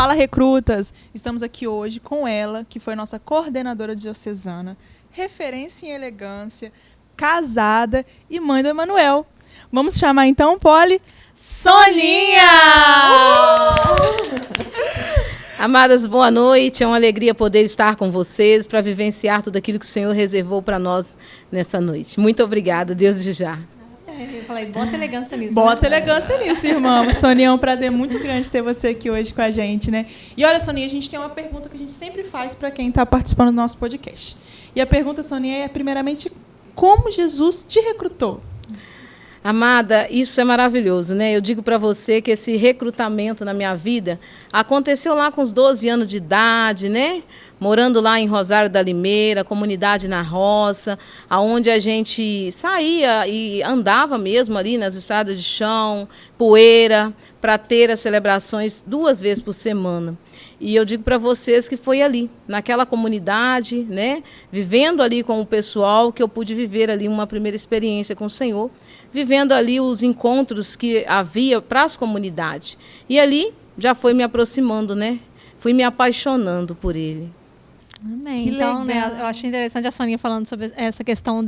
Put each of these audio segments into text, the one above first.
Fala, recrutas! Estamos aqui hoje com ela, que foi nossa coordenadora diocesana, referência em elegância, casada e mãe do Emanuel. Vamos chamar então, Poli, Soninha! Amadas, boa noite. É uma alegria poder estar com vocês para vivenciar tudo aquilo que o Senhor reservou para nós nessa noite. Muito obrigada, Deus de já. Eu falei, bota elegância nisso. Bota elegância nisso, irmão. Soninha, é um prazer muito grande ter você aqui hoje com a gente, né? E olha, Soninha, a gente tem uma pergunta que a gente sempre faz para quem está participando do nosso podcast. E a pergunta, Soninha, é primeiramente, como Jesus te recrutou? Amada, isso é maravilhoso, né? Eu digo para você que esse recrutamento na minha vida aconteceu lá com os 12 anos de idade, né? Morando lá em Rosário da Limeira, comunidade na roça, aonde a gente saía e andava mesmo ali nas estradas de chão, poeira, para ter as celebrações 2 vezes por semana. E eu digo para vocês que foi ali, naquela comunidade, né, vivendo ali com o pessoal, que eu pude viver ali uma primeira experiência com o Senhor, vivendo ali os encontros que havia para as comunidades. E ali já foi me aproximando, né? Fui me apaixonando por ele. Amém. Que então, legal. né, eu achei interessante a Soninha falando sobre essa questão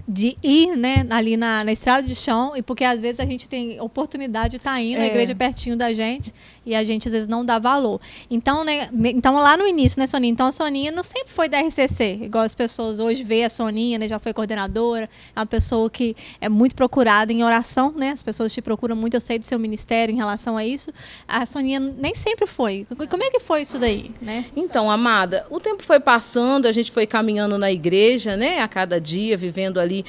de ir, né, ali na estrada de chão, e porque às vezes a gente tem oportunidade de estar indo, a igreja pertinho da gente, e a gente às vezes não dá valor. Então, né, então lá no início, né, Soninha? Então a Soninha não sempre foi da RCC, igual as pessoas hoje veem a Soninha, né, já foi coordenadora, é uma pessoa que é muito procurada em oração, né, as pessoas te procuram muito, eu sei do seu ministério em relação a isso. A Soninha nem sempre foi. Como é que foi isso daí, né? Então, amada, o tempo foi passando, a gente foi caminhando na igreja, né, a cada dia, vivendo ali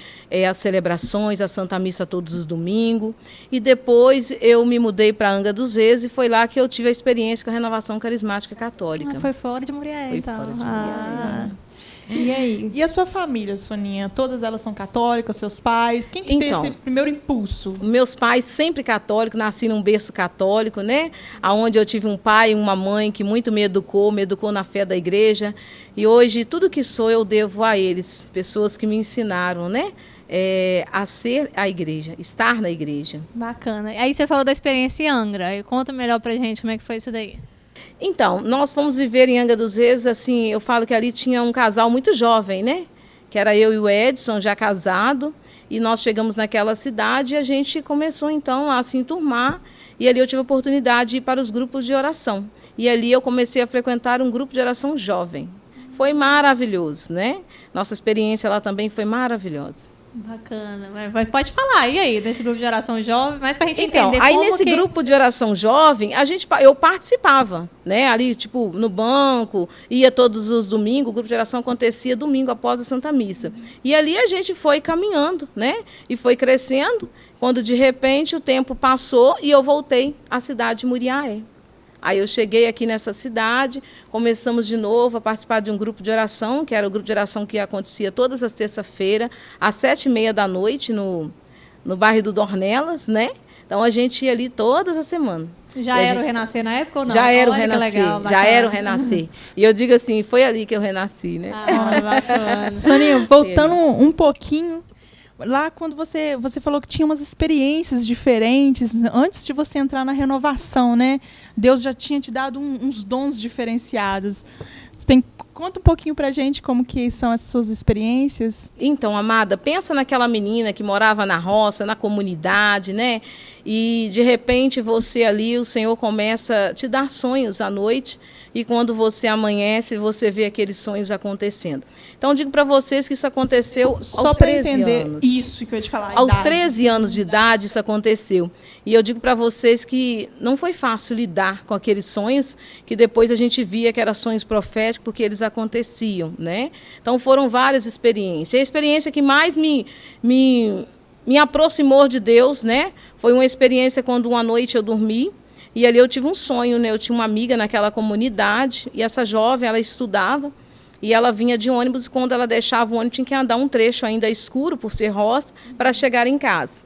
as celebrações, a Santa Missa todos os domingos. E depois eu me mudei para Angra dos Reis e foi lá que eu tive a experiência com a Renovação Carismática Católica. Foi fora de Muriaé, Foi então. fora de Muriaé. E aí? E a sua família, Soninha? Todas elas são católicas, seus pais? Quem que tem Então, esse primeiro impulso? Meus pais sempre católicos, nasci num berço católico, né? Onde eu tive um pai e uma mãe que muito me educou na fé da igreja. E hoje tudo que sou eu devo a eles, pessoas que me ensinaram, né? A ser a igreja, estar na igreja. Bacana. Aí você falou da experiência em Angra. Conta melhor pra gente como é que foi isso daí. Então, nós fomos viver em Angra dos Reis, assim, eu falo que ali tinha um casal muito jovem, né? Que era eu e o Edson, já casado, e nós chegamos naquela cidade e a gente começou, então, a se enturmar, e ali eu tive a oportunidade de ir para os grupos de oração. E ali eu comecei a frequentar um grupo de oração jovem. Foi maravilhoso, né? Nossa experiência lá também foi maravilhosa. Bacana. Mas pode falar, e aí, desse grupo de oração jovem, mas pra gente Então, entender aí como nesse que... grupo de oração jovem, eu participava, né? Ali, tipo, no banco, ia todos os domingos, o grupo de oração acontecia domingo após a Santa Missa. E ali a gente foi caminhando, né? E foi crescendo, quando de repente o tempo passou e eu voltei à cidade de Muriaé. Aí eu cheguei aqui nessa cidade, começamos de novo a participar de um grupo de oração, que era o grupo de oração que acontecia todas as terças-feiras, às 7h30 da noite, no bairro do Dornelas, né? Então a gente ia ali todas as semanas. Já era o Renascer na época ou não? Já era o Olha que Renascer, legal, já era o Renascer. E eu digo assim, foi ali que eu renasci, né? Bacana. Soninha, voltando um pouquinho, lá quando você falou que tinha umas experiências diferentes, antes de você entrar na renovação, né? Deus já tinha te dado uns dons diferenciados. Conta um pouquinho pra gente como que são as suas experiências. Então, amada, pensa naquela menina que morava na roça, na comunidade, né? E, de repente, você ali, o Senhor começa a te dar sonhos à noite. E quando você amanhece, você vê aqueles sonhos acontecendo. Então, eu digo para vocês que isso aconteceu Só aos para 13 entender anos. isso que eu ia te falar. Aos idade. 13 anos de idade isso aconteceu. E eu digo para vocês que não foi fácil lidar com aqueles sonhos, que depois a gente via que eram sonhos proféticos, porque eles aconteciam, né? Então foram várias experiências. E a experiência que mais me aproximou de Deus, né? Foi uma experiência quando uma noite eu dormi, e ali eu tive um sonho, né? Eu tinha uma amiga naquela comunidade, e essa jovem, ela estudava, e ela vinha de ônibus, e quando ela deixava o ônibus, tinha que andar um trecho ainda escuro, por ser roça, para chegar em casa.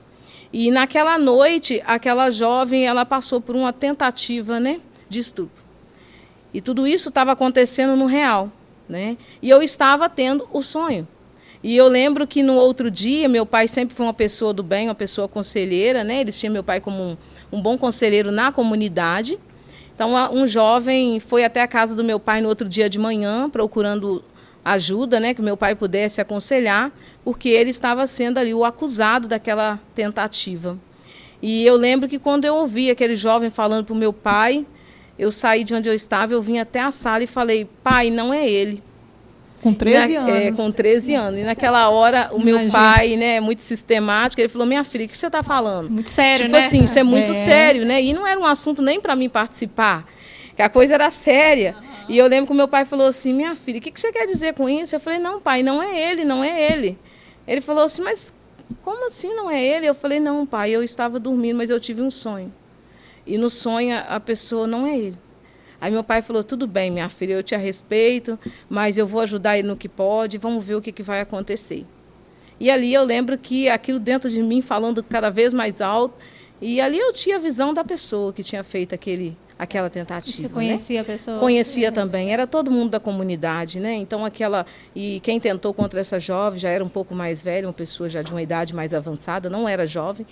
E naquela noite, aquela jovem, ela passou por uma tentativa, né, de estupro. E tudo isso estava acontecendo no real, né? E eu estava tendo o sonho. E eu lembro que no outro dia, meu pai sempre foi uma pessoa do bem, uma pessoa conselheira, né? Eles tinham meu pai como um bom conselheiro na comunidade. Então, um jovem foi até a casa do meu pai no outro dia de manhã, procurando ajuda, né, que meu pai pudesse aconselhar, porque ele estava sendo ali o acusado daquela tentativa. E eu lembro que quando eu ouvi aquele jovem falando para o meu pai, eu saí de onde eu estava, eu vim até a sala e falei, pai, não é ele. Com 13 anos. Com 13 anos. E naquela hora, o meu pai, né, muito sistemático, ele falou, minha filha, o que você está falando? Muito sério, tipo né? Tipo assim, isso é muito sério, né? E não era um assunto nem para mim participar, que a coisa era séria. E eu lembro que o meu pai falou assim, minha filha, o que você quer dizer com isso? Eu falei, não, pai, não é ele, não é ele. Ele falou assim, mas como assim não é ele? Eu falei, não, pai, eu estava dormindo, mas eu tive um sonho. E no sonho a pessoa não é ele. Aí meu pai falou, tudo bem, minha filha, eu te respeito, mas eu vou ajudar ele no que pode, vamos ver o que vai acontecer. E ali eu lembro que aquilo dentro de mim, falando cada vez mais alto, e ali eu tinha a visão da pessoa que tinha feito aquela tentativa. Você conhecia, né, a pessoa? Conhecia também, era todo mundo da comunidade, né? Então e quem tentou contra essa jovem já era um pouco mais velha, uma pessoa já de uma idade mais avançada, não era jovem.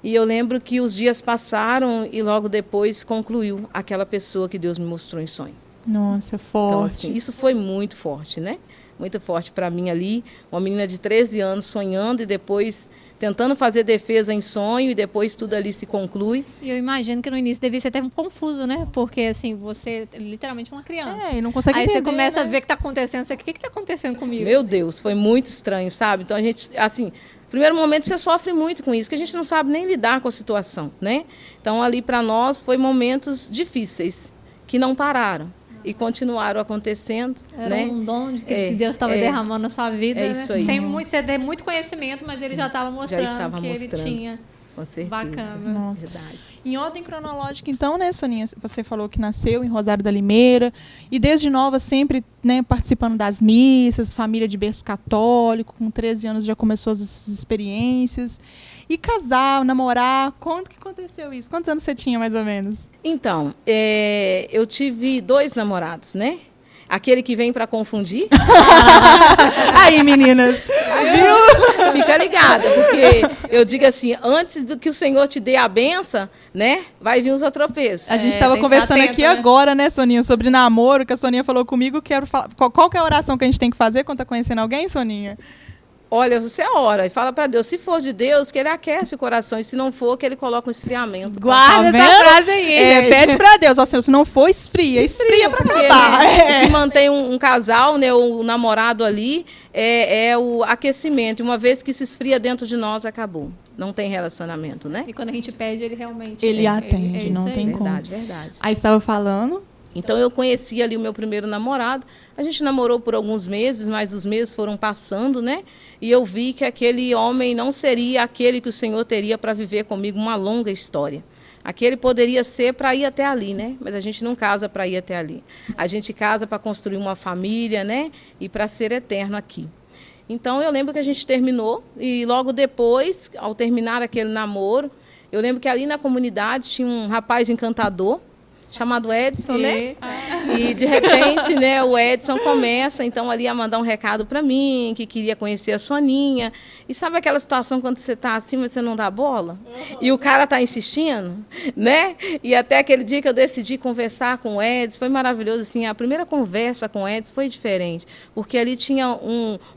E eu lembro que os dias passaram e logo depois concluiu aquela pessoa que Deus me mostrou em sonho. Nossa, forte. Então, assim, isso foi muito forte, né? Muito forte para mim ali, uma menina de 13 anos sonhando e depois tentando fazer defesa em sonho e depois tudo ali se conclui. E eu imagino que no início devia ser até um confuso, né? Porque, assim, você é literalmente uma criança. E não consegue entender, aí você começa, né, a ver o que está acontecendo. Você, o que está acontecendo comigo? Meu Deus, foi muito estranho, sabe? Então, a gente, assim, primeiro momento você sofre muito com isso, que a gente não sabe nem lidar com a situação, né? Então, ali para nós, foi momentos difíceis, que não pararam. E continuaram acontecendo. Era, né? Um dom que Deus estava derramando na sua vida. É isso né? aí. Sem você ter muito conhecimento, mas ele já estava mostrando que ele tinha. Com certeza. Bacana. Nossa. Verdade. Em ordem cronológica, então, né, Soninha? Você falou que nasceu em Rosário da Limeira e desde nova sempre, né, participando das missas, família de berço católico, com 13 anos já começou as experiências. E casar, namorar, quando que aconteceu isso? Quantos anos você tinha, mais ou menos? Então, eu tive 2 namorados, né? Aquele que vem para confundir. Aí, meninas, viu? Fica ligada, porque eu digo assim, antes do que o Senhor te dê a benção, né, vai vir os tropeços. A gente estava conversando aqui, né, agora, né, Soninha, sobre namoro, que a Soninha falou comigo, quero falar. Qual que é a oração que a gente tem que fazer quando está conhecendo alguém, Soninha? Olha, você ora e fala para Deus, se for de Deus, que ele aquece o coração, e se não for, que ele coloca um esfriamento. Guarda essa frase aí, gente. Pede para Deus, ó, Senhor, se não for, esfria para acabar. Né, o que mantém um casal, né, o namorado ali, é o aquecimento. E uma vez que se esfria dentro de nós, acabou. Não tem relacionamento, né? E quando a gente pede, ele realmente... Ele atende, não tem como. Verdade, verdade. Aí estava falando... Então, eu conheci ali o meu primeiro namorado. A gente namorou por alguns meses, mas os meses foram passando, né? E eu vi que aquele homem não seria aquele que o Senhor teria para viver comigo uma longa história. Aquele poderia ser para ir até ali, né? Mas a gente não casa para ir até ali. A gente casa para construir uma família, né? E para ser eterno aqui. Então, eu lembro que a gente terminou e logo depois, ao terminar aquele namoro, eu lembro que ali na comunidade tinha um rapaz encantador, chamado Edson, né? E de repente, né, o Edson começa então ali a mandar um recado para mim, que queria conhecer a Soninha. E sabe aquela situação quando você está assim, mas você não dá bola? E o cara está insistindo, né? E até aquele dia que eu decidi conversar com o Edson, foi maravilhoso, assim, a primeira conversa com o Edson foi diferente, porque ali tinha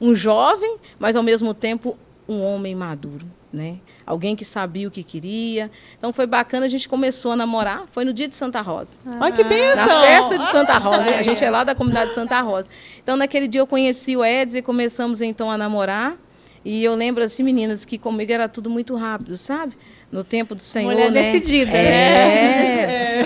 um jovem, mas ao mesmo tempo um homem maduro, né? Alguém que sabia o que queria. Então foi bacana, a gente começou a namorar, foi no dia de Santa Rosa. Olha que bênção! Na festa de Santa Rosa, a gente é lá da comunidade de Santa Rosa. Então naquele dia eu conheci o Edson e começamos então a namorar. E eu lembro assim, meninas, que comigo era tudo muito rápido, sabe? No tempo do Senhor, mulher, né? Decidida.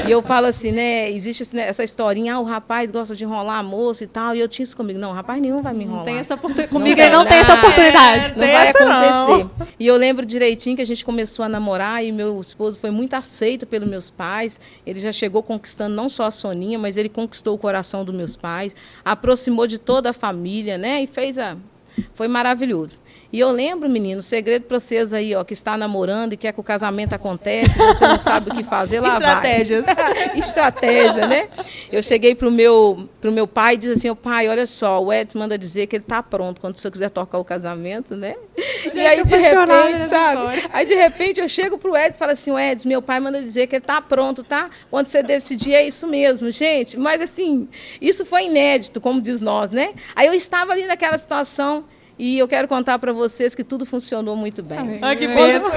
E eu falo assim, né? Existe essa historinha, o rapaz gosta de enrolar a moça e tal. E eu tinha isso comigo. Não, rapaz nenhum vai me enrolar. Não tem essa oportunidade. Comigo ele não tem essa oportunidade. Não vai acontecer. Não. E eu lembro direitinho que a gente começou a namorar e meu esposo foi muito aceito pelos meus pais. Ele já chegou conquistando não só a Soninha, mas ele conquistou o coração dos meus pais, aproximou de toda a família, né? E fez Foi maravilhoso. E eu lembro, menino, o segredo para vocês aí, ó, que está namorando e quer que o casamento aconteça, e você não sabe o que fazer, lá Estratégias. vai. Estratégia, né? Eu cheguei pro meu pai e disse assim, pai, olha só, o Edson manda dizer que ele está pronto quando o senhor quiser tocar o casamento, né? E aí, de repente, sabe? Aí, de repente, eu chego pro Edson e falo assim, Edson, meu pai manda dizer que ele está pronto, tá? Quando você decidir, é isso mesmo, gente. Mas, assim, isso foi inédito, como diz nós, né? Aí eu estava ali naquela situação. E eu quero contar para vocês que tudo funcionou muito bem. Que bênção.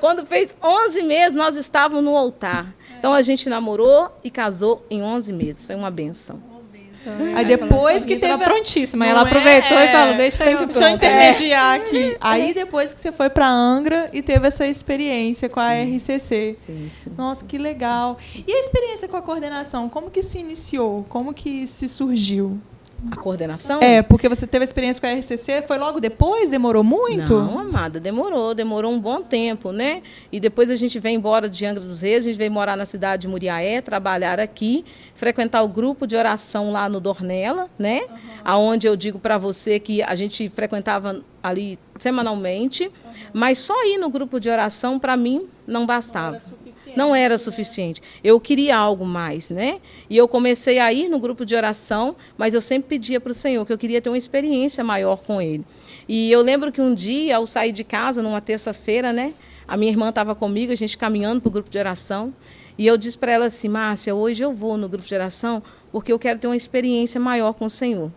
Quando fez 11 meses, nós estávamos no altar. Então, a gente namorou e casou em 11 meses. Foi uma benção. Aí depois que teve... Ela prontíssima. Ela aproveitou e falou, deixa eu intermediar aqui. Aí depois que você foi para Angra e teve essa experiência com a RCC. Sim. Nossa, que legal. E a experiência com a coordenação, como que se iniciou? Como que se surgiu? A coordenação? Porque você teve a experiência com a RCC, foi logo depois? Demorou muito? Não, amada, demorou um bom tempo, né? E depois a gente veio embora de Angra dos Reis, a gente veio morar na cidade de Muriaé, trabalhar aqui, frequentar o grupo de oração lá no Dornella, né? Aonde eu digo para você que a gente frequentava ali semanalmente, mas só ir no grupo de oração, para mim, não bastava. Não era suficiente. Eu queria algo mais, né? E eu comecei a ir no grupo de oração, mas eu sempre pedia para o Senhor que eu queria ter uma experiência maior com Ele. E eu lembro que um dia, ao sair de casa, numa terça-feira, né? A minha irmã estava comigo, a gente caminhando para o grupo de oração, e eu disse para ela assim, Márcia, hoje eu vou no grupo de oração porque eu quero ter uma experiência maior com o Senhor.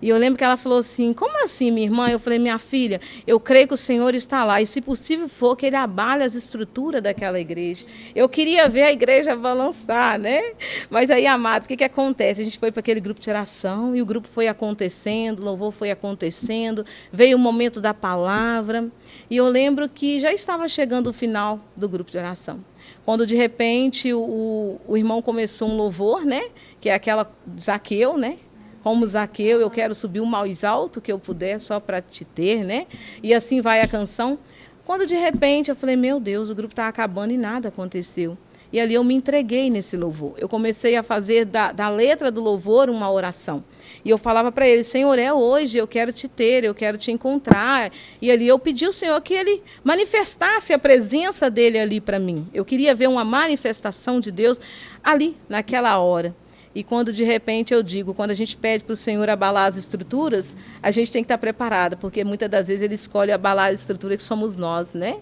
E eu lembro que ela falou assim, como assim, minha irmã? Eu falei, minha filha, eu creio que o Senhor está lá. E se possível for, que Ele abale as estruturas daquela igreja. Eu queria ver a igreja balançar, né? Mas aí, amado, o que acontece? A gente foi para aquele grupo de oração e o grupo foi acontecendo, o louvor foi acontecendo, veio o momento da palavra. E eu lembro que já estava chegando o final do grupo de oração. Quando, de repente, o irmão começou um louvor, né? Que é aquela Zaqueu, né? Como Zaqueu, eu quero subir o mais alto que eu puder, só para te ter, né? E assim vai a canção. Quando, de repente, eu falei, meu Deus, o grupo está acabando e nada aconteceu. E ali eu me entreguei nesse louvor. Eu comecei a fazer da letra do louvor uma oração. E eu falava para ele, Senhor, é hoje, eu quero te ter, eu quero te encontrar. E ali eu pedi ao Senhor que Ele manifestasse a presença dEle ali para mim. Eu queria ver uma manifestação de Deus ali, naquela hora. E quando, de repente, eu digo, quando a gente pede para o Senhor abalar as estruturas, a gente tem que estar preparada, porque muitas das vezes Ele escolhe abalar a estrutura que somos nós, né?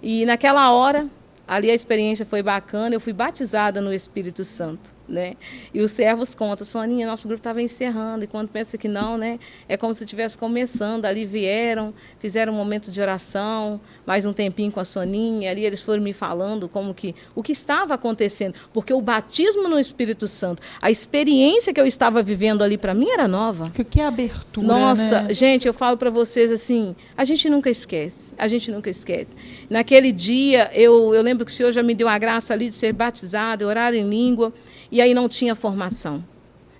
E naquela hora, ali a experiência foi bacana, eu fui batizada no Espírito Santo, né? E os servos contam, Soninha, nosso grupo estava encerrando, e quando pensa que não, né? É como se estivesse começando, ali vieram, fizeram um momento de oração, mais um tempinho com a Soninha, ali eles foram me falando como que, o que estava acontecendo, porque o batismo no Espírito Santo, a experiência que eu estava vivendo ali para mim era nova. Que abertura, nossa, né? Gente, eu falo para vocês assim, a gente nunca esquece. Naquele dia, eu lembro que o Senhor já me deu a graça ali de ser batizado, orar em língua, e aí não tinha formação.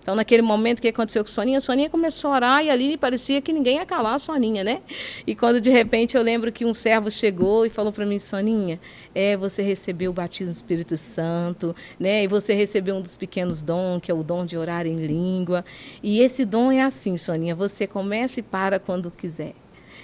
Então, naquele momento, o que aconteceu com a Soninha começou a orar e ali parecia que ninguém ia calar a Soninha, né? E quando, de repente, eu lembro que um servo chegou e falou para mim, Soninha, você recebeu o batismo do Espírito Santo, né? E você recebeu um dos pequenos dons, que é o dom de orar em língua. E esse dom é assim, Soninha, você começa e para quando quiser.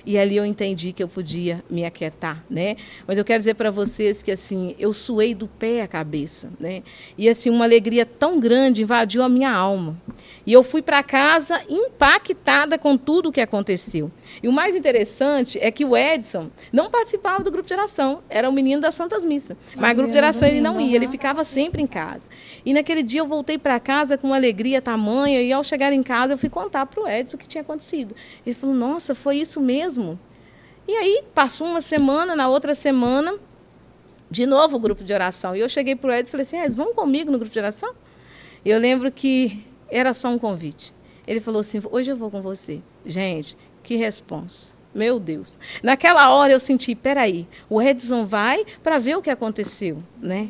E ali eu entendi que eu podia me aquietar, né? Mas eu quero dizer para vocês que, assim, eu suei do pé à cabeça, né? E, assim, uma alegria tão grande invadiu a minha alma. E eu fui para casa impactada com tudo o que aconteceu. E o mais interessante é que o Edson não participava do grupo de oração, era o menino das Santas Missas. Mas o grupo de oração ele não ia, ele ficava sempre em casa. E naquele dia eu voltei para casa com uma alegria tamanha, e ao chegar em casa eu fui contar para o Edson o que tinha acontecido. Ele falou, nossa, foi isso mesmo? E aí, passou uma semana, na outra semana, de novo o grupo de oração. E eu cheguei para o Edson e falei assim, Edson, vamos comigo no grupo de oração? E eu lembro que era só um convite. Ele falou assim, hoje eu vou com você. Gente, que responsa. Meu Deus. Naquela hora eu senti, peraí, o Edson vai para ver o que aconteceu, né?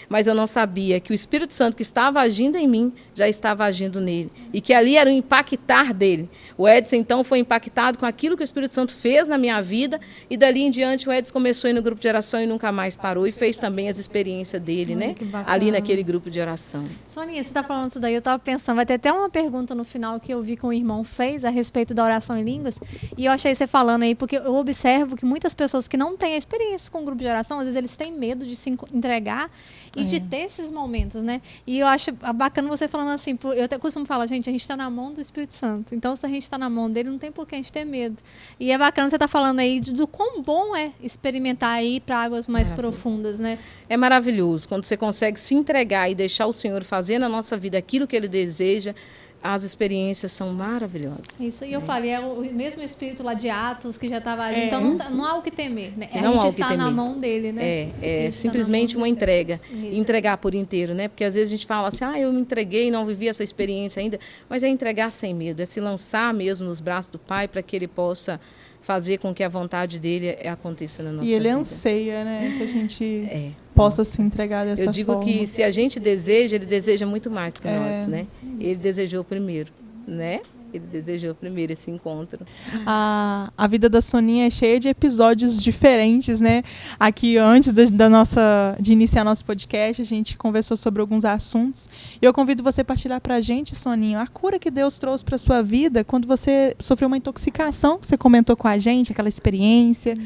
Mas eu não sabia que o Espírito Santo que estava agindo em mim já estava agindo nele. E que ali era o impactar dele. O Edson, então, foi impactado com aquilo que o Espírito Santo fez na minha vida. E dali em diante o Edson começou a ir no grupo de oração e nunca mais parou. E fez também as experiências dele, né? Ali naquele grupo de oração. Soninha, você está falando isso daí, eu estava pensando, vai ter até uma pergunta no final que eu vi que o irmão fez a respeito da oração em línguas. E eu achei você falando aí, porque eu observo que muitas pessoas que não têm a experiência com o grupo de oração, às vezes eles têm medo de se entregar e de ter esses momentos, né? E eu acho bacana você falando assim, eu até costumo falar, gente, a gente está na mão do Espírito Santo. Então, se a gente está na mão dele, não tem por que a gente ter medo. E é bacana você estar falando aí do quão bom é experimentar aí para águas mais profundas, né? É maravilhoso quando você consegue se entregar e deixar o Senhor fazer na nossa vida aquilo que Ele deseja. As experiências são maravilhosas. Isso, e eu falei, é o mesmo espírito lá de Atos que já estava ali, então não há o que temer, né? Não a há o gente que está temer. na mão dele, né? É simplesmente uma entrega. Entregar por inteiro, né? Porque às vezes a gente fala assim, eu me entreguei, não vivi essa experiência ainda, mas é entregar sem medo, é se lançar mesmo nos braços do Pai para que Ele possa fazer com que a vontade dele aconteça na nossa vida. E Ele anseia, né? Que a gente possa se entregar dessa forma. Eu digo que se a gente deseja, Ele deseja muito mais que nós, né? Ele desejou primeiro, né? Ele desejou primeiro esse encontro. A vida da Soninha é cheia de episódios diferentes, né? Aqui, antes de iniciar nosso podcast, a gente conversou sobre alguns assuntos. E eu convido você a partilhar pra gente, Soninha, a cura que Deus trouxe pra sua vida quando você sofreu uma intoxicação, que você comentou com a gente, aquela experiência.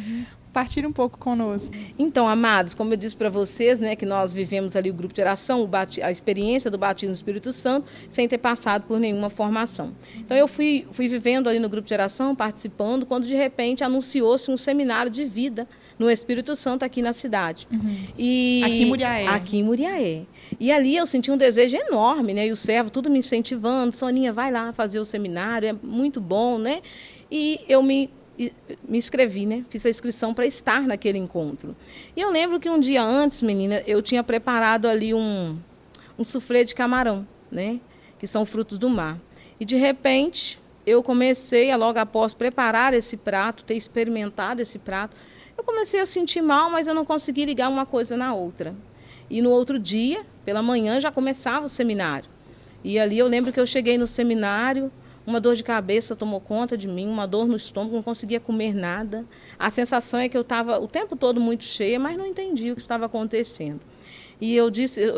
Partilhe um pouco conosco. Então, amados, como eu disse para vocês, né, que nós vivemos ali o grupo de oração, a experiência do batismo no Espírito Santo, sem ter passado por nenhuma formação. Então, eu fui vivendo ali no grupo de oração, participando, quando de repente anunciou-se um seminário de vida no Espírito Santo aqui na cidade. E aqui em Muriaé. Aqui em Muriaé. E ali eu senti um desejo enorme, né? E o servo tudo me incentivando, Soninha, vai lá fazer o seminário, é muito bom, né? E eu me inscrevi, né? Fiz a inscrição para estar naquele encontro. E eu lembro que um dia antes, menina, eu tinha preparado ali um soufflé de camarão, né? Que são frutos do mar. E de repente, eu comecei a logo após preparar esse prato, ter experimentado esse prato, eu comecei a sentir mal, mas eu não consegui ligar uma coisa na outra. E no outro dia, pela manhã, já começava o seminário. E ali eu lembro que eu cheguei no seminário, uma dor de cabeça tomou conta de mim, uma dor no estômago, não conseguia comer nada. A sensação é que eu estava o tempo todo muito cheia, mas não entendia o que estava acontecendo. E eu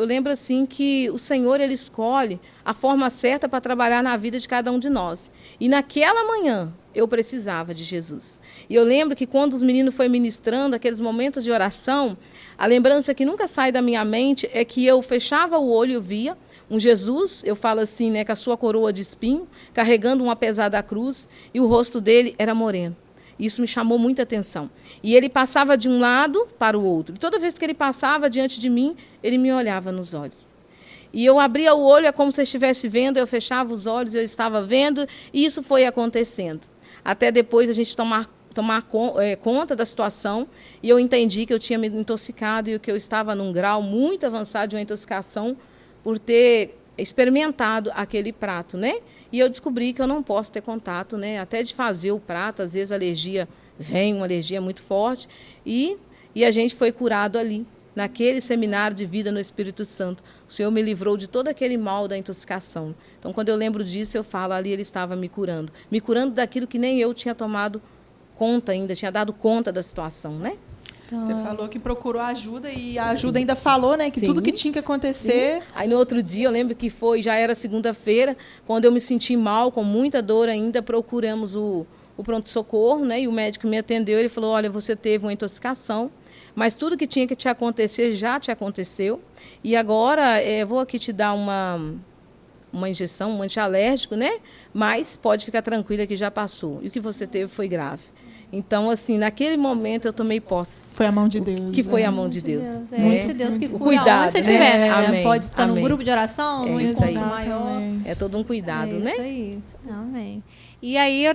lembro assim que o Senhor, Ele escolhe a forma certa para trabalhar na vida de cada um de nós. E naquela manhã, eu precisava de Jesus. E eu lembro que quando os meninos foram ministrando aqueles momentos de oração, a lembrança que nunca sai da minha mente é que eu fechava o olho e via um Jesus, eu falo assim, né, com a sua coroa de espinho, carregando uma pesada cruz, e o rosto dele era moreno. Isso me chamou muita atenção. E ele passava de um lado para o outro. E toda vez que ele passava diante de mim, ele me olhava nos olhos. E eu abria o olho, é como se eu estivesse vendo, eu fechava os olhos, eu estava vendo, e isso foi acontecendo. Até depois a gente tomar conta da situação, e eu entendi que eu tinha me intoxicado e que eu estava num grau muito avançado de uma intoxicação por ter experimentado aquele prato, né? E eu descobri que eu não posso ter contato, né? Até de fazer o prato, às vezes a alergia vem, uma alergia muito forte, e a gente foi curado ali, naquele seminário de vida no Espírito Santo. O Senhor me livrou de todo aquele mal da intoxicação. Então, quando eu lembro disso, eu falo, ali Ele estava me curando daquilo que nem eu tinha tomado conta ainda, tinha dado conta da situação, né? Então, você falou que procurou ajuda e a ajuda ainda falou, né, que tudo que tinha que acontecer. Sim. Aí no outro dia, eu lembro que já era segunda-feira, quando eu me senti mal, com muita dor ainda, procuramos o pronto-socorro, né, e o médico me atendeu, ele falou, olha, você teve uma intoxicação, mas tudo que tinha que te acontecer já te aconteceu, e agora vou aqui te dar uma injeção, um antialérgico, né, mas pode ficar tranquila que já passou, e o que você teve foi grave. Então, assim, naquele momento eu tomei posse. Foi a mão de Deus. Que foi a mão de Deus. É esse Deus que cura cuidado, onde você estiver, né? Amém. Pode estar num grupo de oração, num encontro maior. É todo um cuidado, né? Isso aí. Amém. E aí, a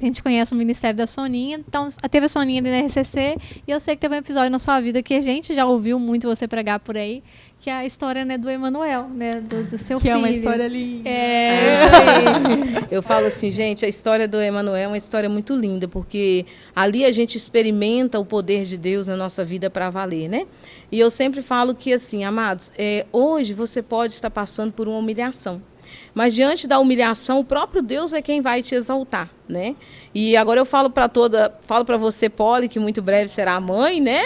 gente conhece o Ministério da Soninha, então teve a Soninha ali na RCC, e eu sei que teve um episódio na sua vida que a gente já ouviu muito você pregar por aí, que é a história, né, do Emanuel, né, do seu que filho. É uma história linda. Isso aí. Eu falo assim, gente, a história do Emanuel é uma história muito linda, porque ali a gente experimenta o poder de Deus na nossa vida para valer, né? E eu sempre falo que, assim, amados, hoje você pode estar passando por uma humilhação. Mas diante da humilhação, o próprio Deus é quem vai te exaltar, né? E agora eu falo para você, Polly, que muito breve será mãe, né?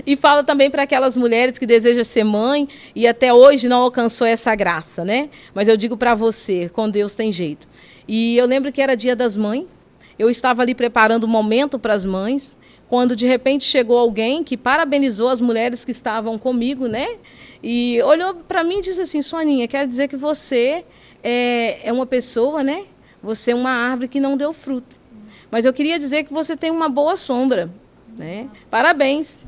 E falo também para aquelas mulheres que desejam ser mãe e até hoje não alcançou essa graça, né? Mas eu digo para você, com Deus tem jeito. E eu lembro que era Dia das Mães, eu estava ali preparando um momento para as mães, quando de repente chegou alguém que parabenizou as mulheres que estavam comigo, né? E olhou para mim e disse assim, Soninha, quero dizer que você é uma pessoa, né? Você é uma árvore que não deu fruto. Mas eu queria dizer que você tem uma boa sombra, né? Parabéns.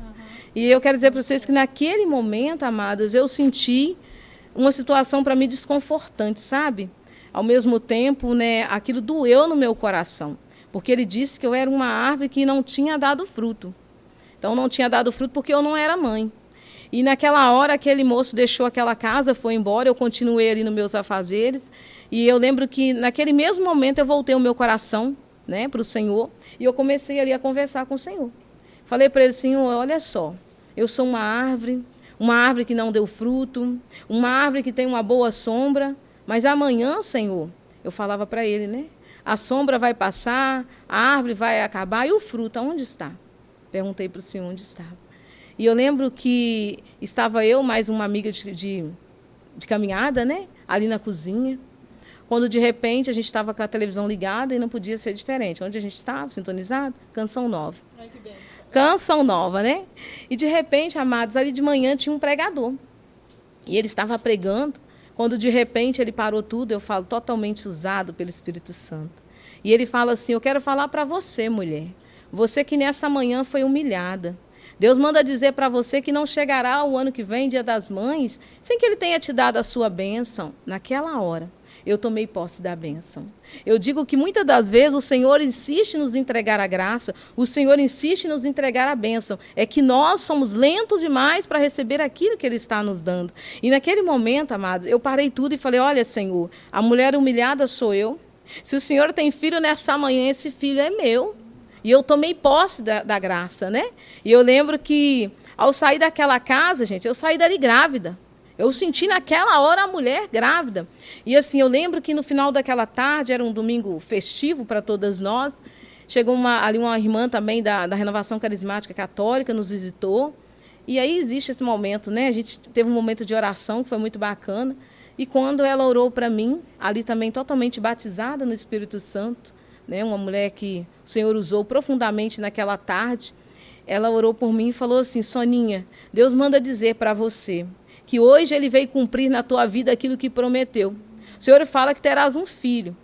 E eu quero dizer para vocês que naquele momento, amadas, eu senti uma situação para mim desconfortante, sabe? Ao mesmo tempo, né, aquilo doeu no meu coração. Porque ele disse que eu era uma árvore que não tinha dado fruto. Então, não tinha dado fruto porque eu não era mãe. E naquela hora, aquele moço deixou aquela casa, foi embora, eu continuei ali nos meus afazeres. E eu lembro que, naquele mesmo momento, eu voltei o meu coração, né, para o Senhor. E eu comecei ali a conversar com o Senhor. Falei para ele, Senhor, olha só, eu sou uma árvore que não deu fruto, uma árvore que tem uma boa sombra. Mas amanhã, Senhor, eu falava para ele, né? A sombra vai passar, a árvore vai acabar, e o fruto, aonde está? Perguntei para o Senhor onde estava. E eu lembro que estava eu, mais uma amiga de caminhada, né? Ali na cozinha. Quando, de repente, a gente estava com a televisão ligada e não podia ser diferente. Onde a gente estava, sintonizado? Canção Nova. Ai, que bênção. Canção Nova, né? E, de repente, amados, ali de manhã tinha um pregador. E ele estava pregando. Quando, de repente, ele parou tudo, eu falo, totalmente usado pelo Espírito Santo. E ele fala assim, eu quero falar para você, mulher. Você que nessa manhã foi humilhada. Deus manda dizer para você que não chegará o ano que vem, Dia das Mães, sem que Ele tenha te dado a sua bênção. Naquela hora, eu tomei posse da bênção. Eu digo que muitas das vezes o Senhor insiste em nos entregar a graça, o Senhor insiste em nos entregar a bênção. É que nós somos lentos demais para receber aquilo que Ele está nos dando. E naquele momento, amados, eu parei tudo e falei, olha, Senhor, a mulher humilhada sou eu. Se o Senhor tem filho nessa manhã, esse filho é meu. E eu tomei posse da graça, né? E eu lembro que, ao sair daquela casa, gente, eu saí dali grávida. Eu senti naquela hora a mulher grávida. E assim, eu lembro que no final daquela tarde, era um domingo festivo para todas nós, chegou ali uma irmã também da Renovação Carismática Católica, nos visitou. E aí existe esse momento, né? A gente teve um momento de oração que foi muito bacana. E quando ela orou para mim, ali também totalmente batizada no Espírito Santo, né, uma mulher que o Senhor usou profundamente naquela tarde, ela orou por mim e falou assim, Soninha, Deus manda dizer para você que hoje Ele veio cumprir na tua vida aquilo que prometeu. O Senhor fala que terás um filho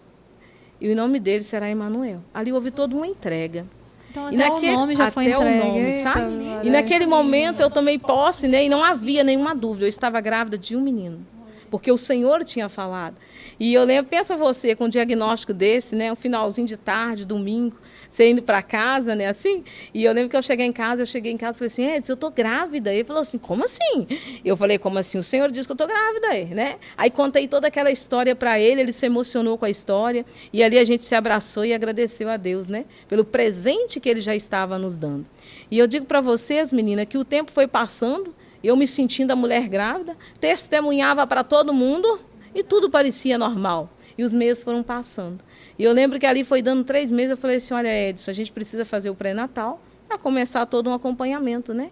e o nome dele será Emanuel. Ali houve toda uma entrega. Então, até o nome já foi entregue. Até o nome, sabe? E naquele momento eu tomei posse, né, e não havia nenhuma dúvida, eu estava grávida de um menino. Porque o Senhor tinha falado. E eu lembro, pensa você, com um diagnóstico desse, né, um finalzinho de tarde, domingo, você indo para casa, né, assim. E eu lembro que eu cheguei em casa e falei assim, Edson, eu estou grávida. Ele falou assim, como assim? Eu falei, como assim? O Senhor disse que eu estou grávida, né? Aí contei toda aquela história para ele se emocionou com a história. E ali a gente se abraçou e agradeceu a Deus, né, pelo presente que Ele já estava nos dando. E eu digo para vocês, meninas, que o tempo foi passando, eu me sentindo a mulher grávida, testemunhava para todo mundo e tudo parecia normal. E os meses foram passando. E eu lembro que ali foi dando 3 meses, eu falei assim, olha, Edson, a gente precisa fazer o pré-natal para começar todo um acompanhamento, né?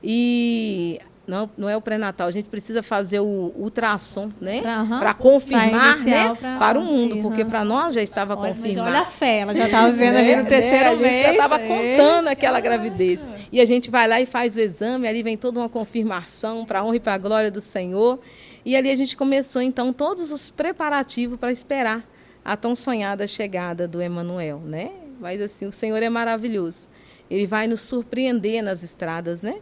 E não é o pré-natal, a gente precisa fazer o ultrassom, né? Para confirmar, né? Para o mundo, porque para nós já estava confirmado. Mas olha a fé, ela já estava vendo ali no terceiro mês. A gente já estava contando aquela gravidez. E a gente vai lá e faz o exame, ali vem toda uma confirmação para a honra e para a glória do Senhor. E ali a gente começou, então, todos os preparativos para esperar a tão sonhada chegada do Emanuel, né? Mas, assim, o Senhor é maravilhoso. Ele vai nos surpreender nas estradas, né?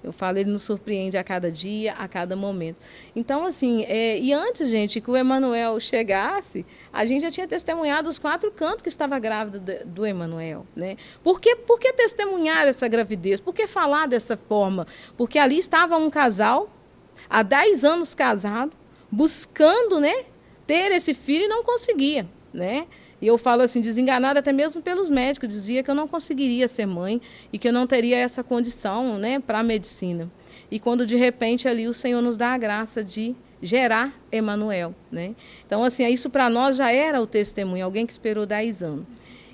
Eu falo, ele nos surpreende a cada dia, a cada momento. Então, assim, e antes, gente, que o Emanuel chegasse, a gente já tinha testemunhado os 4 cantos que estava grávida do Emanuel, né? Por que testemunhar essa gravidez? Por que falar dessa forma? Porque ali estava um casal, há 10 anos casado, buscando, né, ter esse filho e não conseguia, né? E eu falo assim, desenganada até mesmo pelos médicos, dizia que eu não conseguiria ser mãe e que eu não teria essa condição, né, para a medicina. E quando de repente ali o Senhor nos dá a graça de gerar Emanuel, né? Então assim, isso para nós já era o testemunho, alguém que esperou 10 anos.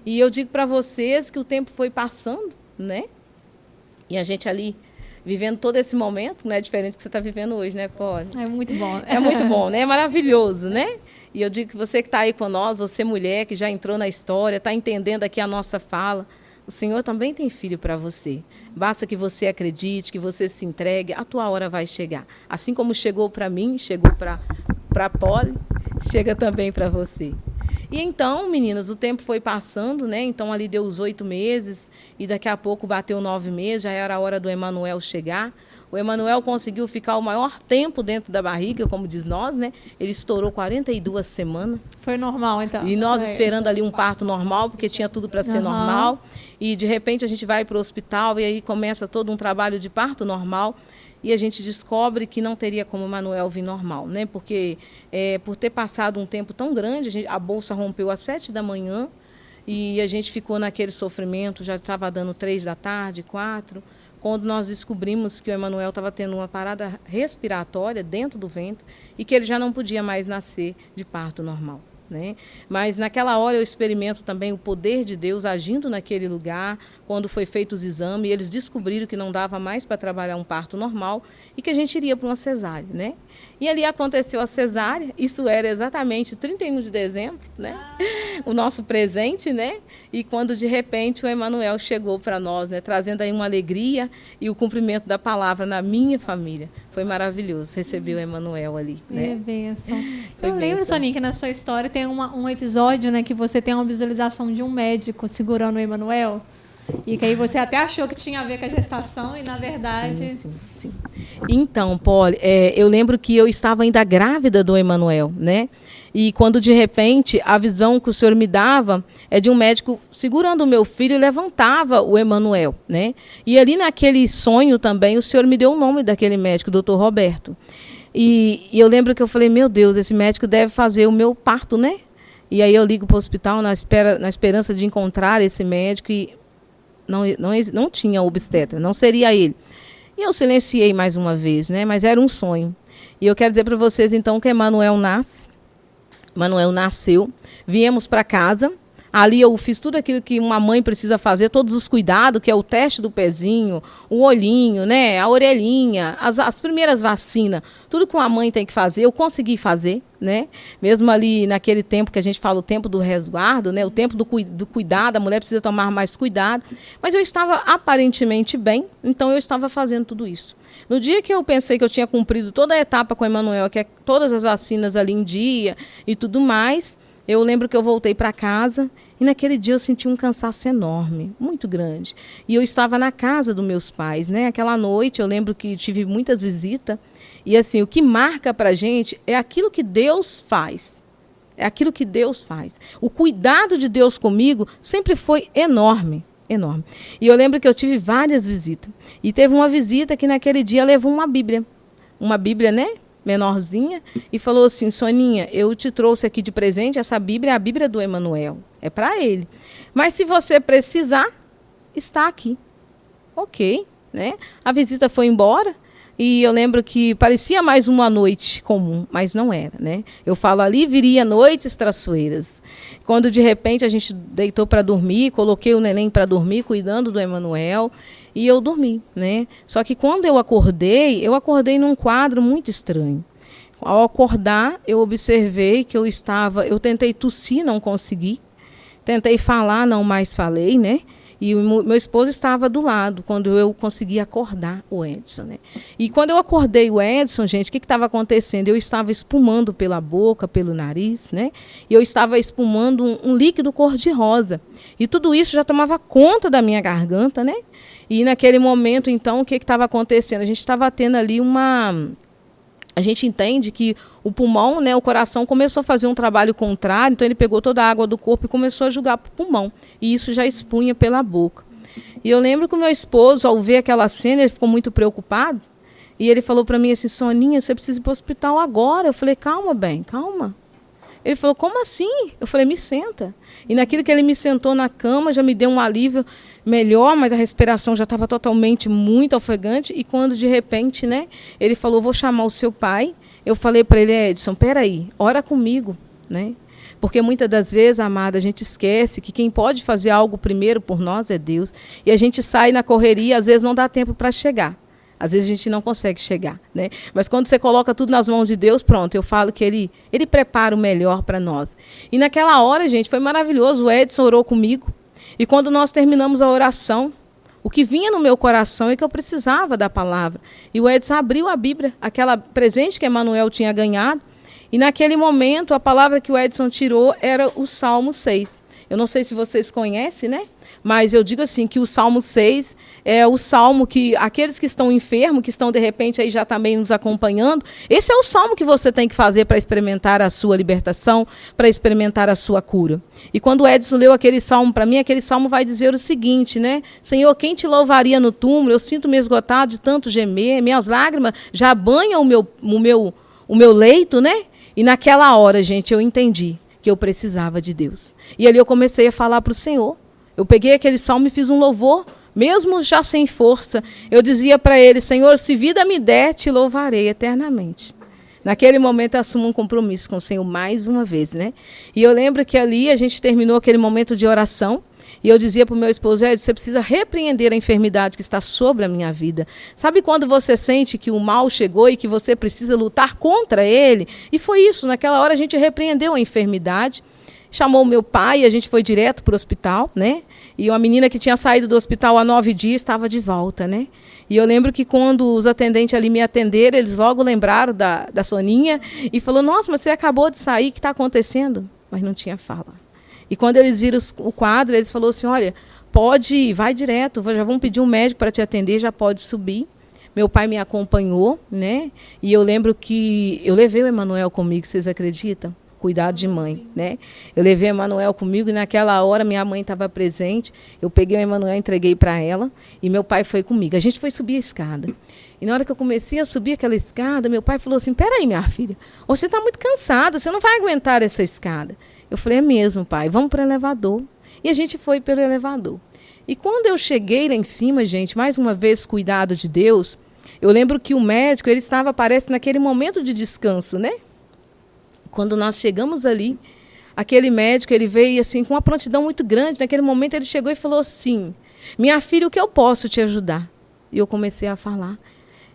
E eu digo para vocês que o tempo foi passando, né? E a gente ali vivendo todo esse momento, né, diferente do que você está vivendo hoje, né, Polly? É muito bom. É muito bom, né? É maravilhoso, né? E eu digo que você que está aí com nós, você mulher que já entrou na história, está entendendo aqui a nossa fala, o Senhor também tem filho para você. Basta que você acredite, que você se entregue, a tua hora vai chegar. Assim como chegou para mim, chegou para a Polly, chega também para você. E então, meninas, o tempo foi passando, né? Então ali deu os 8 meses e daqui a pouco bateu 9 meses, já era a hora do Emanuel chegar. O Emanuel conseguiu ficar o maior tempo dentro da barriga, como diz nós, né? Ele estourou 42 semanas. Foi normal, então. E nós esperando ali um parto normal, porque tinha tudo para ser normal. E de repente a gente vai para o hospital e aí começa todo um trabalho de parto normal. E a gente descobre que não teria como o Emanuel vir normal, né? Porque por ter passado um tempo tão grande, a bolsa rompeu às 7 da manhã e a gente ficou naquele sofrimento, já estava dando 3 da tarde, 4, quando nós descobrimos que o Emanuel estava tendo uma parada respiratória dentro do ventre e que ele já não podia mais nascer de parto normal, né? Mas naquela hora eu experimento também o poder de Deus agindo naquele lugar, quando foi feito os exames, e eles descobriram que não dava mais para trabalhar um parto normal e que a gente iria para uma cesárea, né? E ali aconteceu a cesárea, isso era exatamente 31 de dezembro, né? O nosso presente, né? E quando de repente o Emanuel chegou para nós, né? Trazendo aí uma alegria e o cumprimento da palavra na minha família. Foi maravilhoso receber o Emanuel ali, né? É bênção. Foi Eu lembro, bênção. Soninha, que na sua história tem um episódio, né, que você tem uma visualização de um médico segurando o Emanuel. E que aí você até achou que tinha a ver com a gestação e, na verdade... Sim. Então, Polly, eu lembro que eu estava ainda grávida do Emanuel, né? E quando, de repente, a visão que o Senhor me dava é de um médico segurando o meu filho e levantava o Emanuel, né? E ali naquele sonho também, o Senhor me deu o nome daquele médico, o Dr. Roberto. E eu lembro que eu falei, meu Deus, esse médico deve fazer o meu parto, né? E aí eu ligo para o hospital na esperança de encontrar esse médico e não tinha obstetra, não seria ele. E eu silenciei mais uma vez, né? Mas era um sonho. E eu quero dizer para vocês, então, que Emanuel nasceu, viemos para casa. Ali eu fiz tudo aquilo que uma mãe precisa fazer, todos os cuidados, que é o teste do pezinho, o olhinho, né, a orelhinha, as primeiras vacinas, tudo que uma mãe tem que fazer, eu consegui fazer, né? Mesmo ali naquele tempo que a gente fala o tempo do resguardo, né, o tempo do cuidado, a mulher precisa tomar mais cuidado, mas eu estava aparentemente bem, então eu estava fazendo tudo isso. No dia que eu pensei que eu tinha cumprido toda a etapa com o Emanuel, que é todas as vacinas ali em dia e tudo mais, eu lembro que eu voltei para casa e naquele dia eu senti um cansaço enorme, muito grande. E eu estava na casa dos meus pais, né? Aquela noite eu lembro que tive muitas visitas. E assim, o que marca para a gente é aquilo que Deus faz. É aquilo que Deus faz. O cuidado de Deus comigo sempre foi enorme. Enorme. E eu lembro que eu tive várias visitas. E teve uma visita que naquele dia levou uma Bíblia. Uma Bíblia, né? Menorzinha, e falou assim, Soninha, eu te trouxe aqui de presente, essa Bíblia é a Bíblia do Emanuel, é para ele. Mas se você precisar, está aqui. Ok, né? A visita foi embora, e eu lembro que parecia mais uma noite comum, mas não era, né? Eu falo, ali viria noites traiçoeiras. Quando de repente a gente deitou para dormir, coloquei o neném para dormir, cuidando do Emanuel, e eu dormi, né? Só que quando eu acordei num quadro muito estranho. Ao acordar, eu observei que eu tentei tossir, não consegui. Tentei falar, não mais falei, né? E o meu esposo estava do lado quando eu consegui acordar o Edson, né? E quando eu acordei o Edson, gente, o que estava acontecendo? Eu estava espumando pela boca, pelo nariz, né? E eu estava espumando um líquido cor-de-rosa. E tudo isso já tomava conta da minha garganta, né? E naquele momento, então, o que estava acontecendo? A gente estava tendo ali a gente entende que o pulmão, né, o coração começou a fazer um trabalho contrário, então ele pegou toda a água do corpo e começou a jogar para o pulmão. E isso já expunha pela boca. E eu lembro que o meu esposo, ao ver aquela cena, ele ficou muito preocupado. E ele falou para mim assim, Soninha, você precisa ir para o hospital agora. Eu falei, calma, bem, calma. Ele falou, como assim? Eu falei, me senta. E naquilo que ele me sentou na cama, já me deu um alívio melhor, mas a respiração já estava totalmente muito ofegante. E quando, de repente, né, ele falou, vou chamar o seu pai. Eu falei para ele, Edson, peraí, ora comigo, né? Porque muitas das vezes, amada, a gente esquece que quem pode fazer algo primeiro por nós é Deus. E a gente sai na correria, às vezes não dá tempo para chegar. Às vezes a gente não consegue chegar, né? Mas quando você coloca tudo nas mãos de Deus, pronto, eu falo que ele prepara o melhor para nós. E naquela hora, gente, foi maravilhoso. O Edson orou comigo. E quando nós terminamos a oração, o que vinha no meu coração é que eu precisava da palavra. E o Edson abriu a Bíblia, aquela presente que Emanuel tinha ganhado. E naquele momento, a palavra que o Edson tirou era o Salmo 6. Eu não sei se vocês conhecem, né? Mas eu digo assim, que o Salmo 6 é o salmo que aqueles que estão enfermos, que estão de repente aí já também nos acompanhando, esse é o salmo que você tem que fazer para experimentar a sua libertação, para experimentar a sua cura. E quando o Edson leu aquele salmo para mim, aquele salmo vai dizer o seguinte, né? Senhor, quem te louvaria no túmulo? Eu sinto-me esgotado de tanto gemer, minhas lágrimas já banham o meu leito, né? E naquela hora, gente, eu entendi que eu precisava de Deus. E ali eu comecei a falar para o Senhor. Eu peguei aquele salmo e fiz um louvor, mesmo já sem força. Eu dizia para ele, Senhor, se vida me der, te louvarei eternamente. Naquele momento eu assumo um compromisso com o Senhor mais uma vez, né? E eu lembro que ali a gente terminou aquele momento de oração. E eu dizia para o meu esposo, você precisa repreender a enfermidade que está sobre a minha vida. Sabe quando você sente que o mal chegou e que você precisa lutar contra ele? E foi isso, naquela hora a gente repreendeu a enfermidade. Chamou o meu pai e a gente foi direto para o hospital, né? E uma menina que tinha saído do hospital há 9 dias estava de volta, né? E eu lembro que quando os atendentes ali me atenderam, eles logo lembraram da Soninha e falou, nossa, mas você acabou de sair, o que está acontecendo? Mas não tinha fala. E quando eles viram o quadro, eles falaram assim, olha, pode, vai direto, já vão pedir um médico para te atender, já pode subir. Meu pai me acompanhou, né? E eu lembro que eu levei o Emanuel comigo, vocês acreditam? Cuidado de mãe, né? Eu levei o Emanuel comigo e naquela hora minha mãe estava presente. Eu peguei o Emanuel, entreguei para ela e meu pai foi comigo. A gente foi subir a escada. E na hora que eu comecei a subir aquela escada, meu pai falou assim, peraí, minha filha, você está muito cansada, você não vai aguentar essa escada. Eu falei, é mesmo, pai, vamos para o elevador. E a gente foi pelo elevador. E quando eu cheguei lá em cima, gente, mais uma vez, cuidado de Deus, eu lembro que o médico, ele estava, parece, naquele momento de descanso, né? Quando nós chegamos ali, aquele médico, ele veio assim com uma prontidão muito grande. Naquele momento ele chegou e falou assim, minha filha, o que eu posso te ajudar? E eu comecei a falar.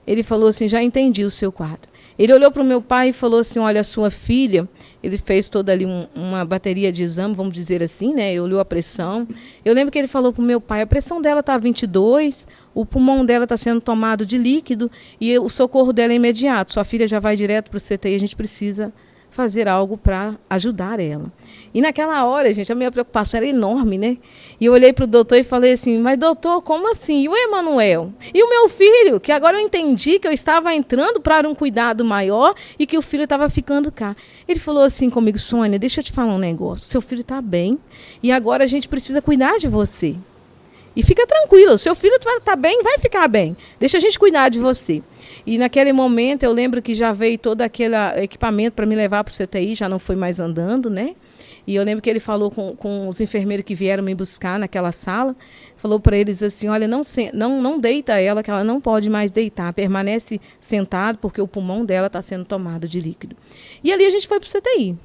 Ele falou assim, já entendi o seu quadro. Ele olhou para o meu pai e falou assim, olha, a sua filha, ele fez toda ali uma bateria de exame, vamos dizer assim, né? Ele olhou a pressão. Eu lembro que ele falou para o meu pai, a pressão dela está 22, o pulmão dela está sendo tomado de líquido e o socorro dela é imediato. Sua filha já vai direto para o CTI, a gente precisa fazer algo para ajudar ela. E naquela hora, gente, a minha preocupação era enorme, né? E eu olhei para o doutor e falei assim, mas doutor, como assim? E o Emanuel? E o meu filho? Que agora eu entendi que eu estava entrando para um cuidado maior e que o filho estava ficando cá. Ele falou assim comigo, Sônia, deixa eu te falar um negócio. Seu filho está bem e agora a gente precisa cuidar de você. E fica tranquilo, o seu filho está bem, vai ficar bem. Deixa a gente cuidar de você. E naquele momento eu lembro que já veio todo aquele equipamento para me levar para o CTI, já não foi mais andando, né? E eu lembro que ele falou com os enfermeiros que vieram me buscar naquela sala, falou para eles assim, olha, não deita ela, que ela não pode mais deitar, permanece sentado porque o pulmão dela está sendo tomado de líquido. E ali a gente foi para o CTI.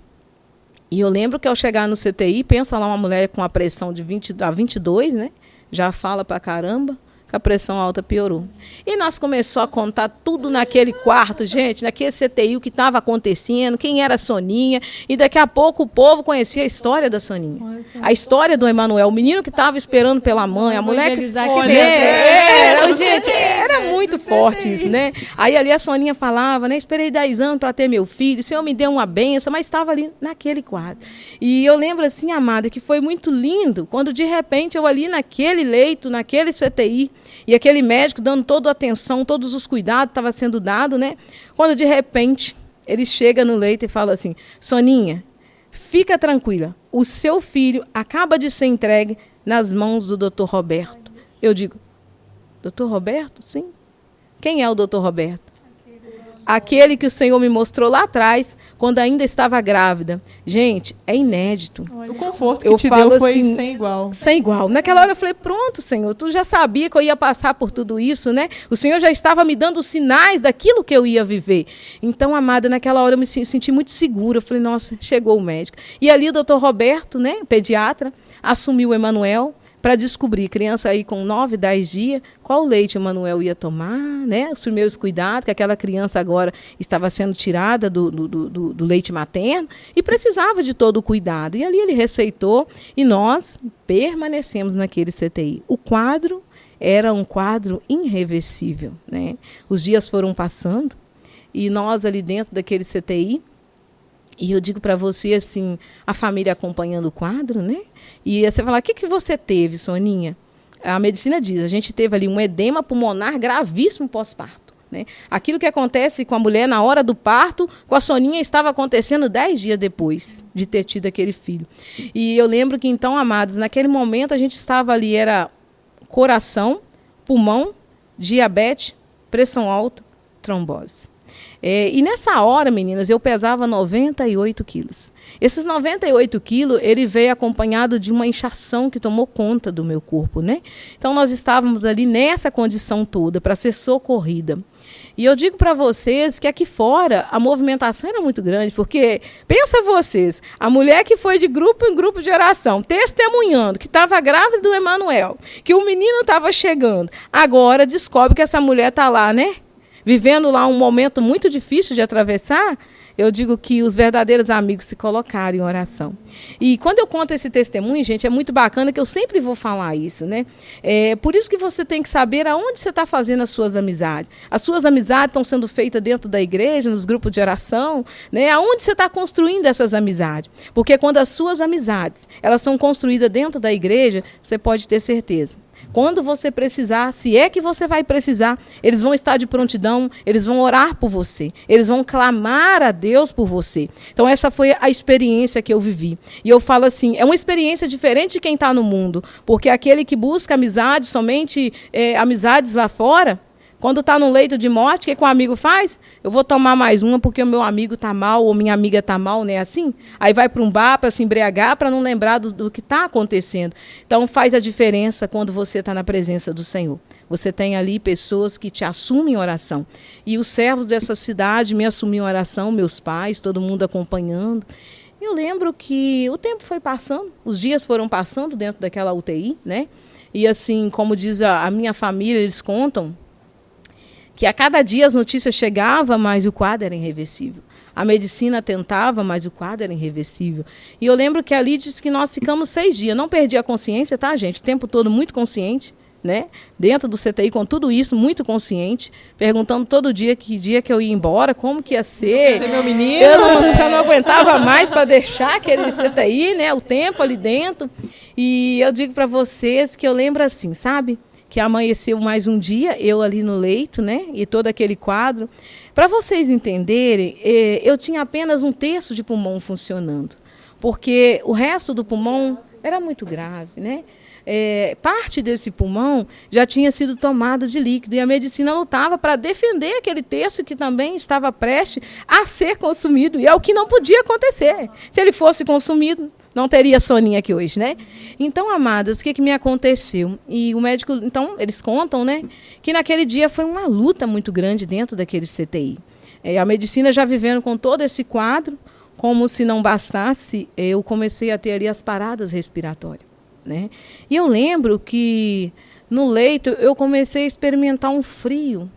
E eu lembro que ao chegar no CTI, pensa lá uma mulher com a pressão de 20 a 22, né? Já fala pra caramba, que a pressão alta piorou. E nós começamos a contar tudo naquele quarto, gente, naquele CTI, o que estava acontecendo, quem era a Soninha, e daqui a pouco o povo conhecia a história da Soninha. A história do Emanuel, o menino que estava esperando pela mãe, a mulher que... Era muito forte isso, né? Aí ali a Soninha falava, né? Esperei 10 anos para ter meu filho, o Senhor me deu uma benção, mas estava ali naquele quadro. E eu lembro assim, amada, que foi muito lindo, quando de repente eu ali naquele leito, naquele CTI, e aquele médico dando toda a atenção, todos os cuidados estava sendo dado, né? Quando de repente ele chega no leito e fala assim: Soninha, fica tranquila, o seu filho acaba de ser entregue nas mãos do Dr. Roberto. Eu digo: Dr. Roberto? Sim. Quem é o Dr. Roberto? Aquele que o Senhor me mostrou lá atrás, quando ainda estava grávida. Gente, é inédito. O conforto que te deu foi assim, sem igual. Sem igual. Naquela hora eu falei: pronto, Senhor, tu já sabia que eu ia passar por tudo isso, né? O Senhor já estava me dando sinais daquilo que eu ia viver. Então, amada, naquela hora eu me senti muito segura. Eu falei: nossa, chegou o médico. E ali o Dr. Roberto, né, pediatra, assumiu o Emanuel, para descobrir, criança aí com 9, 10 dias, qual leite o Emanuel ia tomar, né? Os primeiros cuidados, que aquela criança agora estava sendo tirada do leite materno e precisava de todo o cuidado. E ali ele receitou e nós permanecemos naquele CTI. O quadro era um quadro irreversível, né? Os dias foram passando e nós ali dentro daquele CTI, e eu digo para você, assim, a família acompanhando o quadro, né? E você fala: o que você teve, Soninha? A medicina diz, a gente teve ali um edema pulmonar gravíssimo pós-parto, né? Aquilo que acontece com a mulher na hora do parto, com a Soninha estava acontecendo 10 dias depois de ter tido aquele filho. E eu lembro que então, amados, naquele momento a gente estava ali, era coração, pulmão, diabetes, pressão alta, trombose. E nessa hora, meninas, eu pesava 98 quilos. Esses 98 quilos, ele veio acompanhado de uma inchação que tomou conta do meu corpo, né? Então, nós estávamos ali nessa condição toda para ser socorrida. E eu digo para vocês que aqui fora a movimentação era muito grande, porque, pensa vocês, a mulher que foi de grupo em grupo de oração, testemunhando que estava grávida do Emanuel, que o menino estava chegando, agora descobre que essa mulher está lá, né? Vivendo lá um momento muito difícil de atravessar. Eu digo que os verdadeiros amigos se colocaram em oração. E quando eu conto esse testemunho, gente, é muito bacana, que eu sempre vou falar isso, né? Por isso que você tem que saber aonde você está fazendo as suas amizades. As suas amizades estão sendo feitas dentro da igreja, nos grupos de oração, né? Aonde você está construindo essas amizades. Porque quando as suas amizades elas são construídas dentro da igreja, você pode ter certeza. Quando você precisar, se é que você vai precisar, eles vão estar de prontidão, eles vão orar por você, eles vão clamar a Deus por você. Então, essa foi a experiência que eu vivi. E eu falo assim, é uma experiência diferente de quem está no mundo, porque aquele que busca amizade, somente amizades lá fora, quando está no leito de morte, o que o amigo faz? Eu vou tomar mais uma porque o meu amigo está mal ou minha amiga está mal, não é assim? Aí vai para um bar para se embriagar, para não lembrar do que está acontecendo. Então faz a diferença quando você está na presença do Senhor. Você tem ali pessoas que te assumem em oração. E os servos dessa cidade me assumiam em oração, meus pais, todo mundo acompanhando. Eu lembro que o tempo foi passando, os dias foram passando dentro daquela UTI, né? E assim, como diz a minha família, eles contam que a cada dia as notícias chegavam, mas o quadro era irreversível. A medicina tentava, mas o quadro era irreversível. E eu lembro que ali disse que nós ficamos 6 dias. Não perdi a consciência, tá, gente? O tempo todo muito consciente, né? Dentro do CTI, com tudo isso, muito consciente. Perguntando todo dia que eu ia embora, como que ia ser. Meu menino. Eu já não aguentava mais para deixar aquele CTI, né? O tempo ali dentro. E eu digo para vocês que eu lembro assim, sabe? Que amanheceu mais um dia, eu ali no leito, né? E todo aquele quadro. Para vocês entenderem, eu tinha apenas 1/3 de pulmão funcionando, porque o resto do pulmão era muito grave, né? Parte desse pulmão já tinha sido tomado de líquido, e a medicina lutava para defender aquele terço que também estava prestes a ser consumido, e é o que não podia acontecer. Se ele fosse consumido, não teria Soninha aqui hoje, né? Então, amadas, o que me aconteceu? E o médico, então, eles contam, né, que naquele dia foi uma luta muito grande dentro daquele CTI. A medicina já vivendo com todo esse quadro, como se não bastasse, eu comecei a ter ali as paradas respiratórias. né? E eu lembro que no leito eu comecei a experimentar um frio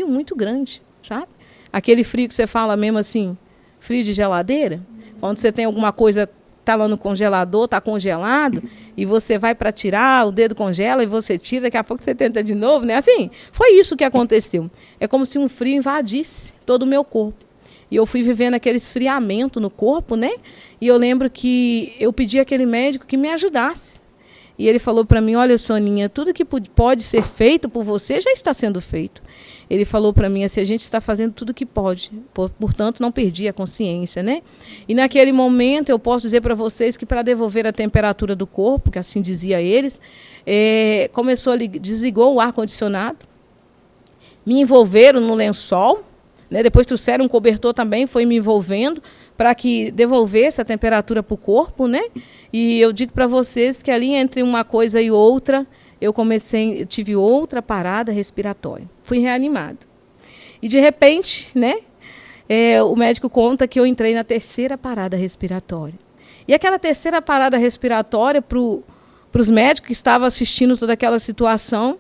muito grande, sabe? Aquele frio que você fala mesmo assim, frio de geladeira, quando você tem alguma coisa, tá lá no congelador, tá congelado, e você vai para tirar, o dedo congela e você tira, daqui a pouco você tenta de novo, né? Assim, foi isso que aconteceu. É como se um frio invadisse todo o meu corpo. E eu fui vivendo aquele esfriamento no corpo, né? E eu lembro que eu pedi àquele médico que me ajudasse. E ele falou para mim, olha, Soninha, tudo que pode ser feito por você já está sendo feito. Ele falou para mim assim, a gente está fazendo tudo que pode, portanto não perdi a consciência, né? E naquele momento eu posso dizer para vocês que para devolver a temperatura do corpo, que assim dizia eles, desligou o ar-condicionado, me envolveram no lençol, né? Depois trouxeram um cobertor também, foi me envolvendo para que devolvesse a temperatura para o corpo, né? E eu digo para vocês que ali entre uma coisa e outra, eu tive outra parada respiratória. Fui reanimada. E de repente, né? O médico conta que eu entrei na terceira parada respiratória. E aquela terceira parada respiratória, para os médicos que estavam assistindo toda aquela situação,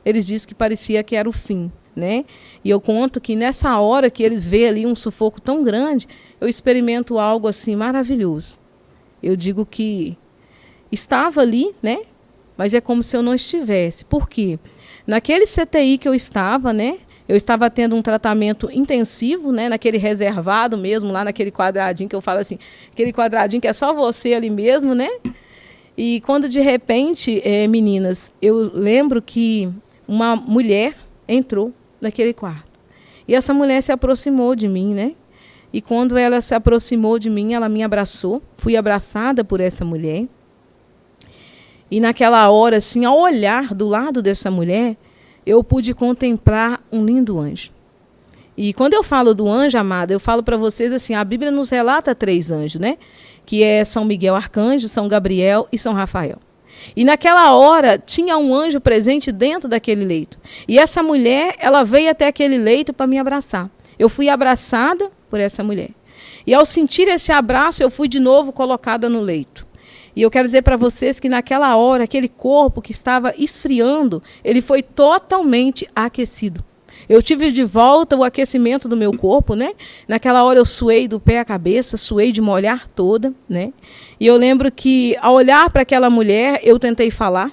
eles disseram que parecia que era o fim, né? E eu conto que nessa hora que eles veem ali um sufoco tão grande, eu experimento algo assim maravilhoso. Eu digo que estava ali, né? Mas é como se eu não estivesse. Por quê? Naquele CTI que eu estava, né? Eu estava tendo um tratamento intensivo, né? Naquele reservado mesmo, lá naquele quadradinho que eu falo assim, aquele quadradinho que é só você ali mesmo, né? E quando de repente, meninas, eu lembro que uma mulher entrou naquele quarto. E essa mulher se aproximou de mim, né? E quando ela se aproximou de mim, ela me abraçou. Fui abraçada por essa mulher. E naquela hora, assim, ao olhar do lado dessa mulher, eu pude contemplar um lindo anjo. E quando eu falo do anjo, amada, eu falo para vocês assim, a Bíblia nos relata 3 anjos, né? Que é São Miguel Arcanjo, São Gabriel e São Rafael. E naquela hora tinha um anjo presente dentro daquele leito. E essa mulher, ela veio até aquele leito para me abraçar. Eu fui abraçada por essa mulher. E ao sentir esse abraço, eu fui de novo colocada no leito. E eu quero dizer para vocês que naquela hora, aquele corpo que estava esfriando, ele foi totalmente aquecido. Eu tive de volta o aquecimento do meu corpo, né? Naquela hora eu suei do pé à cabeça, suei de molhar toda, né? E eu lembro que ao olhar para aquela mulher, eu tentei falar,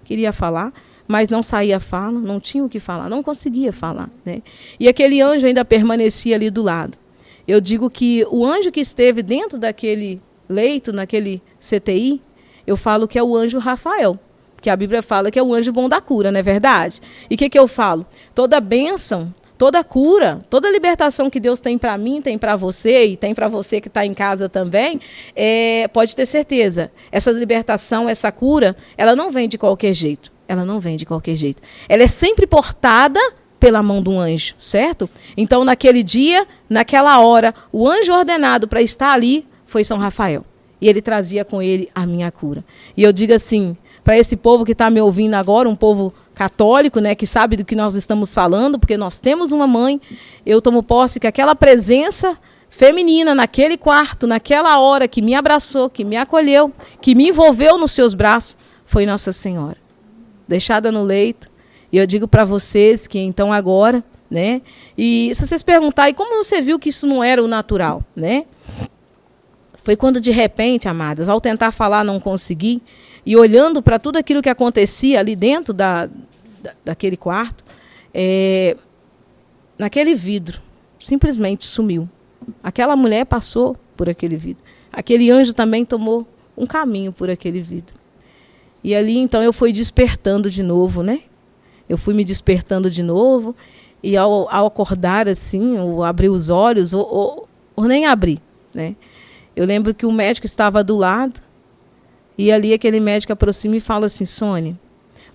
queria falar, mas não saía fala, não tinha o que falar, não conseguia falar, né? E aquele anjo ainda permanecia ali do lado. Eu digo que o anjo que esteve dentro daquele leito, naquele CTI, eu falo que é o anjo Rafael. Que a Bíblia fala que é o anjo bom da cura, não é verdade? E o que eu falo? Toda bênção, toda cura, toda libertação que Deus tem para mim, tem para você e tem para você que está em casa também, pode ter certeza. Essa libertação, essa cura, ela não vem de qualquer jeito. Ela não vem de qualquer jeito. Ela é sempre portada pela mão de um anjo, certo? Então, naquele dia, naquela hora, o anjo ordenado para estar ali foi São Rafael. E ele trazia com ele a minha cura. E eu digo assim, para esse povo que está me ouvindo agora, um povo católico, né, que sabe do que nós estamos falando, porque nós temos uma mãe, eu tomo posse que aquela presença feminina naquele quarto, naquela hora que me abraçou, que me acolheu, que me envolveu nos seus braços, foi Nossa Senhora. Deixada no leito. E eu digo para vocês que então agora, né, e se vocês perguntarem como você viu que isso não era o natural, né? Foi quando de repente, amadas, ao tentar falar não consegui, e olhando para tudo aquilo que acontecia ali dentro daquele quarto, naquele vidro, simplesmente sumiu. Aquela mulher passou por aquele vidro. Aquele anjo também tomou um caminho por aquele vidro. E ali, então, eu fui despertando de novo, né? Eu fui me despertando de novo, e ao acordar assim, ou abrir os olhos, ou nem abrir, né? Eu lembro que o médico estava do lado, e ali aquele médico aproxima e fala assim, Sônia,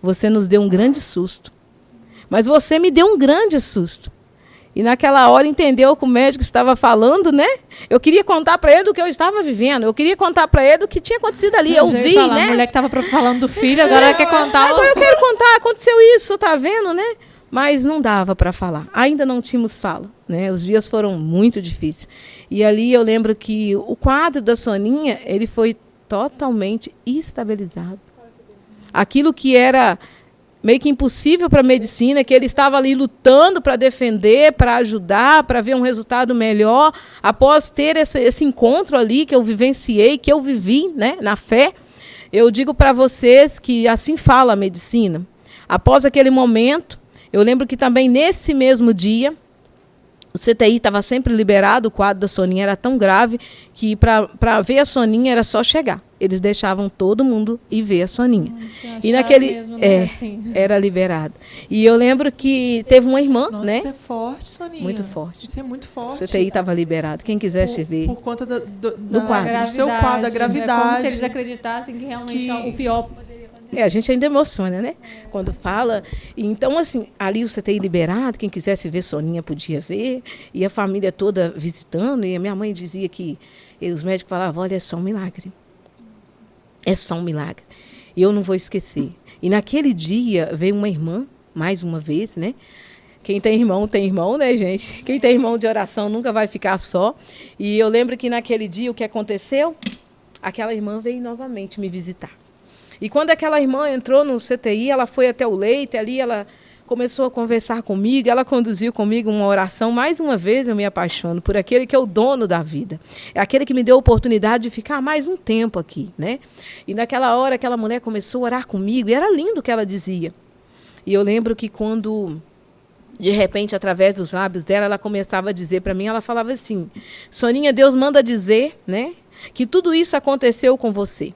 você nos deu um grande susto. Mas você me deu um grande susto. E naquela hora entendeu o que o médico estava falando, né? Eu queria contar para ele do que eu estava vivendo. Eu queria contar para ele do que tinha acontecido ali. Eu vi, né? A mulher que estava falando do filho, agora ela quer contar. Agora eu quero contar, aconteceu isso, tá vendo, né? Mas não dava para falar. Ainda não tínhamos fala, né? Os dias foram muito difíceis. E ali eu lembro que o quadro da Soninha, ele foi totalmente estabilizado. Aquilo que era meio que impossível para a medicina, que ele estava ali lutando para defender, para ajudar, para ver um resultado melhor, após ter esse encontro ali que eu vivenciei, que eu vivi, né, na fé, eu digo para vocês que assim fala a medicina. Após aquele momento, eu lembro que também nesse mesmo dia, o CTI estava sempre liberado, o quadro da Soninha era tão grave que para ver a Soninha era só chegar. Eles deixavam todo mundo ir ver a Soninha. E naquele mesmo, né? Assim. era liberado. E eu lembro que teve uma irmã, Nossa, né? isso é forte, Soninha. Muito forte. Isso é muito forte. O CTI estava liberado. Quem quisesse ver. Por conta do quadro. do seu quadro, da É como gravidade. se eles acreditassem que realmente o pior poderia acontecer. A gente ainda emociona, né? Quando fala. Então, assim, ali o CTI liberado, quem quisesse ver Soninha podia ver. E a família toda visitando. E a minha mãe dizia que os médicos falavam, olha, é só um milagre. É só um milagre. E eu não vou esquecer. E naquele dia veio uma irmã, mais uma vez, né? Quem tem irmão, né, gente? Quem tem irmão de oração nunca vai ficar só. E eu lembro que naquele dia o que aconteceu? Aquela irmã veio novamente me visitar. E quando aquela irmã entrou no CTI, ela foi até o leito, ali ela começou a conversar comigo, ela conduziu comigo uma oração. Mais uma vez eu me apaixono por aquele que é o dono da vida. É aquele que me deu a oportunidade de ficar mais um tempo aqui, né? E naquela hora aquela mulher começou a orar comigo, e era lindo o que ela dizia. E eu lembro que quando, de repente, através dos lábios dela, ela começava a dizer para mim, ela falava assim, Soninha, Deus manda dizer, né, que tudo isso aconteceu com você,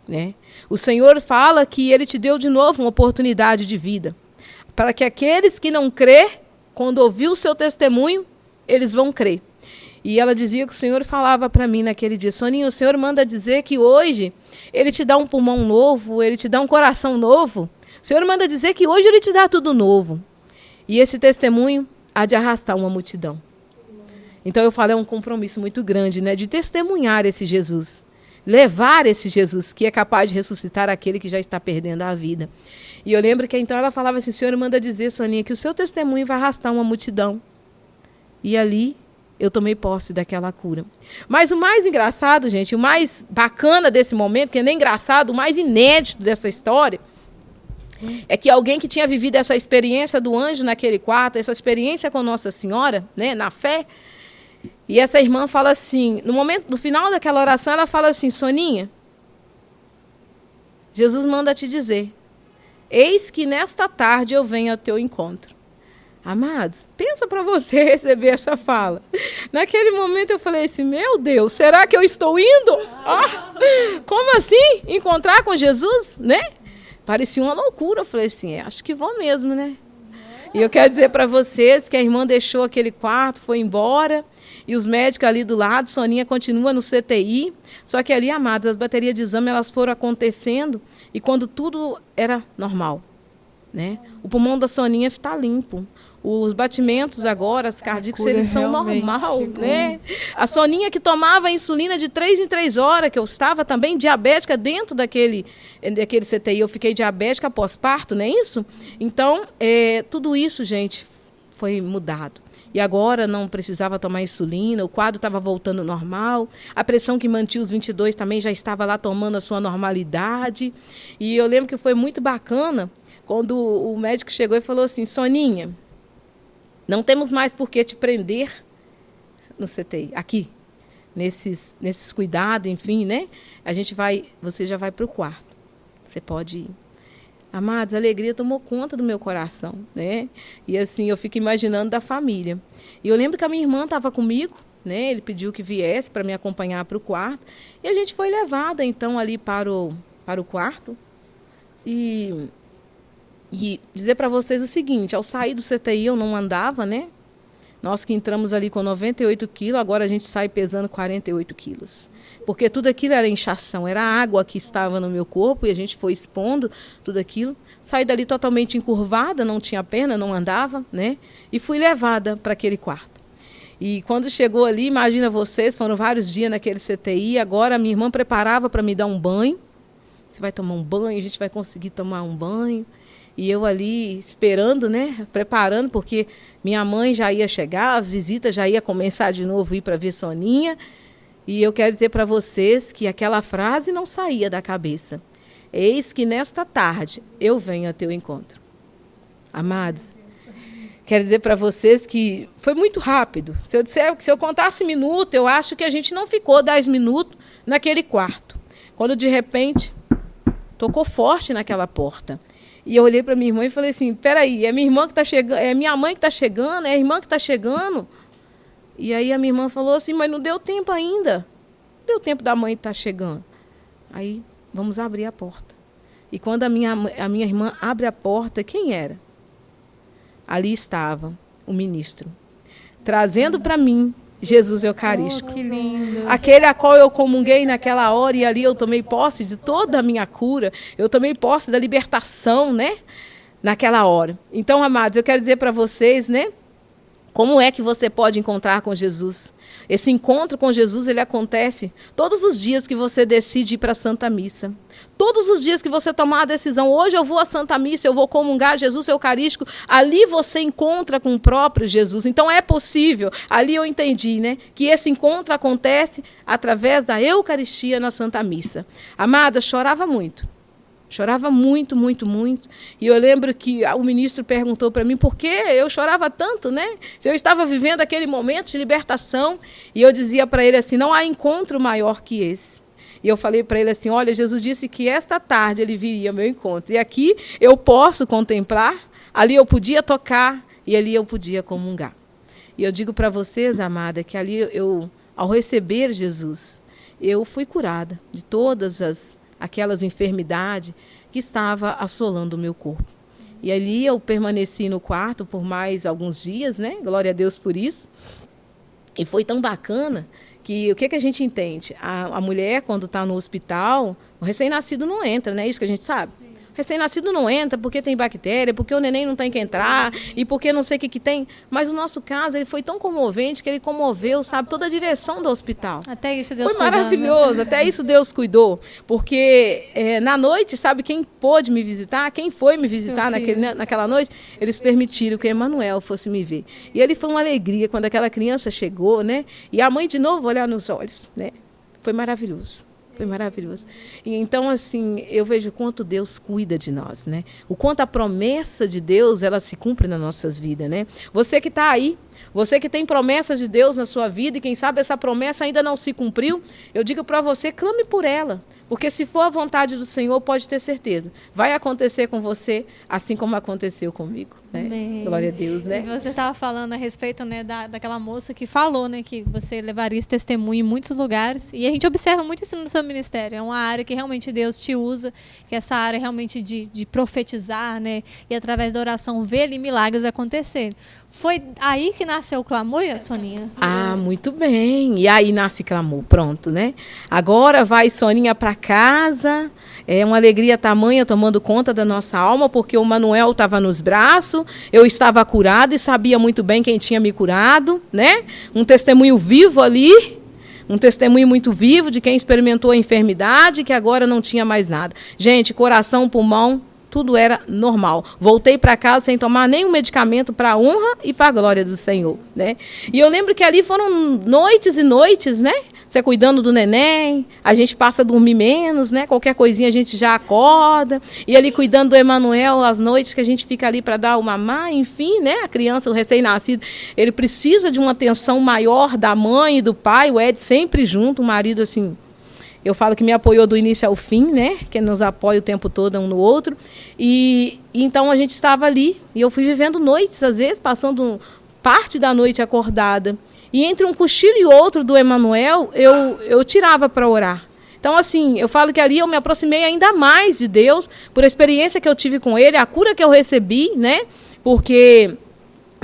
né? O Senhor fala que Ele te deu de novo uma oportunidade de vida, para que aqueles que não crê, quando ouvir o seu testemunho, eles vão crer. E ela dizia que o Senhor falava para mim naquele dia, Soninha, o Senhor manda dizer que hoje Ele te dá um pulmão novo, Ele te dá um coração novo. O Senhor manda dizer que hoje Ele te dá tudo novo. E esse testemunho há de arrastar uma multidão. Então eu falo, é um compromisso muito grande, né, de testemunhar esse Jesus. Levar esse Jesus que é capaz de ressuscitar aquele que já está perdendo a vida. E eu lembro que então ela falava assim, o Senhor manda dizer, Soninha, que o seu testemunho vai arrastar uma multidão. E ali eu tomei posse daquela cura. Mas o mais engraçado, gente, o mais bacana desse momento, que não é engraçado, o mais inédito dessa história, é que alguém que tinha vivido essa experiência do anjo naquele quarto, essa experiência com Nossa Senhora, né, na fé, e essa irmã fala assim, no final daquela oração, ela fala assim, Soninha, Jesus manda te dizer, eis que nesta tarde eu venho ao teu encontro. Amados, pensa para você receber essa fala. Naquele momento eu falei assim, meu Deus, será que eu estou indo? Ah, como assim? Encontrar com Jesus, né? Parecia uma loucura. Eu falei assim, acho que vou mesmo, né? E eu quero dizer para vocês que a irmã deixou aquele quarto, foi embora, e os médicos ali do lado, Soninha continua no CTI, só que ali, amados, as baterias de exame elas foram acontecendo, e quando tudo era normal, né? O pulmão da Soninha está limpo. Os batimentos agora, as cardíacos, eles são normal, né? A Soninha que tomava insulina de 3 em 3 horas, que eu estava também diabética dentro daquele CTI, eu fiquei diabética pós-parto, não é isso? Então, tudo isso, gente, foi mudado. E agora não precisava tomar insulina, o quadro estava voltando normal, a pressão que mantinha os 22 também já estava lá tomando a sua normalidade. E eu lembro que foi muito bacana quando o médico chegou e falou assim, Soninha, não temos mais por que te prender no CTI, aqui, nesses cuidados, enfim, né? Você já vai para o quarto, você pode ir. Amados, a alegria tomou conta do meu coração, né? E assim, eu fico imaginando da família. E eu lembro que a minha irmã estava comigo, né? Ele pediu que viesse para me acompanhar para o quarto. E a gente foi levada, então, ali para o quarto. E dizer para vocês o seguinte, ao sair do CTI eu não andava, né? Nós que entramos ali com 98 quilos, agora a gente sai pesando 48 quilos. Porque tudo aquilo era inchação, era água que estava no meu corpo e a gente foi expondo tudo aquilo. Saí dali totalmente encurvada, não tinha perna, não andava, né? E fui levada para aquele quarto. E quando chegou ali, imagina vocês, foram vários dias naquele CTI, agora a minha irmã preparava para me dar um banho. Você vai tomar um banho, a gente vai conseguir tomar um banho. E eu ali esperando, né, preparando, porque minha mãe já ia chegar, as visitas já ia começar de novo, ir para ver Soninha. E eu quero dizer para vocês que aquela frase não saía da cabeça. Eis que nesta tarde eu venho a teu encontro. Amados, quero dizer para vocês que foi muito rápido. Se eu contasse minuto, eu acho que a gente não ficou 10 minutos naquele quarto. Quando, de repente, tocou forte naquela porta. E eu olhei para minha irmã e falei assim, peraí, é minha irmã que está chegando, é minha mãe que está chegando, é a irmã que está chegando? E aí a minha irmã falou assim, mas não deu tempo ainda. Não deu tempo da mãe estar chegando. Aí, vamos abrir a porta. E quando a minha irmã abre a porta, quem era? Ali estava o ministro, trazendo para mim Jesus Eucarístico. Oh, que lindo. Aquele a qual eu comunguei naquela hora, e ali eu tomei posse de toda a minha cura, eu tomei posse da libertação, né? Naquela hora. Então, amados, eu quero dizer para vocês, né? Como é que você pode encontrar com Jesus? Esse encontro com Jesus, ele acontece todos os dias que você decide ir para a Santa Missa. Todos os dias que você tomar a decisão, hoje eu vou à Santa Missa, eu vou comungar Jesus Eucarístico, ali você encontra com o próprio Jesus. Então é possível, ali eu entendi, né, que esse encontro acontece através da Eucaristia na Santa Missa. Amada, chorava muito. Chorava muito, muito, muito. E eu lembro que o ministro perguntou para mim por que eu chorava tanto, né? Se eu estava vivendo aquele momento de libertação. E eu dizia para ele assim, não há encontro maior que esse. E eu falei para ele assim, olha, Jesus disse que esta tarde ele viria ao meu encontro. E aqui eu posso contemplar, ali eu podia tocar e ali eu podia comungar. E eu digo para vocês, amada, que ali ao receber Jesus, eu fui curada de todas aquelas enfermidades que estava assolando o meu corpo. E ali eu permaneci no quarto por mais alguns dias, né? Glória a Deus por isso. E foi tão bacana que o que a gente entende? A mulher, quando está no hospital, o recém-nascido não entra, não é isso que a gente sabe? Sim. O recém-nascido não entra porque tem bactéria, porque o neném não tem que entrar e porque não sei o que tem. Mas o nosso caso, ele foi tão comovente que ele comoveu, sabe, toda a direção do hospital. Até isso Deus cuidou. Foi cuidando, maravilhoso, né? até isso Deus cuidou. Porque na noite, sabe quem pôde me visitar? Quem foi me visitar naquela noite? Eles permitiram que o Emanuel fosse me ver. E ele foi uma alegria quando aquela criança chegou, né? E a mãe de novo olhar nos olhos, né? Foi maravilhoso. Foi maravilhoso. E então, assim, eu vejo o quanto Deus cuida de nós, né? O quanto a promessa de Deus, ela se cumpre nas nossas vidas, né? Você que está aí, você que tem promessas de Deus na sua vida e quem sabe essa promessa ainda não se cumpriu, eu digo para você, clame por ela. Porque se for a vontade do Senhor, pode ter certeza. Vai acontecer com você, assim como aconteceu comigo. Né? Glória a Deus, né? Você estava falando a respeito, né, daquela moça que falou, né, que você levaria esse testemunho em muitos lugares. E a gente observa muito isso no seu ministério. É uma área que realmente Deus te usa, que é essa área realmente de profetizar, né? E através da oração ver ali milagres acontecerem. Foi aí que nasceu o clamor, Soninha? Ah, muito bem. E aí nasce clamor, pronto, né? Agora vai Soninha para casa. É uma alegria tamanha tomando conta da nossa alma, porque o Manuel estava nos braços, eu estava curada e sabia muito bem quem tinha me curado, né? Um testemunho vivo ali, um testemunho muito vivo de quem experimentou a enfermidade, que agora não tinha mais nada. Gente, coração, pulmão, tudo era normal. Voltei para casa sem tomar nenhum medicamento para a honra e para a glória do Senhor, né? E eu lembro que ali foram noites e noites, né? Você cuidando do neném, a gente passa a dormir menos, né? Qualquer coisinha a gente já acorda. E ali cuidando do Emanuel, as noites que a gente fica ali para dar o mamar, enfim, né? A criança, o recém-nascido, ele precisa de uma atenção maior da mãe e do pai, o Ed sempre junto, o marido assim... Eu falo que me apoiou do início ao fim, né? Que nos apoia o tempo todo um no outro. E então a gente estava ali. E eu fui vivendo noites, às vezes, passando parte da noite acordada. E entre um cochilo e outro do Emanuel, eu tirava para orar. Então, assim, eu falo que ali eu me aproximei ainda mais de Deus, por a experiência que eu tive com Ele, a cura que eu recebi, né? Porque...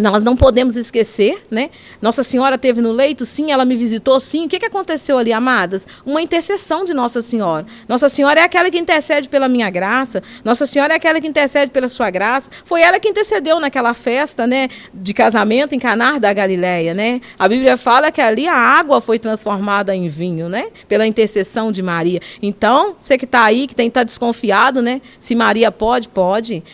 nós não podemos esquecer, né? Nossa Senhora esteve no leito, sim, ela me visitou, sim. O que aconteceu ali, amadas? Uma intercessão de Nossa Senhora. Nossa Senhora é aquela que intercede pela minha graça. Nossa Senhora é aquela que intercede pela sua graça. Foi ela que intercedeu naquela festa, né, de casamento em Caná da Galileia, né? A Bíblia fala que ali a água foi transformada em vinho, né? Pela intercessão de Maria. Então, você que está aí, que tem que estar desconfiado, né? Se Maria pode.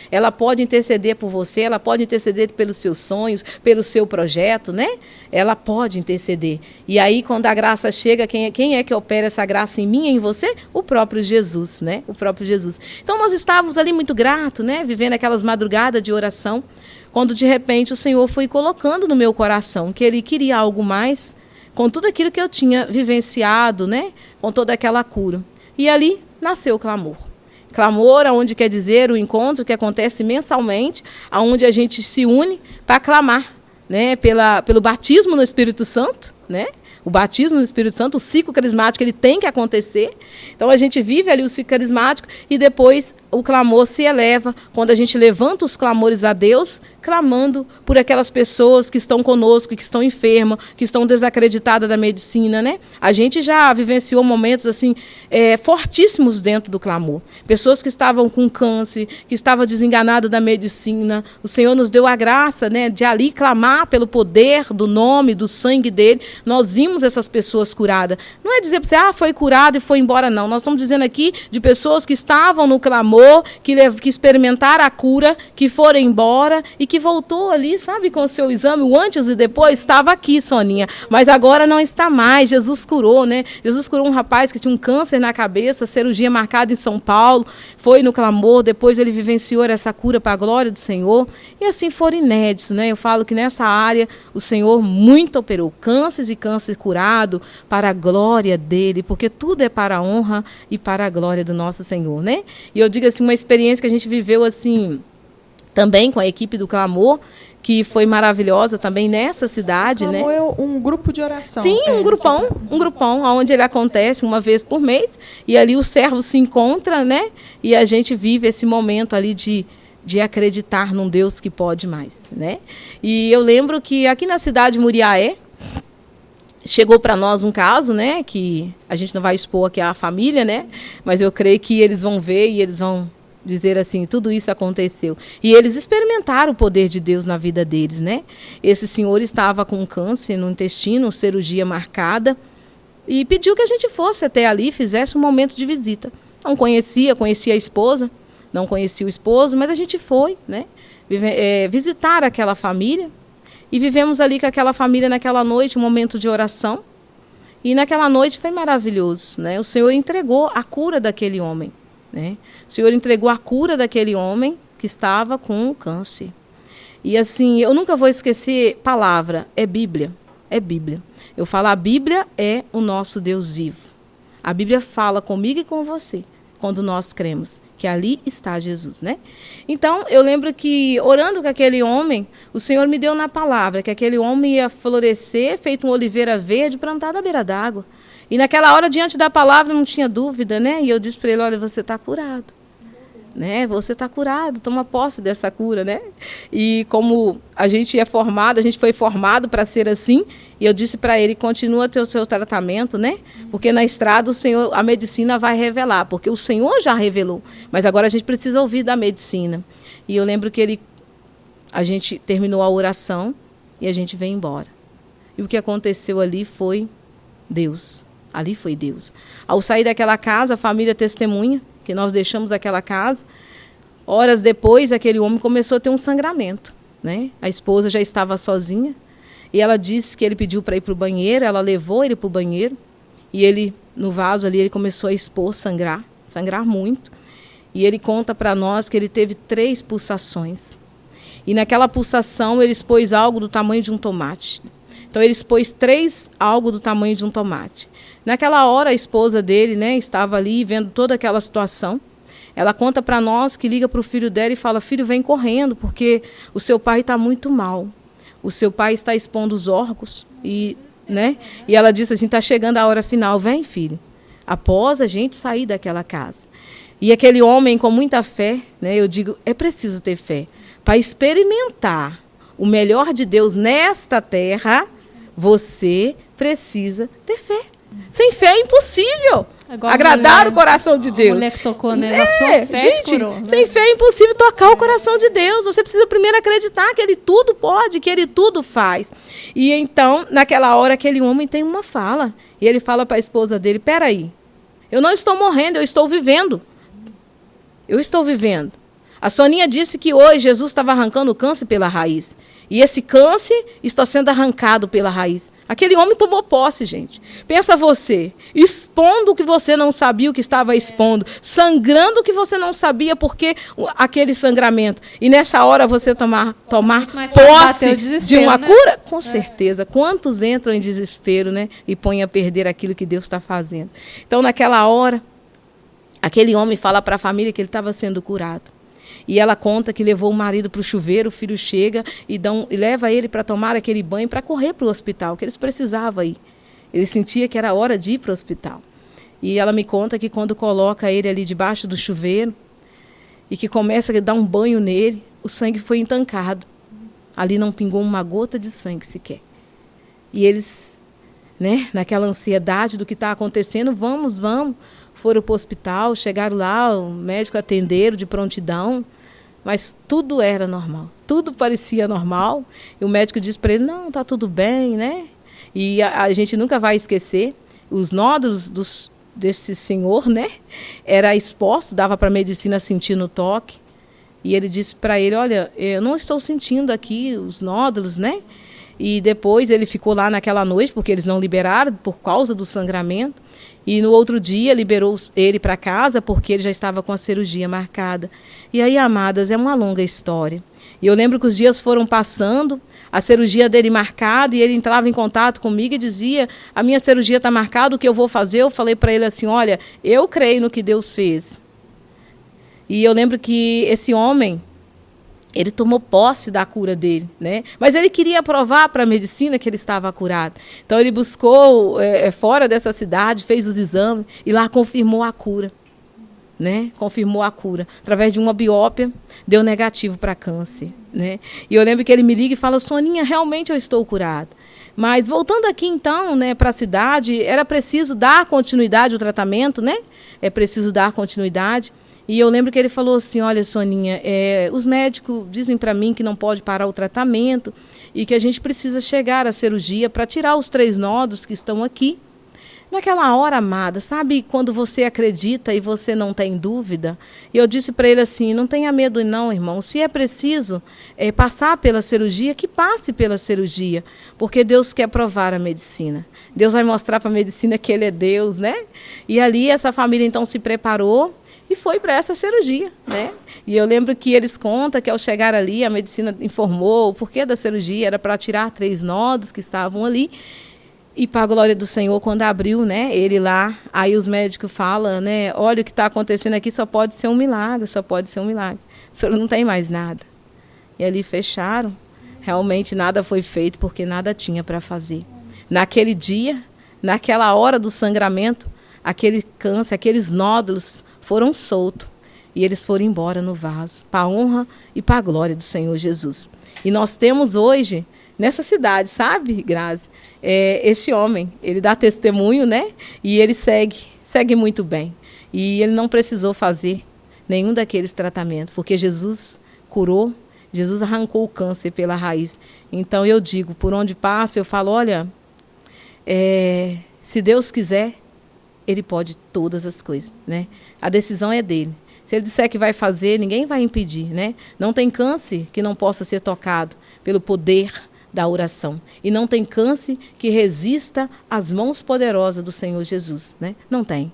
Ela pode interceder por você, ela pode interceder pelos seus sonhos. sonhos, pelo seu projeto, né? Ela pode interceder. E aí, quando a graça chega, quem é que opera essa graça em mim e em você? O próprio Jesus, né? O próprio Jesus. Então, nós estávamos ali muito gratos, né? Vivendo aquelas madrugadas de oração, quando, de repente, o Senhor foi colocando no meu coração que Ele queria algo mais, com tudo aquilo que eu tinha vivenciado, né? Com toda aquela cura. E ali nasceu o clamor. Clamor, aonde quer dizer o encontro que acontece mensalmente, aonde a gente se une para clamar, né? Pelo batismo no Espírito Santo, né? O batismo no Espírito Santo, o ciclo carismático, ele tem que acontecer. Então, a gente vive ali o ciclo carismático e depois o clamor se eleva, quando a gente levanta os clamores a Deus, clamando por aquelas pessoas que estão conosco, que estão enfermas, que estão desacreditadas da medicina, né? A gente já vivenciou momentos assim fortíssimos dentro do clamor. Pessoas que estavam com câncer, que estavam desenganadas da medicina. O Senhor nos deu a graça, né, de ali clamar pelo poder do nome, do sangue dele. Nós vimos essas pessoas curadas. Não é dizer para você, foi curado e foi embora, não. Nós estamos dizendo aqui de pessoas que estavam no clamor, que experimentaram a cura, que foram embora e que voltou ali, sabe, com o seu exame, o antes e depois, estava aqui, Soninha, mas agora não está mais. Jesus curou, né? Jesus curou um rapaz que tinha um câncer na cabeça, cirurgia marcada em São Paulo, foi no clamor, depois ele vivenciou essa cura para a glória do Senhor, e assim foram inéditos, né? Eu falo que nessa área o Senhor muito operou cânceres e câncer curado para a glória dele, porque tudo é para a honra e para a glória do nosso Senhor, né? E eu digo assim, uma experiência que a gente viveu assim, também com a equipe do Clamor, que foi maravilhosa também nessa cidade, né? Clamor é um grupo de oração. Sim, um grupão, onde ele acontece uma vez por mês, e ali o servo se encontra, né? E a gente vive esse momento ali de acreditar num Deus que pode mais, né? E eu lembro que aqui na cidade de Muriaé, chegou para nós um caso, né, que a gente não vai expor aqui a família, né, mas eu creio que eles vão ver e eles vão dizer assim, tudo isso aconteceu. E eles experimentaram o poder de Deus na vida deles, né. Esse senhor estava com câncer no intestino, cirurgia marcada, e pediu que a gente fosse até ali, fizesse um momento de visita. Não conhecia a esposa, não conhecia o esposo, mas a gente foi, né, visitar aquela família. E vivemos ali com aquela família naquela noite, um momento de oração. E naquela noite foi maravilhoso, né? O Senhor entregou a cura daquele homem, né? O Senhor entregou a cura daquele homem que estava com câncer. E assim, eu nunca vou esquecer palavra, é Bíblia. É Bíblia. Eu falo, a Bíblia é o nosso Deus vivo. A Bíblia fala comigo e com você, quando nós cremos que ali está Jesus, né? Então, eu lembro que, orando com aquele homem, o Senhor me deu na palavra que aquele homem ia florescer, feito uma oliveira verde, plantada à beira d'água. E naquela hora, diante da palavra, não tinha dúvida, né? E eu disse para ele, olha, você está curado. Né? Você está curado, toma posse dessa cura, né? E como a gente é formado, a gente foi formado para ser assim, e eu disse para ele, continua o seu tratamento, né? Porque na estrada o Senhor, a medicina vai revelar, porque o Senhor já revelou, mas agora a gente precisa ouvir da medicina. E eu lembro que a gente terminou a oração e a gente veio embora. E o que aconteceu ali foi Deus. Ali foi Deus. Ao sair daquela casa, a família testemunha que nós deixamos aquela casa. Horas depois, aquele homem começou a ter um sangramento, né? A esposa já estava sozinha e ela disse que ele pediu para ir para o banheiro, ela levou ele para o banheiro e ele, no vaso ali, ele começou a expor, sangrar muito. E ele conta para nós que ele teve 3 pulsações. E naquela pulsação ele expôs algo do tamanho de um tomate. Então ele expôs 3 algo do tamanho de um tomate. Naquela hora a esposa dele, né, estava ali vendo toda aquela situação. Ela conta para nós que liga para o filho dela e fala, filho, vem correndo, porque o seu pai está muito mal. O seu pai está expondo os órgãos. E ela disse assim, está chegando a hora final, vem filho. Após a gente sair daquela casa. E aquele homem com muita fé, né, eu digo, é preciso ter fé para experimentar o melhor de Deus nesta terra. Você precisa ter fé. Sem fé é impossível agradar o coração de Deus. A mulher que tocou, né? A sua fé gente, te curou, né? Sem fé é impossível tocar o coração de Deus. Você precisa primeiro acreditar que Ele tudo pode, que Ele tudo faz. E então, naquela hora, aquele homem tem uma fala. E ele fala para a esposa dele, peraí, eu não estou morrendo, eu estou vivendo. Eu estou vivendo. A Soninha disse que hoje Jesus estava arrancando o câncer pela raiz. E esse câncer está sendo arrancado pela raiz. Aquele homem tomou posse, gente. Pensa você, expondo o que você não sabia o que estava expondo, sangrando o que você não sabia porque aquele sangramento. E nessa hora você tomar posse de uma cura? Com certeza. Quantos entram em desespero, né? E põem a perder aquilo que Deus está fazendo. Então, naquela hora, aquele homem fala para a família que ele estava sendo curado. E ela conta que levou o marido para o chuveiro, o filho chega e leva ele para tomar aquele banho, para correr para o hospital, que eles precisavam ir. Ele sentia que era hora de ir para o hospital. E ela me conta que quando coloca ele ali debaixo do chuveiro e que começa a dar um banho nele, o sangue foi entancado. Ali não pingou uma gota de sangue sequer. E eles, né, naquela ansiedade do que está acontecendo, vamos, foram para o hospital, chegaram lá, o médico atenderam de prontidão, mas tudo era normal, tudo parecia normal. E o médico disse para ele, não, está tudo bem, né? E a gente nunca vai esquecer, os nódulos desse senhor, né? Era exposto, dava para a medicina sentir no toque. E ele disse para ele, olha, eu não estou sentindo aqui os nódulos, né? E depois ele ficou lá naquela noite, porque eles não liberaram por causa do sangramento. E no outro dia liberou ele para casa, porque ele já estava com a cirurgia marcada. E aí, amadas, é uma longa história. E eu lembro que os dias foram passando, a cirurgia dele marcada, e ele entrava em contato comigo e dizia, a minha cirurgia está marcada, o que eu vou fazer? Eu falei para ele assim, olha, eu creio no que Deus fez. E eu lembro que esse homem, ele tomou posse da cura dele, né? Mas ele queria provar para a medicina que ele estava curado. Então ele buscou fora dessa cidade, fez os exames e lá confirmou a cura, né? Confirmou a cura. Através de uma biópsia, deu negativo para câncer, né? E eu lembro que ele me liga e fala, Soninha, realmente eu estou curado. Mas voltando aqui então, né, para a cidade, era preciso dar continuidade ao tratamento, né? É preciso dar continuidade. E eu lembro que ele falou assim, olha, Soninha, os médicos dizem para mim que não pode parar o tratamento e que a gente precisa chegar à cirurgia para tirar os 3 nódulos que estão aqui. Naquela hora, amada, sabe quando você acredita e você não tem dúvida? E eu disse para ele assim, não tenha medo não, irmão. Se é preciso passar pela cirurgia, que passe pela cirurgia. Porque Deus quer provar a medicina. Deus vai mostrar para a medicina que Ele é Deus, né? E ali essa família então se preparou e foi para essa cirurgia, né? E eu lembro que eles contam que ao chegar ali, a medicina informou o porquê da cirurgia, era para tirar 3 nódulos que estavam ali. E para a glória do Senhor, quando abriu, né, ele lá, aí os médicos falam, né, olha o que está acontecendo aqui, só pode ser um milagre, só pode ser um milagre. O senhor não tem mais nada. E ali fecharam, realmente nada foi feito, porque nada tinha para fazer. Naquele dia, naquela hora do sangramento, aquele câncer, aqueles nódulos foram soltos. E eles foram embora no vaso, para a honra e para a glória do Senhor Jesus. E nós temos hoje, nessa cidade, sabe, Grazi? Este homem, ele dá testemunho, né? E ele segue muito bem. E ele não precisou fazer nenhum daqueles tratamentos, porque Jesus curou, Jesus arrancou o câncer pela raiz. Então eu digo, por onde passa, eu falo, olha, se Deus quiser, Ele pode todas as coisas, né? A decisão é dele. Se ele disser que vai fazer, ninguém vai impedir, né? Não tem câncer que não possa ser tocado pelo poder da oração. E não tem câncer que resista às mãos poderosas do Senhor Jesus, né? Não tem.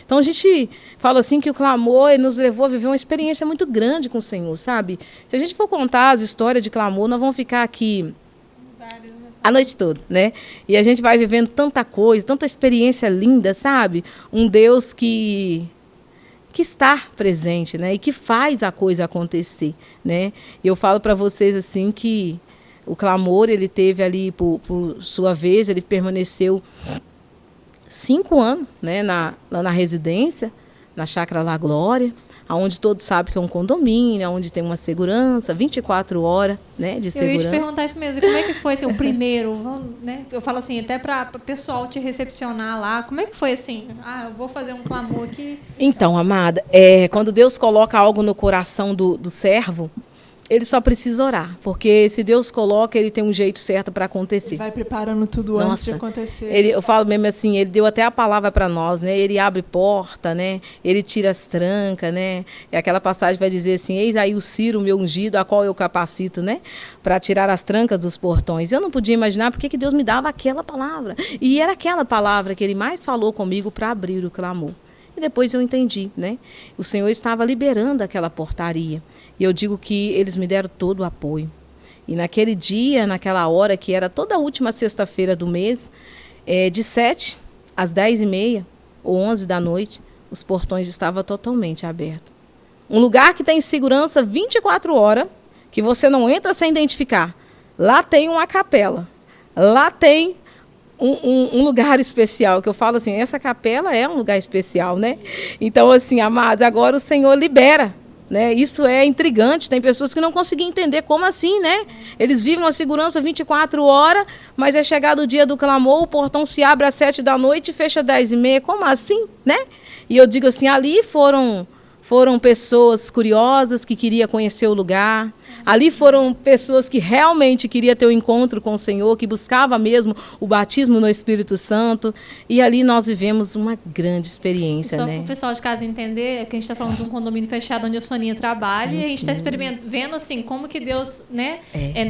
Então a gente fala assim que o clamor nos levou a viver uma experiência muito grande com o Senhor, sabe? Se a gente for contar as histórias de clamor, nós vamos ficar aqui a noite toda, né? E a gente vai vivendo tanta coisa, tanta experiência linda, sabe? Um Deus que está presente, né? E que faz a coisa acontecer, né? E eu falo para vocês assim que o clamor, ele teve ali, por sua vez, ele permaneceu 5 anos, né? Lá na residência, na Chácara La Glória, onde todos sabem que é um condomínio, onde tem uma segurança, 24 horas, né, de segurança. Eu ia te perguntar isso mesmo, como é que foi assim, o primeiro, né? Eu falo assim, até para o pessoal te recepcionar lá, como é que foi assim? Eu vou fazer um clamor aqui. Então, amada, quando Deus coloca algo no coração do servo, ele só precisa orar, porque se Deus coloca, ele tem um jeito certo para acontecer. Ele vai preparando tudo antes de acontecer. Eu falo mesmo assim, ele deu até a palavra para nós, né? Ele abre porta, né? Ele tira as trancas, né? E aquela passagem vai dizer assim: eis aí o Ciro, meu ungido, a qual eu capacito, né? Para tirar as trancas dos portões. Eu não podia imaginar porque que Deus me dava aquela palavra. E era aquela palavra que ele mais falou comigo para abrir o clamor. E depois eu entendi, né? O Senhor estava liberando aquela portaria. E eu digo que eles me deram todo o apoio. E naquele dia, naquela hora, que era toda a última sexta-feira do mês, de 7 às 10h30 ou 11 da noite, os portões estavam totalmente abertos. Um lugar que tem segurança 24 horas, que você não entra sem identificar. Lá tem uma capela. Lá tem um lugar especial, que eu falo assim, essa capela é um lugar especial, né? Então, assim, amados, agora o Senhor libera, né? Isso é intrigante, tem pessoas que não conseguem entender como assim, né? Eles vivem uma segurança 24 horas, mas é chegado o dia do clamor, o portão se abre às 7 da noite e fecha às 10h30, como assim, né? E eu digo assim, ali foram pessoas curiosas que queriam conhecer o lugar. Ali foram pessoas que realmente queriam ter um encontro com o Senhor, que buscava mesmo o batismo no Espírito Santo. E ali nós vivemos uma grande experiência, só né? para o pessoal de casa entender, que a gente está falando de um condomínio fechado onde a Soninha trabalha, sim, e a gente está vendo assim, como que Deus, né,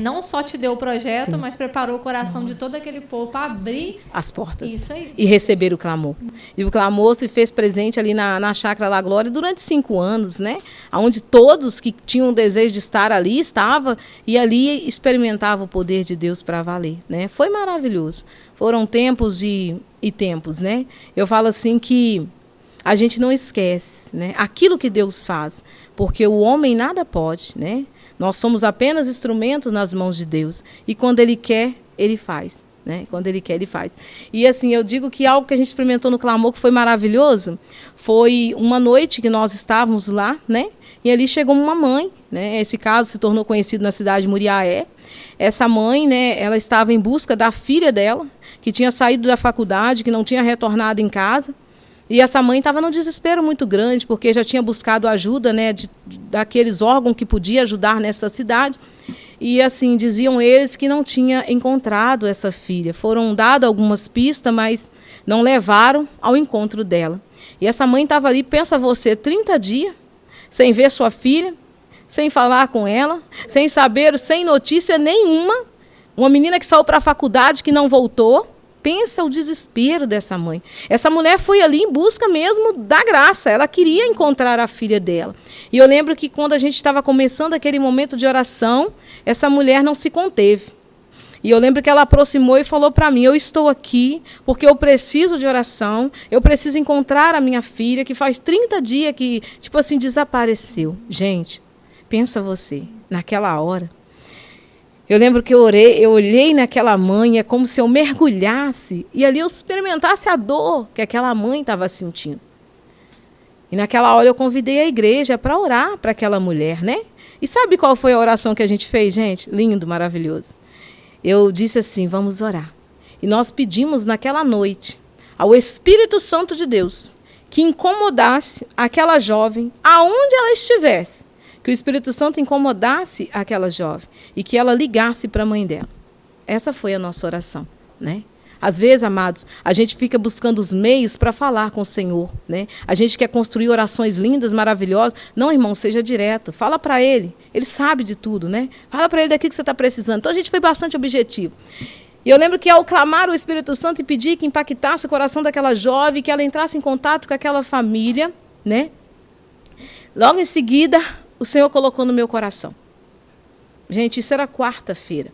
não só te deu o projeto, sim, mas preparou o coração de todo aquele povo para abrir as portas. Isso aí. E receber o clamor. E o clamor se fez presente ali na Chácara La Glória durante 5 anos, né? Onde todos que tinham o desejo de estar ali, estava e ali experimentava o poder de Deus para valer, né? Foi maravilhoso. Foram tempos e tempos, né? Eu falo assim que a gente não esquece, né? Aquilo que Deus faz, porque o homem nada pode, né? Nós somos apenas instrumentos nas mãos de Deus e quando Ele quer, Ele faz. Né? Quando Ele quer, Ele faz. E assim, eu digo que algo que a gente experimentou no clamor que foi maravilhoso, foi uma noite que nós estávamos lá, né? E ali chegou uma mãe, né? Esse caso se tornou conhecido na cidade de Muriaé. Essa mãe, né, ela estava em busca da filha dela, que tinha saído da faculdade, que não tinha retornado em casa. E essa mãe estava num desespero muito grande, porque já tinha buscado ajuda, né, daqueles órgãos que podia ajudar nessa cidade. E assim, diziam eles que não tinha encontrado essa filha. Foram dadas algumas pistas, mas não levaram ao encontro dela. E essa mãe estava ali, pensa você, 30 dias, sem ver sua filha, sem falar com ela, sem saber, sem notícia nenhuma. Uma menina que saiu para a faculdade, que não voltou. Pensa o desespero dessa mãe. Essa mulher foi ali em busca mesmo da graça. Ela queria encontrar a filha dela. E eu lembro que quando a gente estava começando aquele momento de oração, essa mulher não se conteve. E eu lembro que ela aproximou e falou para mim, eu estou aqui porque eu preciso de oração, eu preciso encontrar a minha filha, que faz 30 dias que, tipo assim, desapareceu. Gente, pensa você, naquela hora. Eu lembro que eu olhei naquela mãe, é como se eu mergulhasse e ali eu experimentasse a dor que aquela mãe estava sentindo. E naquela hora eu convidei a igreja para orar para aquela mulher, né? E sabe qual foi a oração que a gente fez, gente? Lindo, maravilhoso. Eu disse assim, vamos orar. E nós pedimos naquela noite ao Espírito Santo de Deus que incomodasse aquela jovem aonde ela estivesse. Que o Espírito Santo incomodasse aquela jovem e que ela ligasse para a mãe dela. Essa foi a nossa oração, né? Às vezes, amados, a gente fica buscando os meios para falar com o Senhor, né? A gente quer construir orações lindas, maravilhosas. Não, irmão, seja direto. Fala para Ele. Ele sabe de tudo, né? Fala para Ele daquilo que você está precisando. Então, a gente foi bastante objetivo. E eu lembro que ao clamar o Espírito Santo e pedir que impactasse o coração daquela jovem, que ela entrasse em contato com aquela família, né? Logo em seguida, o Senhor colocou no meu coração. Gente, isso era quarta-feira.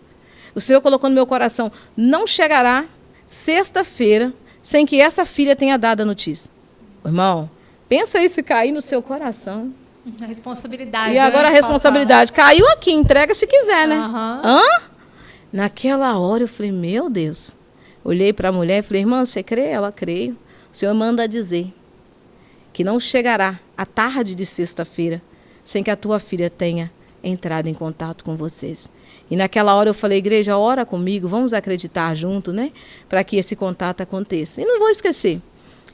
O Senhor colocou no meu coração, não chegará sexta-feira sem que essa filha tenha dado a notícia. Irmão, pensa isso cair no seu coração. A responsabilidade. E agora a responsabilidade. Caiu aqui, entrega se quiser, né? Uhum. Naquela hora eu falei, meu Deus. Olhei para a mulher e falei, irmã, você crê? Ela creio. O Senhor manda dizer que não chegará a tarde de sexta-feira sem que a tua filha tenha entrado em contato com vocês. E naquela hora eu falei, igreja, ora comigo, vamos acreditar junto, né? Para que esse contato aconteça. E não vou esquecer.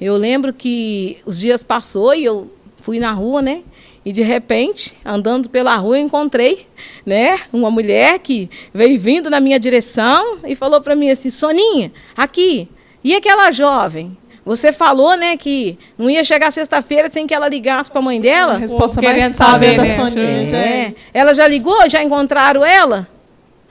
Eu lembro que os dias passou e eu fui na rua, né? E de repente, andando pela rua, eu encontrei, né, uma mulher que veio vindo na minha direção e falou para mim assim: Soninha, aqui, e aquela jovem? Você falou, né, que não ia chegar sexta-feira sem que ela ligasse para a mãe dela? A resposta Pô, mais querendo sábia saber, da né? Soninha, gente. Ela já ligou? Já encontraram ela?